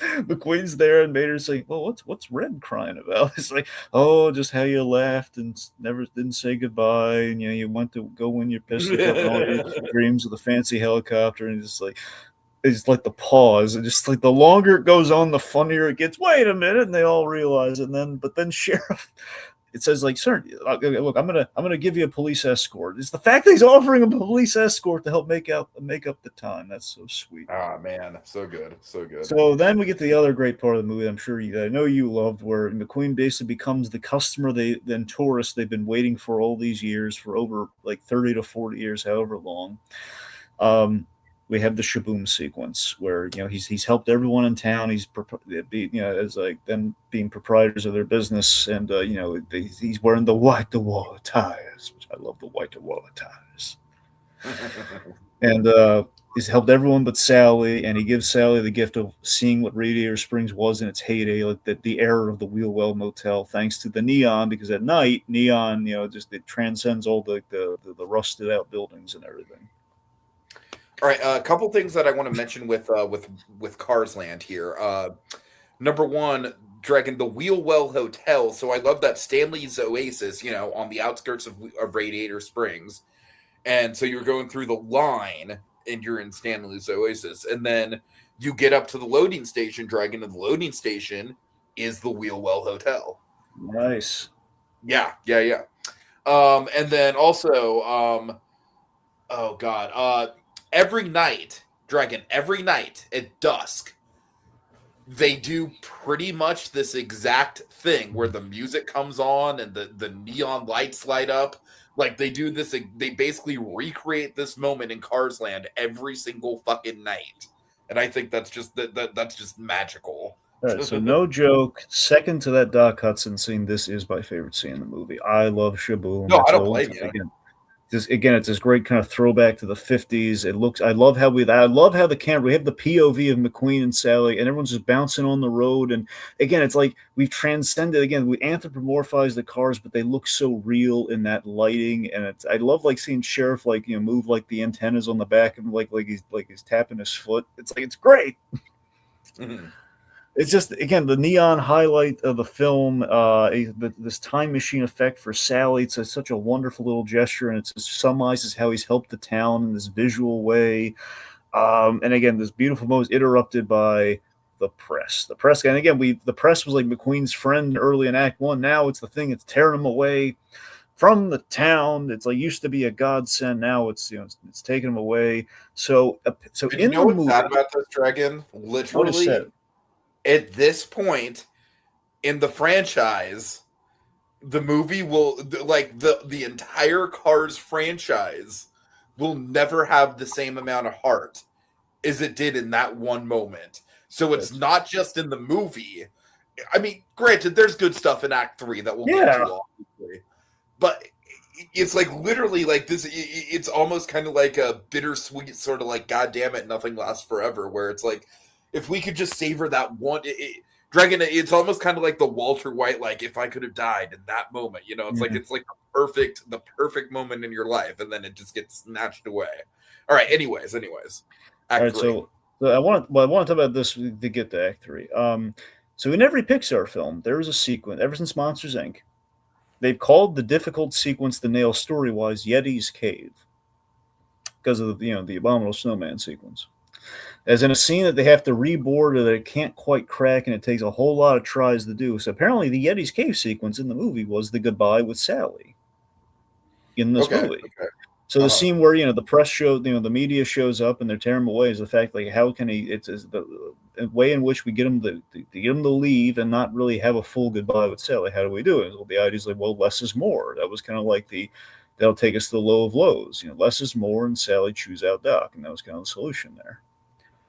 Speaker 2: McQueen's there and Mater's saying, "Well, what's Red crying about?" It's like, "Oh, just how you laughed and never didn't say goodbye, and you went to go win your pistol and all your dreams with a fancy helicopter," and it's like the pause, and just like the longer it goes on, the funnier it gets. Wait a minute, and they all realize it. But then Sheriff, it says like, "Sir, look, I'm gonna give you a police escort." It's the fact that he's offering him a police escort to help make up the time. That's so sweet.
Speaker 1: Ah, man, so good.
Speaker 2: So then we get to the other great part of the movie. I know you loved, where McQueen basically becomes the customer tourist they've been waiting for all these years, for over like 30 to 40 years, however long. We have the Shaboom sequence where he's helped everyone in town. He's as like them being proprietors of their business, and he's wearing the white DeWalt tires, which I love, the white DeWalt tires. And he's helped everyone but Sally, and he gives Sally the gift of seeing what Radiator Springs was in its heyday, like the era of the Wheelwell Motel, thanks to the neon, because at night neon just it transcends all the rusted out buildings and everything.
Speaker 1: All right, a couple things that I want to mention with Cars Land here. Number one, Dragon, the Wheelwell Hotel. So I love that Stanley's Oasis, on the outskirts of Radiator Springs, and so you're going through the line, and you're in Stanley's Oasis, and then you get up to the loading station, Dragon, and the loading station is the Wheelwell Hotel.
Speaker 2: Nice.
Speaker 1: Yeah. And then also, oh God. Every night, Dragon, at dusk, they do pretty much this exact thing where the music comes on and the neon lights light up. Like they do this, they basically recreate this moment in Cars Land every single fucking night, and I think that's just that's just magical.
Speaker 2: All right, so no joke. Second to that Doc Hudson scene, this is my favorite scene in the movie. I love Shaboom.
Speaker 1: No,
Speaker 2: It's
Speaker 1: I don't
Speaker 2: old
Speaker 1: blame you.
Speaker 2: again, it's this great kind of throwback to the '50s. It looks. I love how the camera. We have the POV of McQueen and Sally, and everyone's just bouncing on the road. And again, it's like we've transcended. Again, we anthropomorphize the cars, but they look so real in that lighting. And it's. I love like seeing Sheriff like move like the antennas on the back of him, like he's tapping his foot. It's like it's great.
Speaker 1: Mm-hmm.
Speaker 2: It's just again the neon highlight of the film, this time machine effect for Sally. It's such a wonderful little gesture, and it summarizes how he's helped the town in this visual way. And again, this beautiful moment is interrupted by the press. The press, and again, the press was like McQueen's friend early in Act One. Now it's the thing that's tearing him away from the town. It's like used to be a godsend. Now it's it's taking him away. So
Speaker 1: And
Speaker 2: in
Speaker 1: you know
Speaker 2: the
Speaker 1: what's
Speaker 2: movie,
Speaker 1: bad about this, Dragon? Literally, at this point in the franchise, the movie will like the entire Cars franchise will never have the same amount of heart as it did in that one moment. So it's not just in the movie. I mean, granted, there's good stuff in Act 3 that we'll get to, obviously. But it's like literally like this. It's almost kind of like a bittersweet sort of like, God damn it, nothing lasts forever. Where it's like, if we could just savor that one, Dragon, it's almost kind of like the Walter White, like if I could have died in that moment, it's like it's like the perfect moment in your life, and then it just gets snatched away. All right. Anyways, Act
Speaker 2: all right.
Speaker 1: 3.
Speaker 2: So I want to talk about this to get to Act 3. So in every Pixar film, there is a sequence. Ever since Monsters Inc., they've called the difficult sequence to nail story-wise Yeti's Cave because of the Abominable Snowman sequence. As in a scene that they have to reboard or that it can't quite crack and it takes a whole lot of tries to do. So apparently the Yeti's Cave sequence in the movie was the goodbye with Sally in this movie.
Speaker 1: Okay.
Speaker 2: So the scene where the press show, the media shows up and they're tearing him away is the fact like how can he? It's the way in which we get him to leave and not really have a full goodbye with Sally. How do we do it? Well, the idea is like, well, less is more. That was kind of like that'll take us to the low of lows. Less is more, and Sally chews out Doc, and that was kind of the solution there.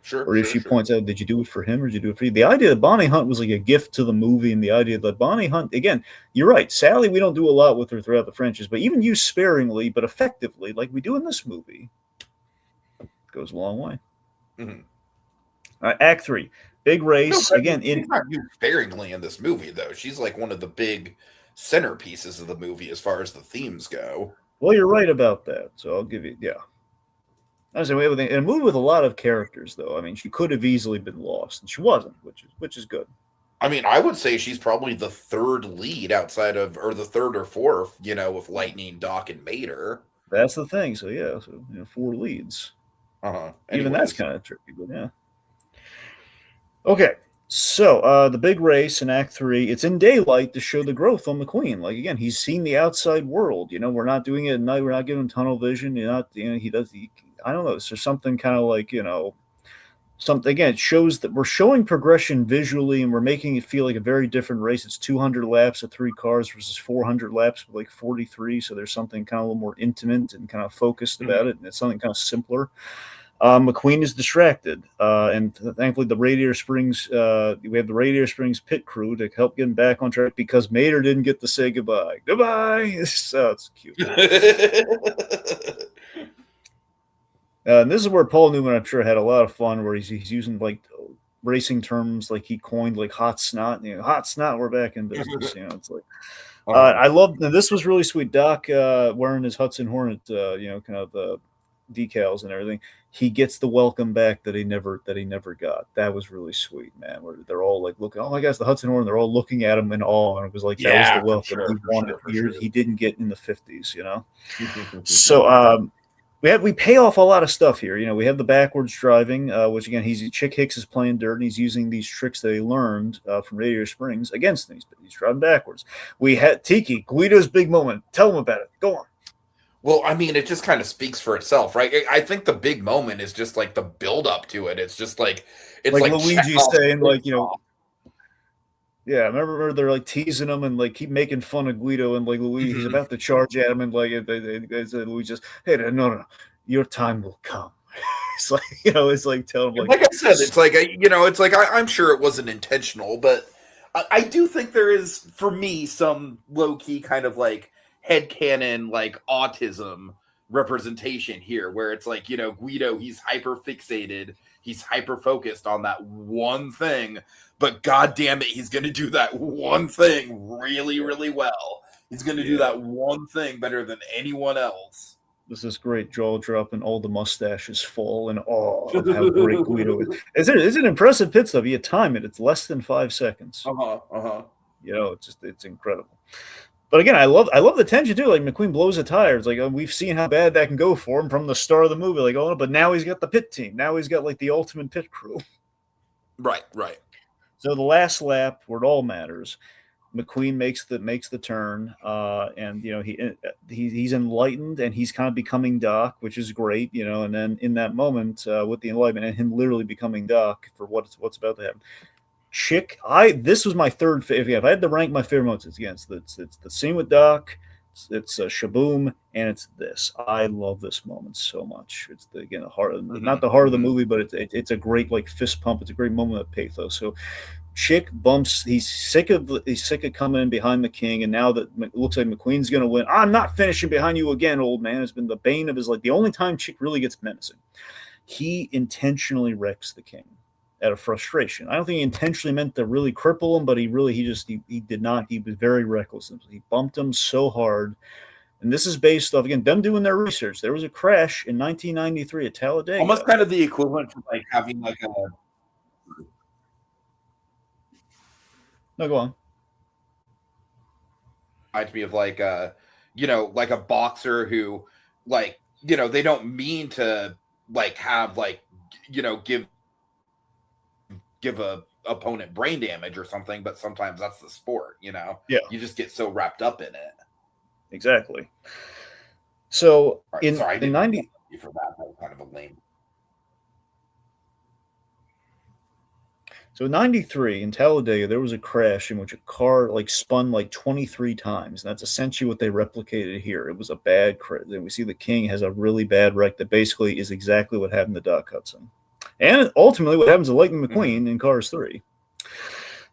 Speaker 1: Sure.
Speaker 2: Or if she points out, did you do it for him or did you do it for you? The idea that Bonnie Hunt was like a gift to the movie, and the idea that Bonnie Hunt, again, you're right. Sally, we don't do a lot with her throughout the franchise, but even used sparingly, but effectively, like we do in this movie, goes a long way.
Speaker 1: Mm-hmm.
Speaker 2: All right, Act 3, big race. Again,
Speaker 1: she's not used sparingly in this movie, though. She's like one of the big centerpieces of the movie as far as the themes go.
Speaker 2: Well, you're right about that. So I'll give you, I was saying, in a movie with a lot of characters, though. I mean, she could have easily been lost, and she wasn't, which is good.
Speaker 1: I mean, I would say she's probably the third lead outside of, or the third or fourth, with Lightning, Doc, and Mater.
Speaker 2: That's the thing. So 4 leads. Even that's kind of tricky, but yeah. Okay, so the big race in Act 3, it's in daylight to show the growth on McQueen. Like again, he's seen the outside world. We're not doing it at night. We're not giving him tunnel vision. He does. I don't know. So something kind of like something again. It shows that we're showing progression visually, and we're making it feel like a very different race. It's 200 laps of 3 cars versus 400 laps with like 43. So there's something kind of a little more intimate and kind of focused about it, and it's something kind of simpler. McQueen is distracted, and thankfully the Radiator Springs, we have the Radiator Springs pit crew to help get him back on track because Mater didn't get to say goodbye. Goodbye. It's cute. And this is where Paul Newman, I'm sure, had a lot of fun, where he's using like racing terms, like he coined like hot snot. Hot snot. We're back in business. It's like I love. And this was really sweet. Doc wearing his Hudson Hornet, kind of decals and everything. He gets the welcome back that he never got. That was really sweet, man. Where they're all like looking, oh my gosh, the Hudson Hornet. They're all looking at him in awe, and it was like that was the welcome he wanted. He didn't get in the 50s, So we pay off a lot of stuff here. We have the backwards driving, which again, Chick Hicks is playing dirt, and he's using these tricks that he learned from Radiator Springs against things, but he's driving backwards. We had Tiki, Guido's big moment. Tell him about it. Go on.
Speaker 1: Well, I mean, it just kind of speaks for itself, right? I think the big moment is just like the build up to it. It's just like it's
Speaker 2: Like
Speaker 1: like
Speaker 2: Luigi
Speaker 1: Chekhov's
Speaker 2: saying, like, you know,
Speaker 1: jigsaw.
Speaker 2: yeah, I remember they're like teasing him and like keep making fun of Guido, and like Luigi, he's
Speaker 1: Mhm.
Speaker 2: about to charge at him, and like Luigi just, hey, no, your time will come. It's like, you know, it's like telling him like,
Speaker 1: Like I said, it's like it's like I'm sure it wasn't intentional, but I do think there is, for me, some low key kind of like headcanon, like autism representation here, where it's like Guido, he's hyper fixated, he's hyper focused on that one thing, but god damn it, he's going to do that one thing really, really well. He's going to do
Speaker 2: yeah,
Speaker 1: that one thing better than anyone else.
Speaker 2: there's this great jaw drop, and all the mustaches fall in awe of how great Guido is. It's an impressive pit stop. You time it; it's less than 5 seconds.
Speaker 1: Uh-huh, uh-huh.
Speaker 2: You know, it's incredible. But again, I love the tension too. Like McQueen blows a tire. It's like, we've seen how bad that can go for him from the start of the movie. Like, oh, but now he's got the pit team. Now he's got like the ultimate pit crew.
Speaker 1: Right, right.
Speaker 2: So the last lap, where it all matters, McQueen makes the turn, and you know he's enlightened, and he's kind of becoming Doc, which is great. You know, and then in that moment, with the enlightenment and him literally becoming Doc for what's about to happen. This was my third favorite. If I had to rank my favorite moments, it's the scene with Doc, it's Shaboom, and it's this. I love this moment so much. It's again the heart, not the heart of the movie, but it's a great like fist pump. It's a great moment of pathos. So Chick bumps. He's sick of coming in behind the king, and now that it looks like McQueen's going to win, I'm not finishing behind you again, old man. It's been the bane of his life. The only time Chick really gets menacing, he intentionally wrecks the king out of frustration. I don't think he intentionally meant to really cripple him, but he did not. He was very reckless. He bumped him so hard. And this is based off, again, them doing their research. There was a crash in 1993 at Talladega.
Speaker 1: Almost kind of the equivalent to like having like a
Speaker 2: No, go on.
Speaker 1: reminds me of like like a boxer who like they don't mean to like have like give a opponent brain damage or something, but sometimes that's the sport.
Speaker 2: Yeah,
Speaker 1: you just get so wrapped up in it.
Speaker 2: exactly. So
Speaker 1: Right, sorry, I
Speaker 2: in
Speaker 1: didn't
Speaker 2: 90
Speaker 1: for that. That was kind of a lame.
Speaker 2: So in 93 in Talladega, there was a crash in which a car like spun like 23 times. And that's essentially what they replicated here. It was a bad crash. And we see the King has a really bad wreck that basically is exactly what happened to Doc Hudson. And ultimately what happens to Lightning McQueen in Cars 3.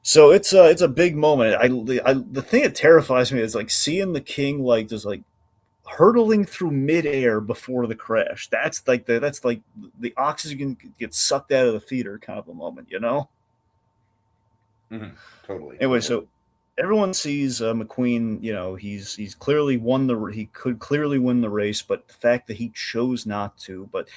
Speaker 2: So it's a big moment. The thing that terrifies me is like seeing the King like just like hurtling through midair before the crash. That's like the oxygen gets sucked out of the theater kind of a moment, you know?
Speaker 1: Totally.
Speaker 2: Anyway, so everyone sees McQueen. You know, he's clearly won he could clearly win the race, but the fact that he chose not to. But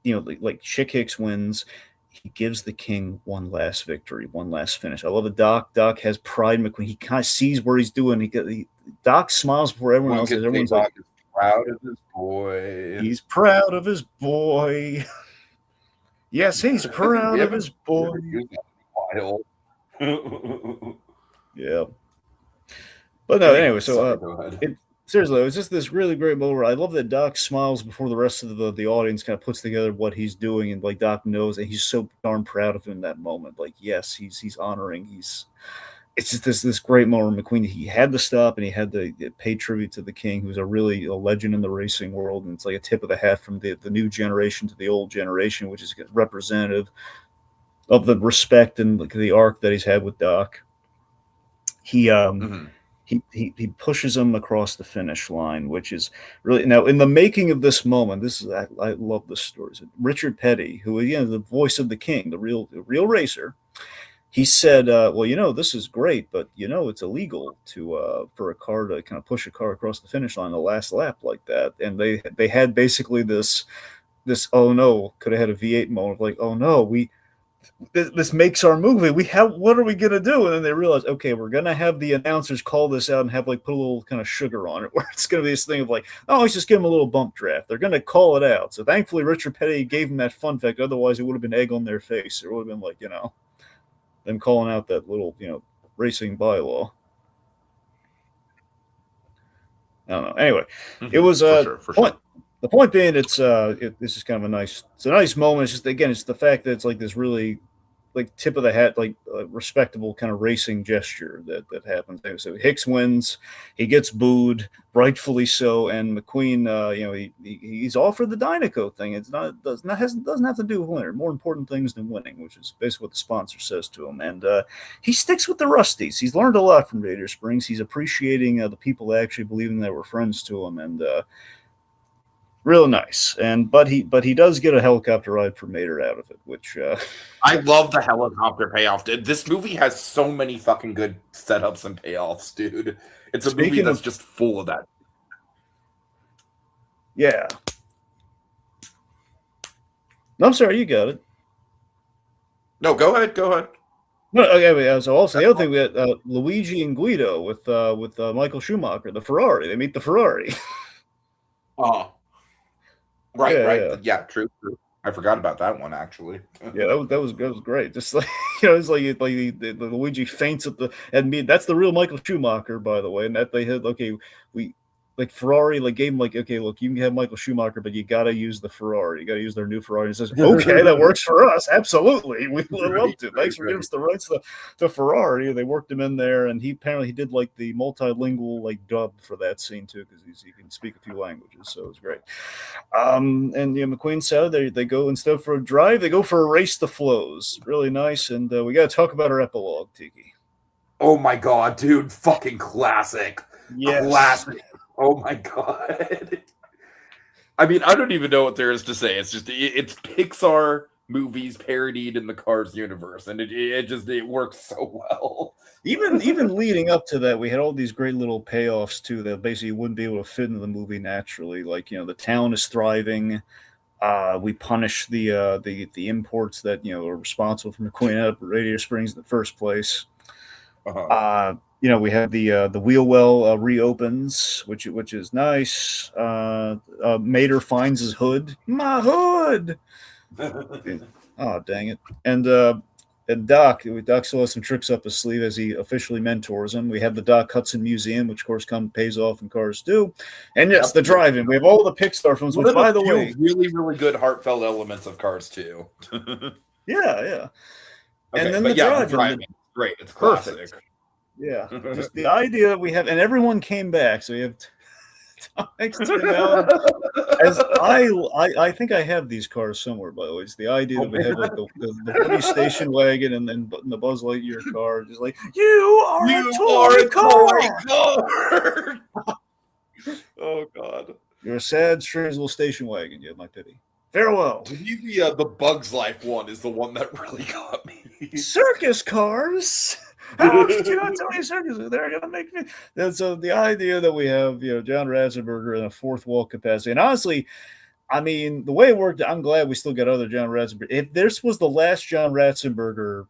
Speaker 2: like Chick Hicks wins, he gives the King one last victory, one last finish. I love it. Doc has pride in McQueen. He kind of sees where he's doing. Doc smiles before everyone else. Everyone's like,
Speaker 1: is proud of his boy.
Speaker 2: He's proud of his boy. Yes, he's proud of his boy. Yeah. But no, anyway, so seriously, it was just this really great moment. I love that Doc smiles before the rest of the audience kind of puts together what he's doing, and like Doc knows, and he's so darn proud of him in that moment. Like, yes, he's honoring. It's just this great moment. McQueen, he had to stop, and he had to pay tribute to the King, who's a legend in the racing world, and it's like a tip of the hat from the new generation to the old generation, which is representative of the respect and the arc that he's had with Doc. He pushes him across the finish line, which is really now in the making of this moment. I love this story. So Richard Petty, who the voice of the King, the real racer, he said, "Well, this is great, but it's illegal to for a car to kind of push a car across the finish line the last lap like that." And they had basically this oh no, could have had a V8 moment like, oh no, this makes our movie. What are we gonna do? And then they realize, okay, we're gonna have the announcers call this out and have like put a little kind of sugar on it, where it's gonna be this thing of like, oh, let's just give them a little bump draft. They're gonna call it out. So thankfully, Richard Petty gave them that fun fact. Otherwise, it would have been egg on their face. It would have been like them calling out that little racing bylaw. don't know. Anyway, it was
Speaker 1: For
Speaker 2: point. The point being, this is kind of it's a nice moment. It's just again, it's the fact that it's like this really like tip of the hat, like respectable kind of racing gesture that happens. So Hicks wins, he gets booed, rightfully so, and McQueen, he's all for the Dynaco thing. It's doesn't have to do with winning. More important things than winning, which is basically what the sponsor says to him. And he sticks with the Rusties. He's learned a lot from Radiator Springs. He's appreciating the people actually believing they were friends to him, and real nice. But he does get a helicopter ride for Mater out of it, which
Speaker 1: I love the helicopter payoff. This movie has so many fucking good setups and payoffs, dude. It's a movie that's just full of that.
Speaker 2: Yeah. No, I'm sorry, you got it.
Speaker 1: No, go ahead.
Speaker 2: No, okay. So also the other thing, we had Luigi and Guido with Michael Schumacher, the Ferrari. They meet the Ferrari.
Speaker 1: Oh. Right. Yeah, true. I forgot about that one actually.
Speaker 2: Yeah, that was great. Just like it's like the Luigi faints at that's the real Michael Schumacher, by the way. And that they had we like Ferrari gave him okay, look, you can have Michael Schumacher, but you got to use the Ferrari. You got to use their new Ferrari. And it says, okay, that works for us. Absolutely, we would love to. Thanks for giving us the rights to Ferrari. They worked him in there, and he apparently did the multilingual dub for that scene too, because he can speak a few languages, so it was great. And McQueen said they go instead for a drive, they go for a race the flows. Really nice, and we got to talk about our epilogue, Tiki.
Speaker 1: Oh my god, dude! Fucking classic.
Speaker 2: Yes.
Speaker 1: Classic. Oh my god. I mean, I don't even know what there is to say. It's just it's Pixar movies parodied in the Cars universe, and it works so well.
Speaker 2: Even leading up to that, we had all these great little payoffs too that basically wouldn't be able to fit into the movie naturally. The town is thriving. We punish the imports that are responsible for McQueen out of Radiator Springs in the first place.
Speaker 1: Uh-huh.
Speaker 2: We have the wheel well reopens, which is nice. Mater finds his hood. My hood. Oh, dang it! And Doc still has some tricks up his sleeve as he officially mentors him. We have the Doc Hudson Museum, which of course pays off in Cars 2. And yes, the drive-in. We have all the Pixar films, which by the way,
Speaker 1: really, really good heartfelt elements of Cars 2.
Speaker 2: Yeah.
Speaker 1: Okay,
Speaker 2: and then the drive-in.
Speaker 1: Great. It's classic.
Speaker 2: Perfect. Yeah, just the idea that we have, and everyone came back. So you have as I think I have these cars somewhere. By the way, it's the idea that we have the Woody station wagon and then the Buzz Lightyear car, just you are a toy car.
Speaker 1: Oh God,
Speaker 2: you're a sad, strange little station wagon. You have my pity. Farewell.
Speaker 1: To me, the Bugs Life one is the one that really got me.
Speaker 2: Circus cars. How could you not tell me circuses? They're going to make me. And so the idea that we have, John Ratzenberger in a fourth wall capacity, and honestly, I mean, the way it worked, I'm glad we still got other John Ratzenberger. If this was the last John Ratzenberger,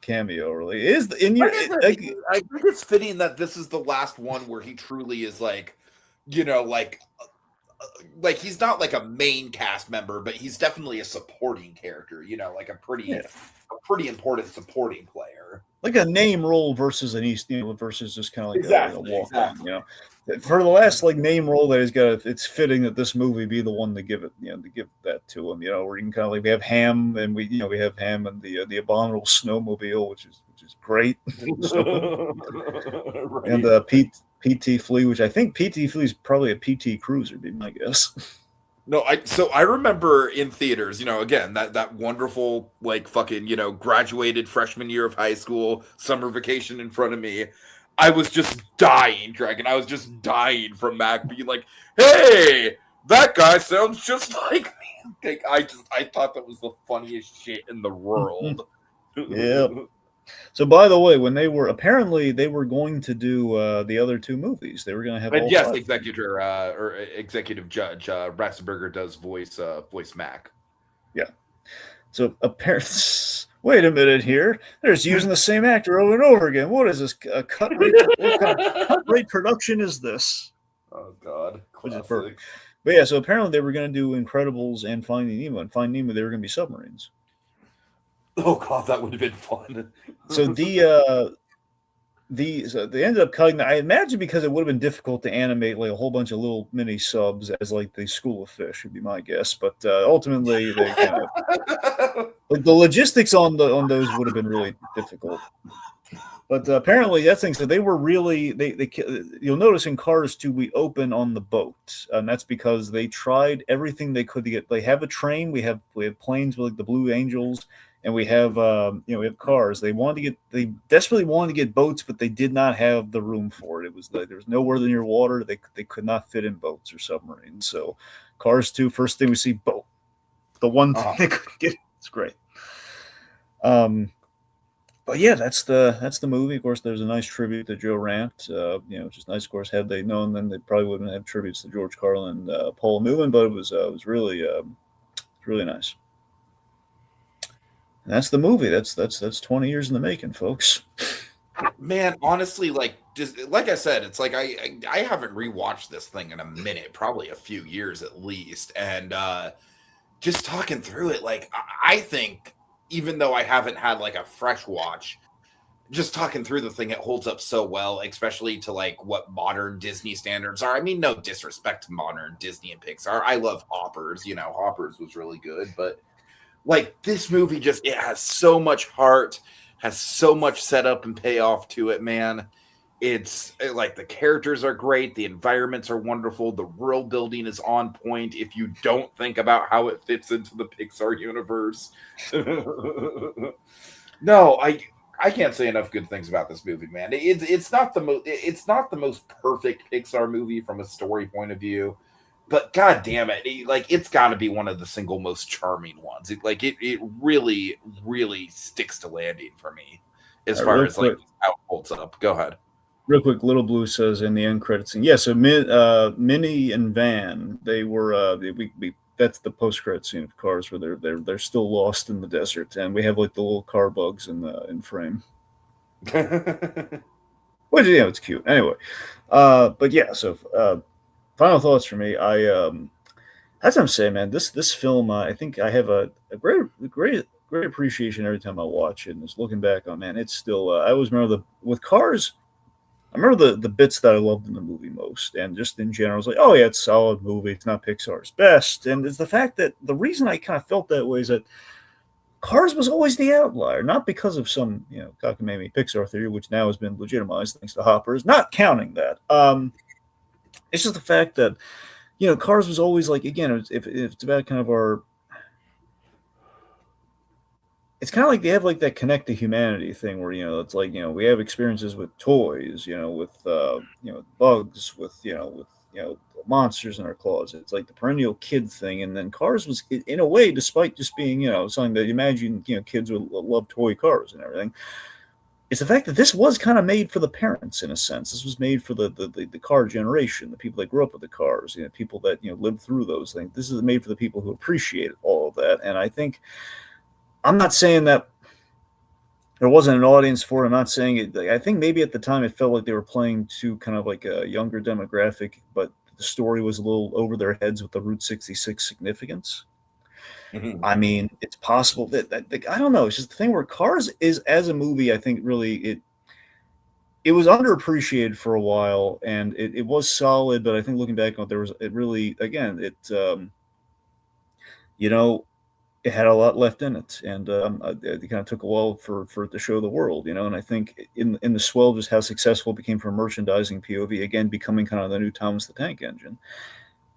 Speaker 2: cameo, really is in your.
Speaker 1: I think it's fitting that this is the last one where he truly is he's not a main cast member, but he's definitely a supporting character. A pretty important supporting player,
Speaker 2: like a name role versus an East, versus just kind of
Speaker 1: exactly,
Speaker 2: a walk on. For the last name role that he's got, it's fitting that this movie be the one to give it, to give that to him. Where you can kind of we have Ham, and we have Ham and the abominable snowmobile, which is great,
Speaker 1: right.
Speaker 2: And PT Flea, which I think PT Flea is probably a PT Cruiser, be my guess.
Speaker 1: No, I remember in theaters, again, that wonderful, graduated freshman year of high school, summer vacation in front of me. I was just dying, Dragon. I was just dying from Mac being like, hey, that guy sounds just like me. I thought that was the funniest shit in the world.
Speaker 2: Yeah. So, by the way, when they were going to do the other two movies, they were going to have.
Speaker 1: And yes, executive judge Ratzenberger does voice Mac.
Speaker 2: Yeah. So apparently, wait a minute here. They're just using the same actor over and over again. What is this? A cut rate? What kind of cut rate production is this?
Speaker 1: Oh God,
Speaker 2: which is perfect. But yeah, so apparently they were going to do Incredibles and Finding Nemo. And Finding Nemo, they were going to be submarines.
Speaker 1: Oh God, that would have been fun.
Speaker 2: So So they ended up cutting. I imagine because it would have been difficult to animate like a whole bunch of little mini subs as like the School of Fish would be my guess. But ultimately, they kind of like the logistics on those would have been really difficult. But apparently, that thing. So they were really they. You'll notice in Cars 2, we open on the boat, and that's because they tried everything they could to get. They have a train. We have planes with like the Blue Angels, and we have we have cars. They desperately wanted to get boats, but they did not have the room for it. It was like there's nowhere near water. They could not fit in boats or submarines. So, Cars 2, first thing we see, boat. The one thing they could get. It's great. But yeah, that's the movie. Of course, there's a nice tribute to Joe Ranft. Which is nice. Of course, had they known, then they probably wouldn't have tributes to George Carlin and Paul Newman. But it was really nice. And that's the movie. That's 20 years in the making, folks.
Speaker 1: Man, honestly, just like I said, it's like I haven't rewatched this thing in a minute, probably a few years at least, and just talking through it, like I think, even though I haven't had like a fresh watch, just talking through the thing, it holds up so well, especially to like what modern Disney standards are. I mean, no disrespect to modern Disney and Pixar. I love Hoppers. Hoppers was really good, but like this movie it has so much heart, has so much setup and payoff to it, man. It's like the characters are great, the environments are wonderful, the world building is on point if you don't think about how it fits into the Pixar universe. No, I can't say enough good things about this movie, man. It's not the most perfect Pixar movie from a story point of view, but god damn it, it's got to be one of the single most charming ones. It really really sticks to landing for me as far as like how it holds up. Go ahead.
Speaker 2: Real quick, Little Blue says in the end credits scene. Yeah, so Minnie and Van, they were that's the post credit scene of Cars where they're still lost in the desert, and we have like the little car bugs in frame. Which it's cute. Anyway, but yeah, so final thoughts for me. That's what I'm saying, man. This film, I think I have a great appreciation every time I watch it. And just looking back on, man, it's still. I always remember with Cars. I remember the bits that I loved in the movie most, and just in general, I was like, "Oh yeah, it's a solid movie. It's not Pixar's best." And it's the fact that the reason I kind of felt that way is that Cars was always the outlier, not because of some cockamamie Pixar theory, which now has been legitimized thanks to Hoppers. Not counting that. It's just the fact that Cars was always like, again, if it's about kind of our. It's kind of like they have like that connect to humanity thing where it's like we have experiences with toys, with bugs, with monsters in our closet. It's like the perennial kid thing, and then Cars was in a way, despite just being something that you imagine kids would love toy cars and everything. It's the fact that this was kind of made for the parents in a sense. This was made for the car generation, the people that grew up with the cars, people that lived through those things. This is made for the people who appreciate all of that, and I think. I'm not saying that there wasn't an audience for it. I'm not saying it. I think maybe at the time it felt like they were playing to kind of like a younger demographic, but the story was a little over their heads with the Route 66 significance. Mm-hmm. I mean, it's possible that I don't know. It's just the thing where Cars is as a movie. I think really it was underappreciated for a while, and it was solid. But I think looking back on it, it had a lot left in it, and it kind of took a while for it to show the world, And I think in the swell, just how successful it became from merchandising POV, again becoming kind of the new Thomas the Tank Engine.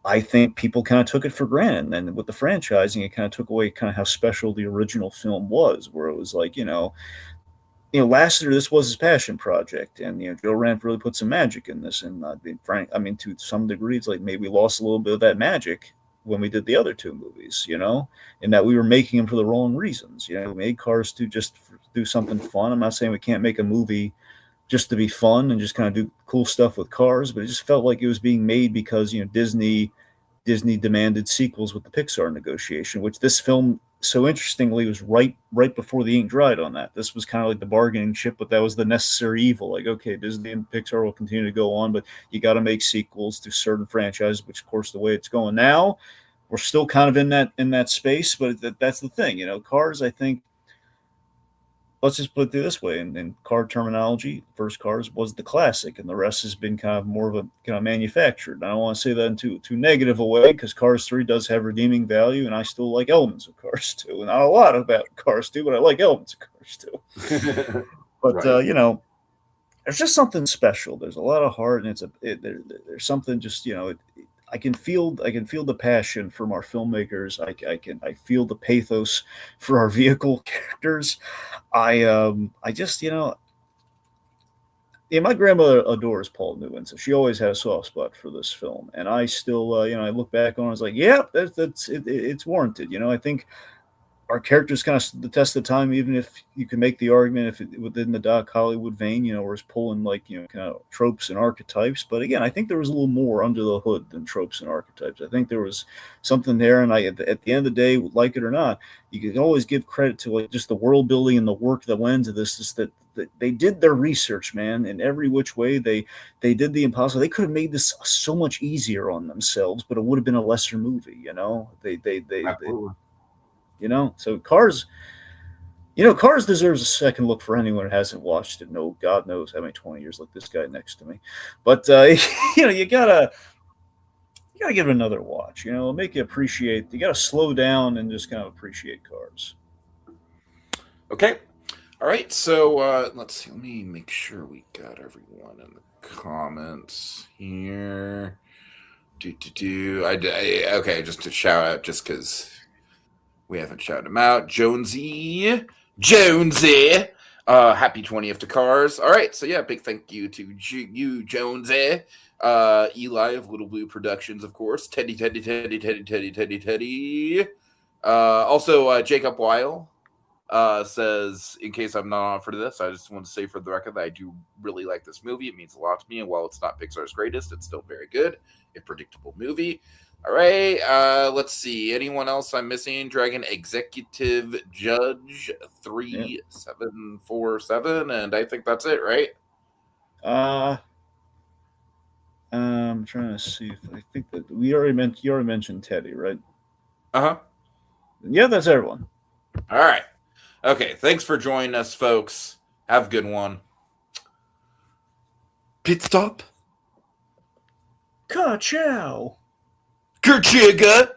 Speaker 2: I think people kind of took it for granted, and with the franchising, it kind of took away kind of how special the original film was, where it was like Lasseter, this was his passion project, and Joe Ranft really put some magic in this, and to some degree, it's like maybe we lost a little bit of that magic when we did the other two movies, in that we were making them for the wrong reasons. We made Cars to just do something fun. I'm not saying we can't make a movie just to be fun and just kind of do cool stuff with cars, but it just felt like it was being made because, Disney demanded sequels with the Pixar negotiation, which this film, so interestingly, was right before the ink dried on that. This was kind of like the bargaining chip, but that was the necessary evil. Like, okay, Disney and Pixar will continue to go on, but you got to make sequels to certain franchises, which, of course, the way it's going now, we're still kind of in that space. But that's the thing, Cars, I think, let's just put it this way: in car terminology, first Cars was the classic, and the rest has been kind of more of a kind of manufactured. And I don't want to say that in too negative a way, because Cars 3 does have redeeming value, and I still like elements of Cars 2. Not a lot about Cars 2, but I like elements of Cars 2. But
Speaker 3: Right.
Speaker 2: there's just something special. There's a lot of heart, and there's something just I can feel the passion from our filmmakers. I feel the pathos for our vehicle characters. I just yeah, my grandmother adores Paul Newman, so she always had a soft spot for this film, and I still I look back on it, I was like, yeah, it's warranted. I think our characters kind of stood the test of time, even if you can make the argument if it within the Doc Hollywood vein, where it's pulling like kind of tropes and archetypes. But again, I think there was a little more under the hood than tropes and archetypes. I think there was something there, and at the end of the day, like it or not, you can always give credit to like just the world building and the work that went into this. Is that they did their research, man, in every which way. They did the impossible. They could have made this so much easier on themselves, but it would have been a lesser movie.
Speaker 3: Absolutely.
Speaker 2: So Cars, Cars deserves a second look for anyone who hasn't watched it. No, God knows how many 20 years like this guy next to me. But you gotta give it another watch. Make you appreciate. You gotta slow down and just kind of appreciate Cars.
Speaker 1: Okay. All right. So let's see. Let me make sure we got everyone in the comments here. Okay, just to shout out, just because we haven't shouted him out. Jonesy. Happy 20th to Cars. All right. So yeah, big thank you to you, Jonesy. Eli of Little Blue Productions, of course. Teddy. Also, Jacob Weil says, in case I'm not on for this, I just want to say for the record that I do really like this movie. It means a lot to me, and while it's not Pixar's greatest, it's still very good. A predictable movie. All right, let's see. Anyone else I'm missing? Dragon Executive Judge 3747, and I think that's it, right?
Speaker 2: I'm trying to see if I think that you already mentioned Teddy, right?
Speaker 1: Uh-huh.
Speaker 2: Yeah, that's everyone.
Speaker 1: All right. Okay, thanks for joining us, folks. Have a good one. Pit stop.
Speaker 2: Ka-chow.
Speaker 1: Kerchiga.